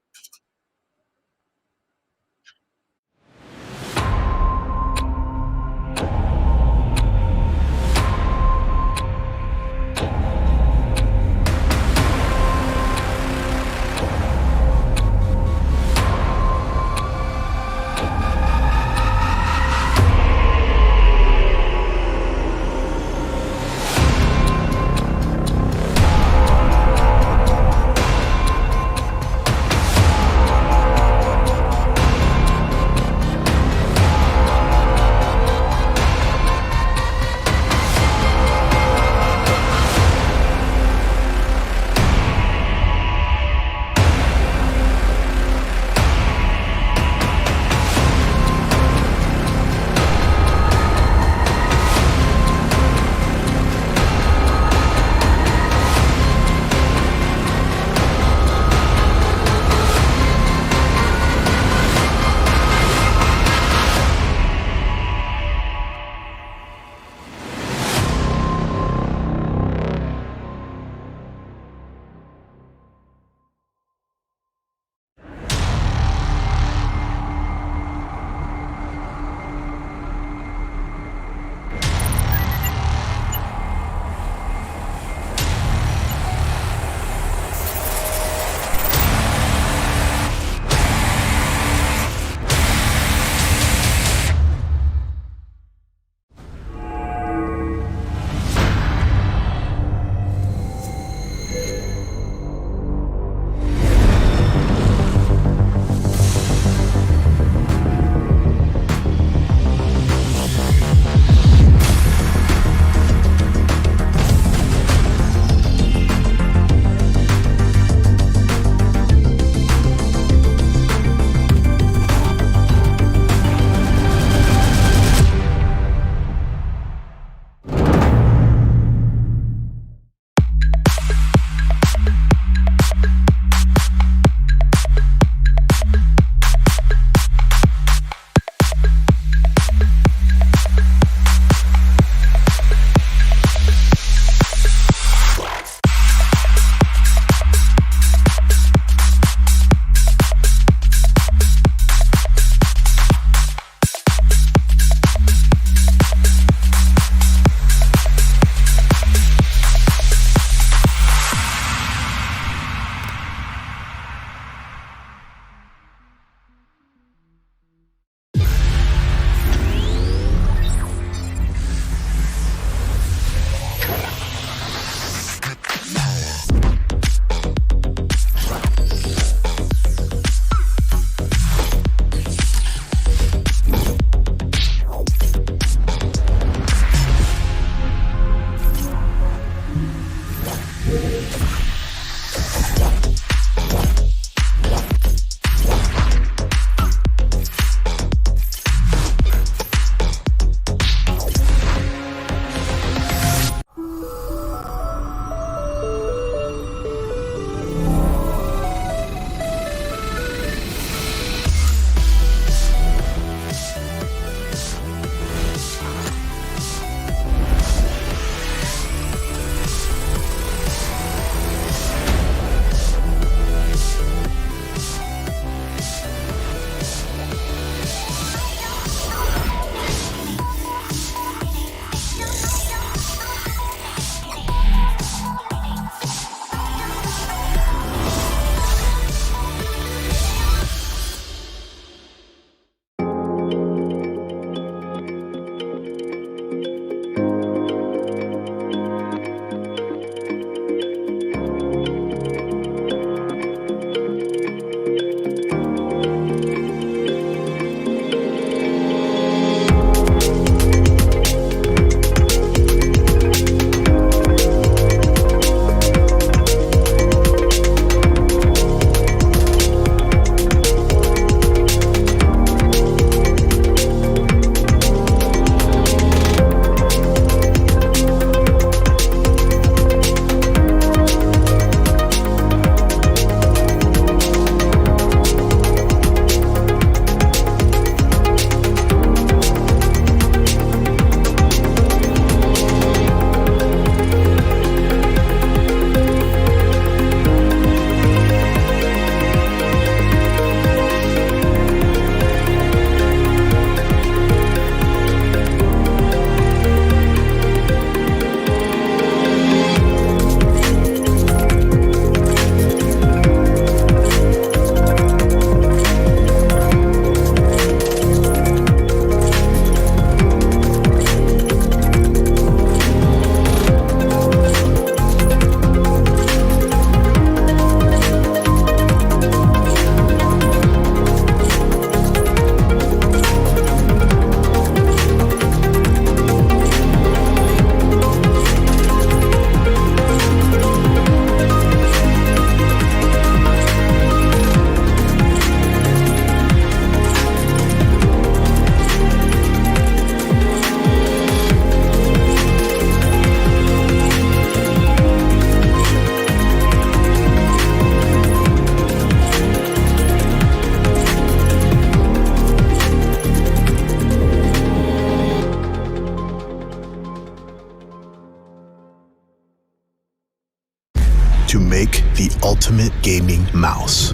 To make the ultimate gaming mouse,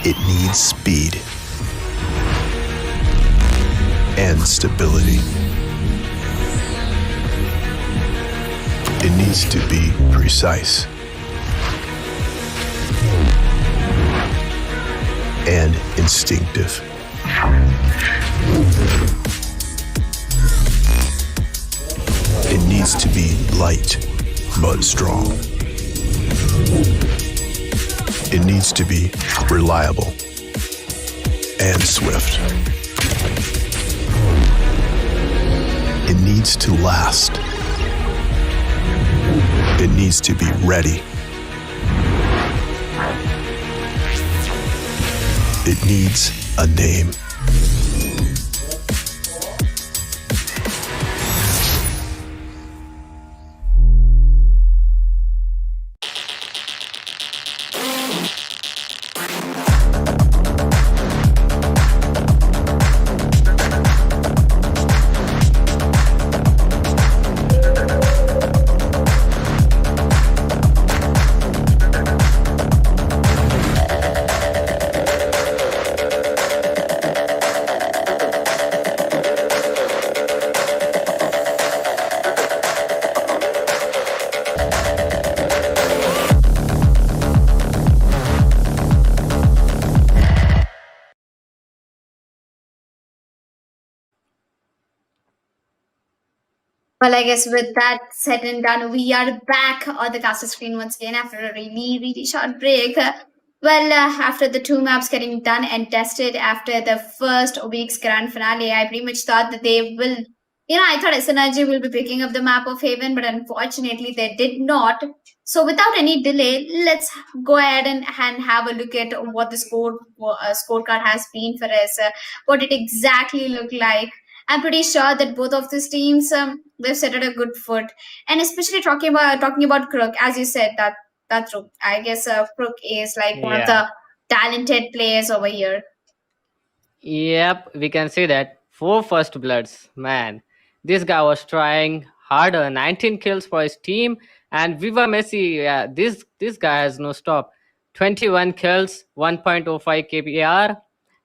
it needs speed and stability. It needs to be precise and instinctive. It needs to be light but strong. It needs to be reliable and swift. It needs to last. It needs to be ready. It needs a name. Well, I guess with that said and done, we are back on the caster screen once again after a really short break. After the two maps getting done and tested after the first week's grand finale, I pretty much thought that they will. I thought SNRG will be picking up the map of Haven, but unfortunately they did not. So without any delay, let's go ahead and have a look at what the scorecard has been for us. What it exactly looked like. I'm pretty sure that both of these teams they've set at a good foot, and especially talking about Crook, as you said that's true. I guess Crook is like one of Yeah. the talented players over here. Yep, we can see that. 4 first bloods. Man, this guy was trying harder. 19 kills for his team. And Viva Messi, yeah, this guy has no stop. 21 kills, 1.05 KPR.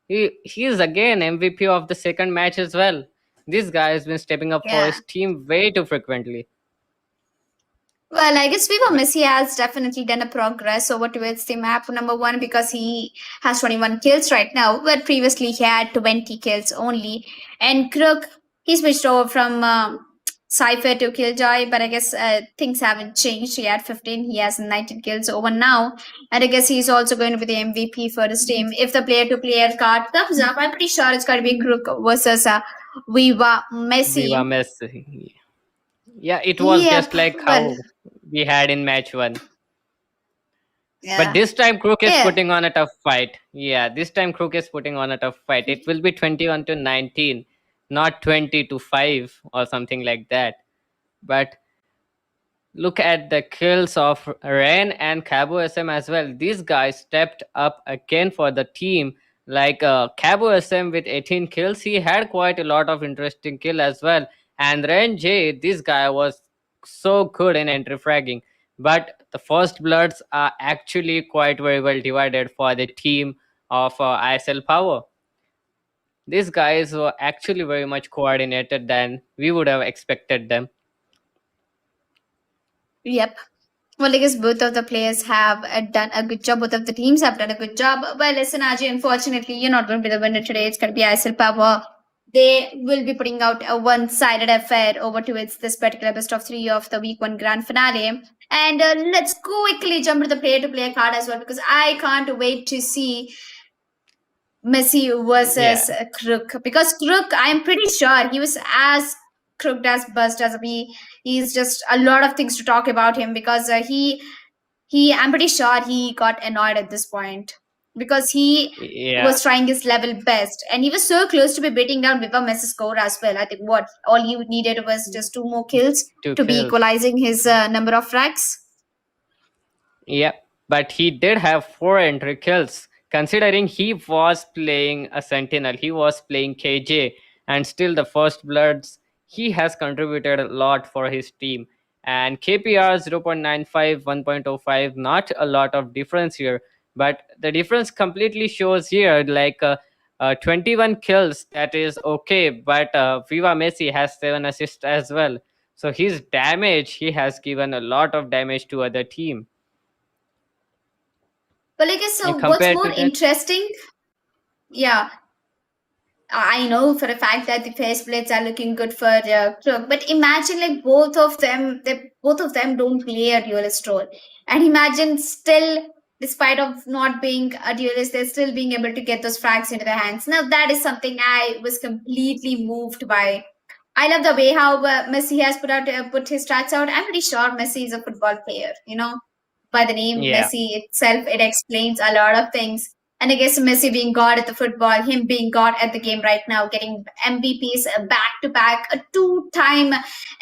He is again MVP of the second match as well. This guy has been stepping up for Yeah. his team way too frequently. Well, I guess Viva Messi has definitely done a progress over towards the map number one because he has 21 kills right now, where previously he had 20 kills only. And Crook, he switched over from Cypher to Killjoy, but I guess things haven't changed. He had 15, he has 19 kills over now. And I guess he's also going to be the MVP for his team. If the player-to-player card comes up, I'm pretty sure it's going to be Crook versus Viva Messi. Viva Messi. Yeah, it was Yep, just like how well, we had in match one. yeah. But this time Crook is Yeah. putting on a tough fight. Yeah, this time Crook is putting on a tough fight. It will be 21-19, not 20-5 or something like that. But look at the kills of Ren and Cabo SM as well. These guys stepped up again for the team. Like Cabo SM with 18 kills, he had quite a lot of interesting kill as well. And Ren J, this guy was so good in entry fragging. But the first bloods are actually quite very well divided for the team of Isellpower. These guys were actually very much coordinated than we would have expected them. Yep. Well, I guess both of the players have done a good job. Both of the teams have done a good job. Well, SNRG, unfortunately, you're not going to be the winner today. It's going to be Isellpower. They will be putting out a one-sided affair over towards this particular best of three of the week one grand finale. And let's quickly jump to the player-to-player card as well because I can't wait to see Messi versus Crook because Crook, I'm pretty sure he was as crooked as bust as me. He's just a lot of things to talk about him because I'm pretty sure he got annoyed at this point because he Yeah. was trying his level best and he was so close to be beating down Viva Messi's score as well. I think what all he needed was just 2 more kills Two to be kills. equalizing his number of frags. Yeah, but he did have 4 entry kills. Considering he was playing a Sentinel, he was playing KJ, and still the first bloods, he has contributed a lot for his team. and KPR 0.95, 1.05. Not a lot of difference here, but the difference completely shows here, like 21 kills, that is okay, but Viva Messi has 7 assists as well. So his damage, he has given a lot of damage to other team. Well, I guess And so. What's compared more to that, interesting? Yeah, I know for a fact that the face splits are looking good for Crook, but imagine like both of them don't play a duelist role, and imagine still, despite of not being a duelist, they're still being able to get those frags into their hands. Now that is something I was completely moved by. I love the way how Messi has put his stats out. I'm pretty sure Messi is a football player. By the name yeah, Messi itself, it explains a lot of things. And I guess Messi being God at the football, him being God at the game right now, getting MVPs back to back, a two-time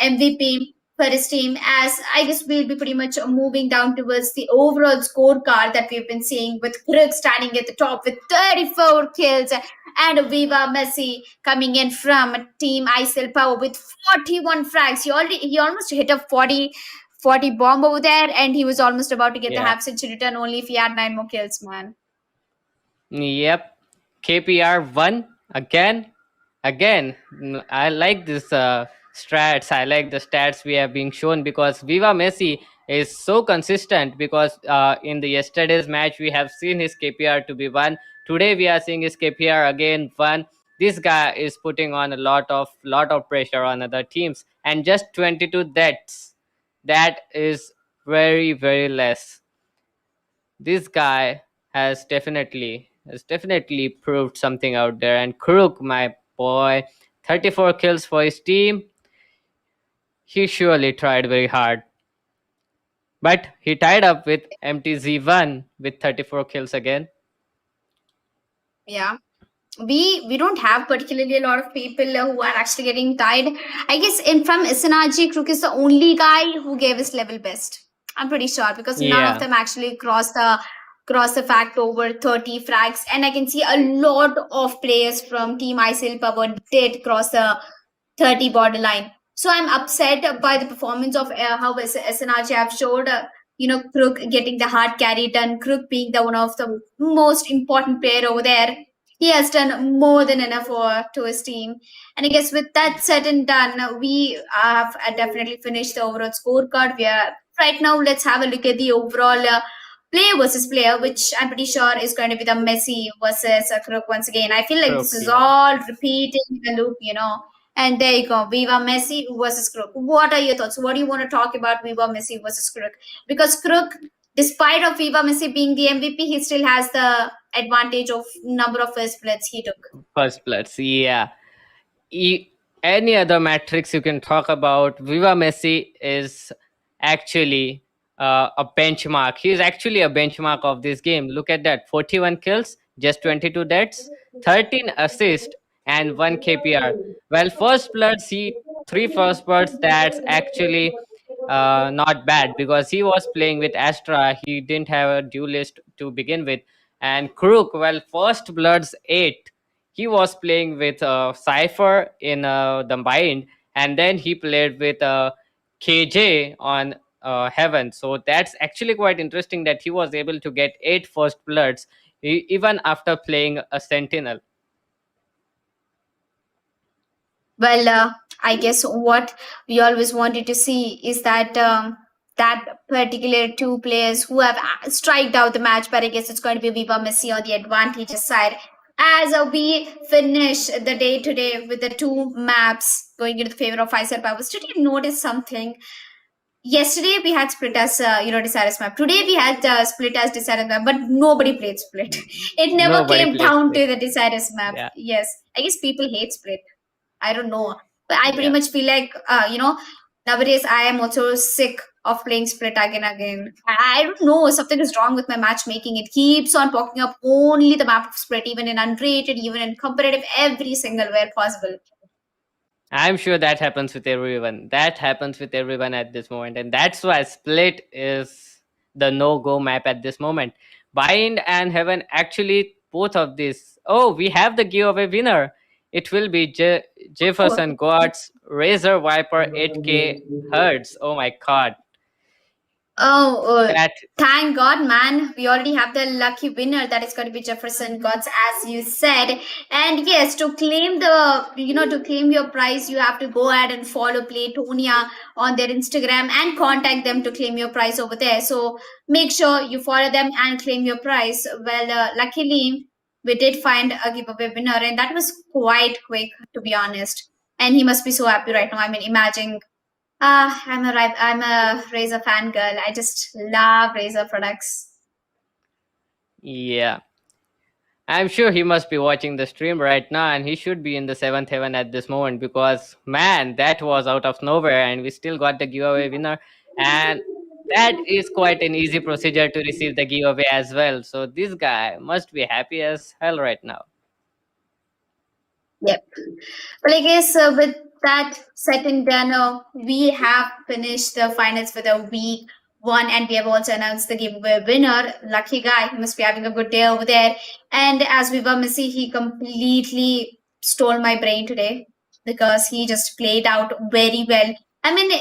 MVP for his team. As I guess we'll be pretty much moving down towards the overall scorecard that we've been seeing, with Krug standing at the top with 34 kills, and Viva Messi coming in from Team Isellpower with 41 frags. He almost hit a 40 bomb over there, and he was almost about to get the yeah. half century return only if he had 9 more kills, man. Yep. KPR won again. Again, I like this strats. I like the stats we have been shown, because Viva Messi is so consistent, because in the yesterday's match we have seen his KPR to be 1. Today we are seeing his KPR again 1. This guy is putting on a lot of pressure on other teams, and just 22 deaths. That is very, very less. This guy has definitely proved something out there. And Kruk, my boy, 34 kills for his team. He surely tried very hard, but he tied up with MTZ1 with 34 kills again. Yeah. We don't have particularly a lot of people who are actually getting tied. I guess in from SNRG, Crook is the only guy who gave his level best. I'm pretty sure, because none of Yeah, them actually crossed the fact over 30 frags, and I can see a lot of players from Team Isellpower did cross the 30 borderline. So I'm upset by the performance of how SNRG have showed. Crook getting the hard carry done. Crook being the one of the most important player over there. He has done more than enough to his team. And I guess with that said and done, we have definitely finished the overall scorecard. We are right now. Let's have a look at the overall player versus player, which I'm pretty sure is going to be the Messi versus Crook once again. I feel like Kruk, this is yeah. all repeating the loop. And there you go, Viva Messi versus Crook. What are your thoughts? What do you want to talk about Viva Messi versus Crook? Because Crook, despite of Viva Messi being the MVP, he still has the advantage of number of first splits he took. First bloods, yeah. Any other metrics you can talk about, Viva Messi is actually a benchmark. He is actually a benchmark of this game. Look at that, 41 kills, just 22 deaths, 13 assists, and 1 KPR. Well, first bloods, 3 first bloods, that's actually not bad, because he was playing with Astra. He didn't have a duelist to begin with. And Crook, well, first bloods 8. He was playing with Cypher in the Bind, and then he played with KJ on Heaven. So that's actually quite interesting that he was able to get 8 first bloods even after playing a Sentinel. Well, I guess what we always wanted to see is that that particular two players who have striked out the match, but I guess it's going to be Viva Messi on the advantageous side. As we finish the day today with the two maps going into the favor of Isellpower, did you notice something? Yesterday we had split as Desirous map. Today we had split as Desirous map, but nobody played split. It never Nobody came played down split. to the Desirous map. Yeah. Yes, I guess people hate split. I don't know, but I pretty Yeah. much feel like nowadays I am also sick of playing split again and again. I don't know, something is wrong with my matchmaking. It keeps on popping up only the map of split, even in unrated, even in competitive, every single where possible. I'm sure that happens with everyone. That happens with everyone at this moment. And that's why Split is the no-go map at this moment. Bind and Heaven, actually, both of these. Oh, we have the giveaway winner. It will be Jefferson God's Razor Viper 8K Hertz. Oh my god. That Thank God, man. We already have the lucky winner that is going to be Jefferson Gods, as you said. And yes, to claim to claim your prize, you have to go ahead and follow Playtonia on their Instagram and contact them to claim your prize over there. So make sure you follow them and claim your prize. Well, luckily, we did find a giveaway winner, and that was quite quick, to be honest. And he must be so happy right now. I mean, imagine I'm a Razer fangirl. I just love Razer products. Yeah. I'm sure he must be watching the stream right now, and he should be in the seventh heaven at this moment, because man, that was out of nowhere and we still got the giveaway winner, and that is quite an easy procedure to receive the giveaway as well. So this guy must be happy as hell right now. Yep. Well, I guess with that set in done, we have finished the finals for the week one, and we have also announced the giveaway winner. Lucky guy, he must be having a good day over there. And as we were missing, he completely stole my brain today because he just played out very well. I mean,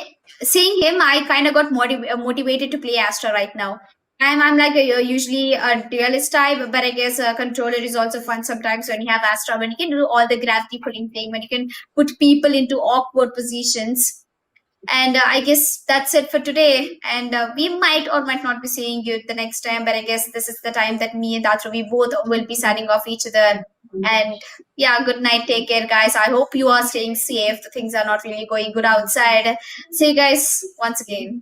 seeing him, I kind of got motivated to play Astra right now. I'm like usually a duelist type, but I guess a controller is also fun sometimes when you have Astra, when you can do all the gravity pulling thing, when you can put people into awkward positions. And I guess that's it for today. And we might or might not be seeing you the next time, but I guess this is the time that me and Datra, we both will be signing off each other. And yeah, good night. Take care, guys. I hope you are staying safe. Things are not really going good outside. See you guys once again.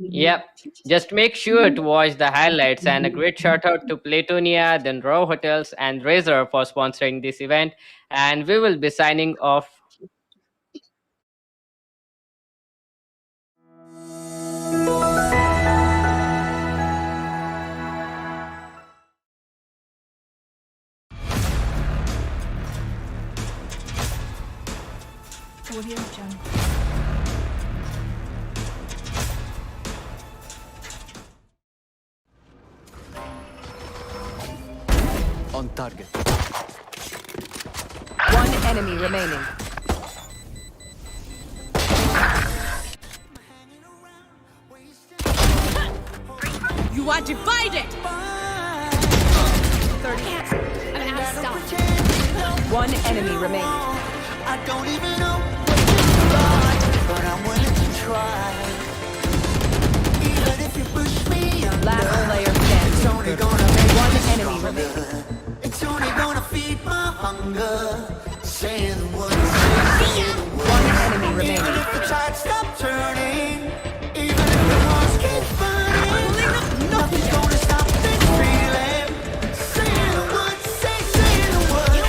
Yep. Just make sure to watch the highlights, and a great shout out to Playtonia, then Raw Hotels, and Razer for sponsoring this event. And we will be signing off. On target. One enemy remaining. You are divided! 30 One enemy remaining. I don't even know what you got, but I'm willing to try. Even if you push me under, Last player standing. it's only gonna make One me enemy stronger. remaining. It's only gonna feed my hunger. Saying the words, saying the words. One enemy remaining. Even if the tide stop turning, even if the walls keep burning, nothing's gonna stop this feeling. Saying the words, saying the words.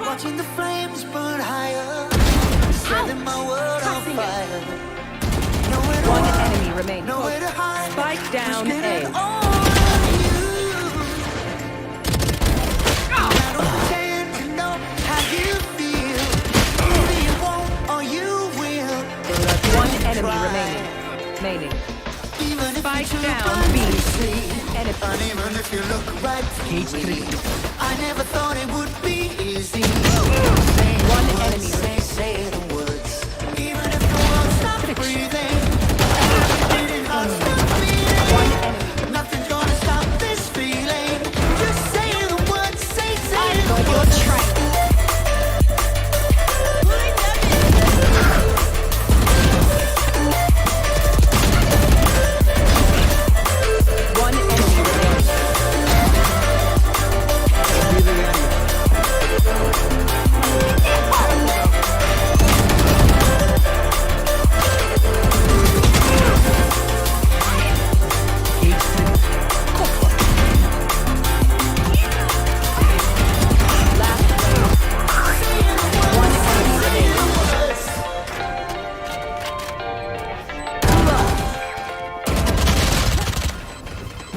Watching the flames burn higher, setting my world on fire. Nowhere to One hide, enemy remaining. nowhere to hide. Spike down Risking it A. all on you. I don't pretend to know how you feel. Either you won't or you will. But I think One you enemy try. remaining. Even if Spike you down try B. to see, And and even if you look right through me, I never thought it would be easy. One enemy Say the words. Even if the world stopped breathing, beating heart stopped beating. One enemy. Nothing's gonna stop this feeling. Just say the words, say the words. You're trying. One enemy remaining.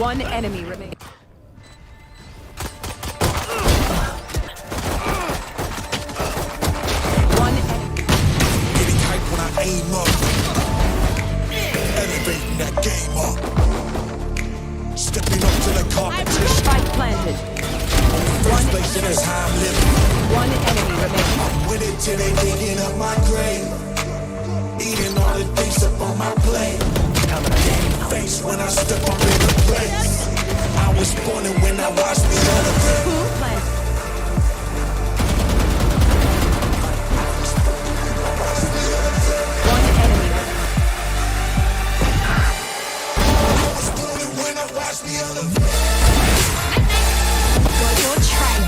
One enemy remaining. One enemy. Getting hype when I aim up. Elevating that game up. Stepping up to the competition. Spike planted. First place and that's how I'm living. One enemy remaining. I'm with it till they digging up my grave. Eating all the things up on my plate. Face when I step up in the place. I was born and when I watched me elevate. Who planted? One enemy remaining. I was born and when I watched me elevate. Your trial.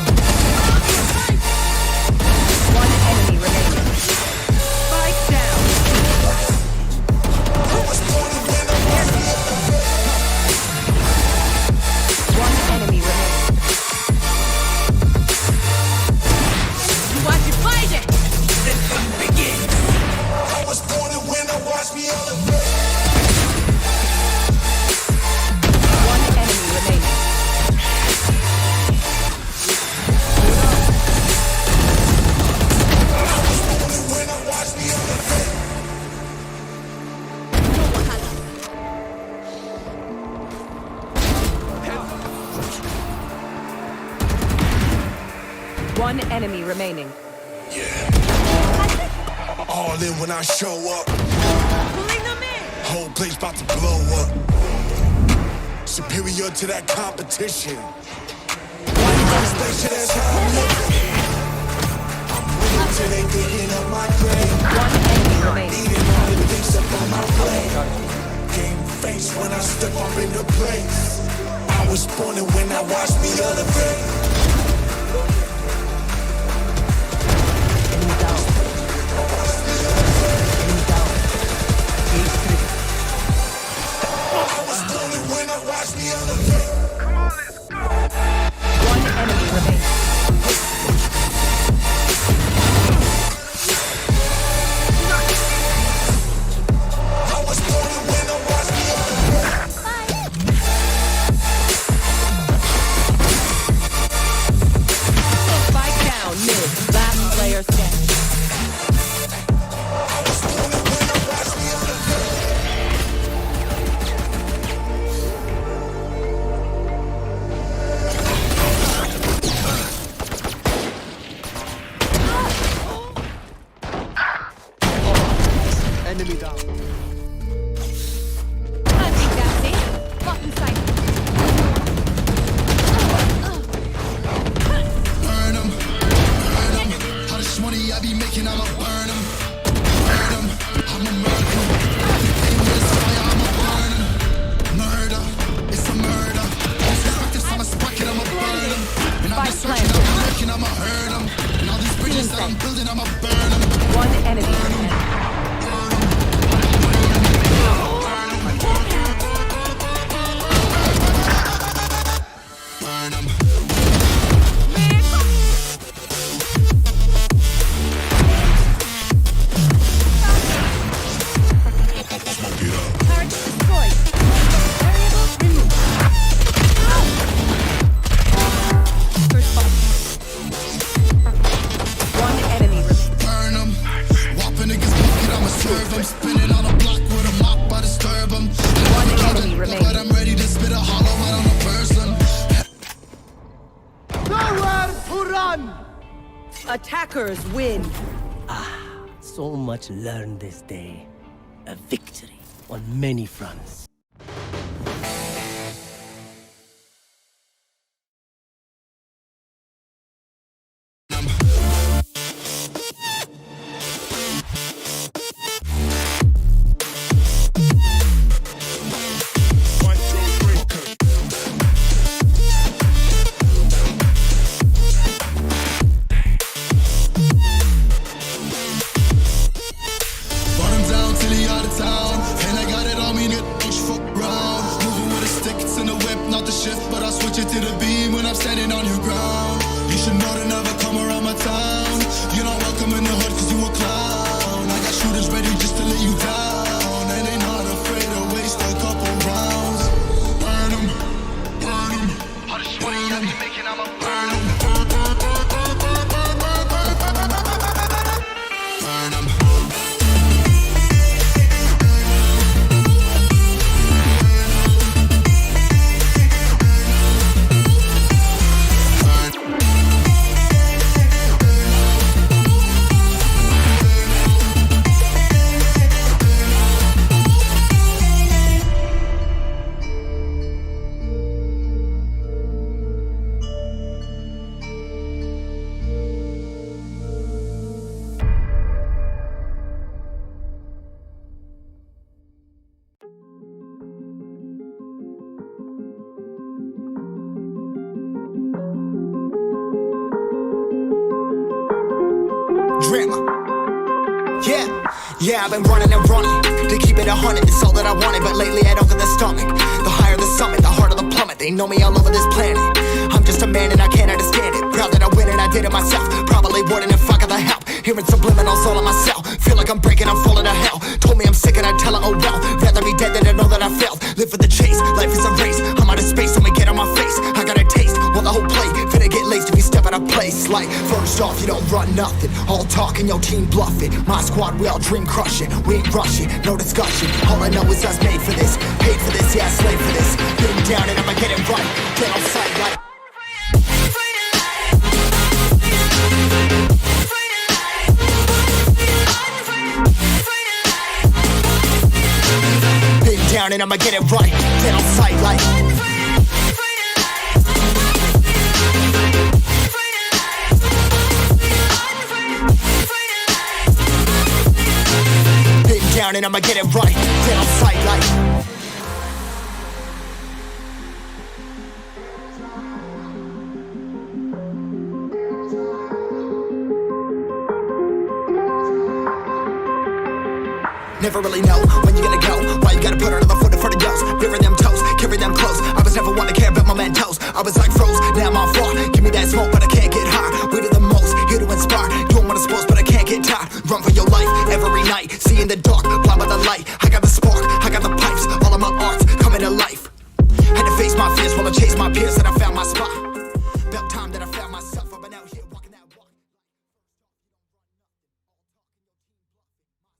One enemy remaining. Spike down. I was born and when I watched me elevate. One enemy remaining. You want to fight it? I was born and when I watched me elevate. One enemy remaining. When I watched me elevate. One enemy remaining. All in when I show up. Whole place about to blow up. Superior to that competition. First place, that's how I'm living. I'm with it till they digging up my grave. One enemy remaining. Eating all the things up on my plate. Game face when I step up in the place. I was born and when I watched me elevate. I was born and when I watched me elevate. One enemy remaining. I was born and when I watched me elevate. Spike down mid. Last player standing. I was born and when I watched me elevate. Enemy down. I think that's it. Button sight. Burn 'em, burn 'em. How much money I be making, I'ma burn 'em. Burn 'em, I'ma murder 'em. Aim with this fire, I'ma burn 'em. Murder, it's a murder. This I'ma spark it, I'ma burn 'em. And I'll be Spike searching, planted. I'll be looking, I'ma hurt 'em. And all these bridges that I'm building, I'ma burn 'em. One enemy remaining. Burn 'em. Target destroyed. Variable removed. First ball. One enemy remaining. Burn 'em. Whopping niggas bucket, I'ma serve 'em. Spinning on a block with a mop, I disturb 'em. One enemy remaining. But I'm ready to spit a hollow out on a person. Nowhere to run! Attackers win. So much learned this day. A victory on many fronts. Run 'em down till he out of town. And I got it on me, nigga, don't you fuck around. Moving with a stick, it's in the whip, not the shift. But I switch it to the beam when I'm standing on your ground. You should know to never come around my town. You're not welcome in the hood cause you a clown. I got shooters ready just to lay you down. And they not afraid to waste a couple rounds. Burn 'em, Yeah, I've been running and running to keep it 100, it's all that I wanted. But lately I don't get the stomach. The higher the summit, the harder the plummet. They know me all over this planet. I'm just a man and I can't understand it. Proud that I win and I did it myself. Probably wouldn't if I got the help. Hearing subliminals all on myself. Feel like I'm breaking, I'm falling to hell. Told me I'm sick and I tell her, oh well. Rather be dead than to know that I failed. Live for the chase, life is a race. I'm out of space, I'ma get on my face. I got a taste, well the whole plate finna get laced if you step out of place. Like, first off, you don't run nothing. All talking, your team bluffing. My squad, we all dream crushing. We ain't rushing, no discussion. All I know is us made for this. Paid for this, yeah, slave for this. Been down and I'ma get it right. Get on sight like down and I'ma get it right. Get on sight like been down and I'ma get it right. Get on sight like never really know when you gonna go. Why you gotta put another foot in front of yours? Bury them toes, carry them close. I was never one to care about my mentos. I was like froze, now I'm on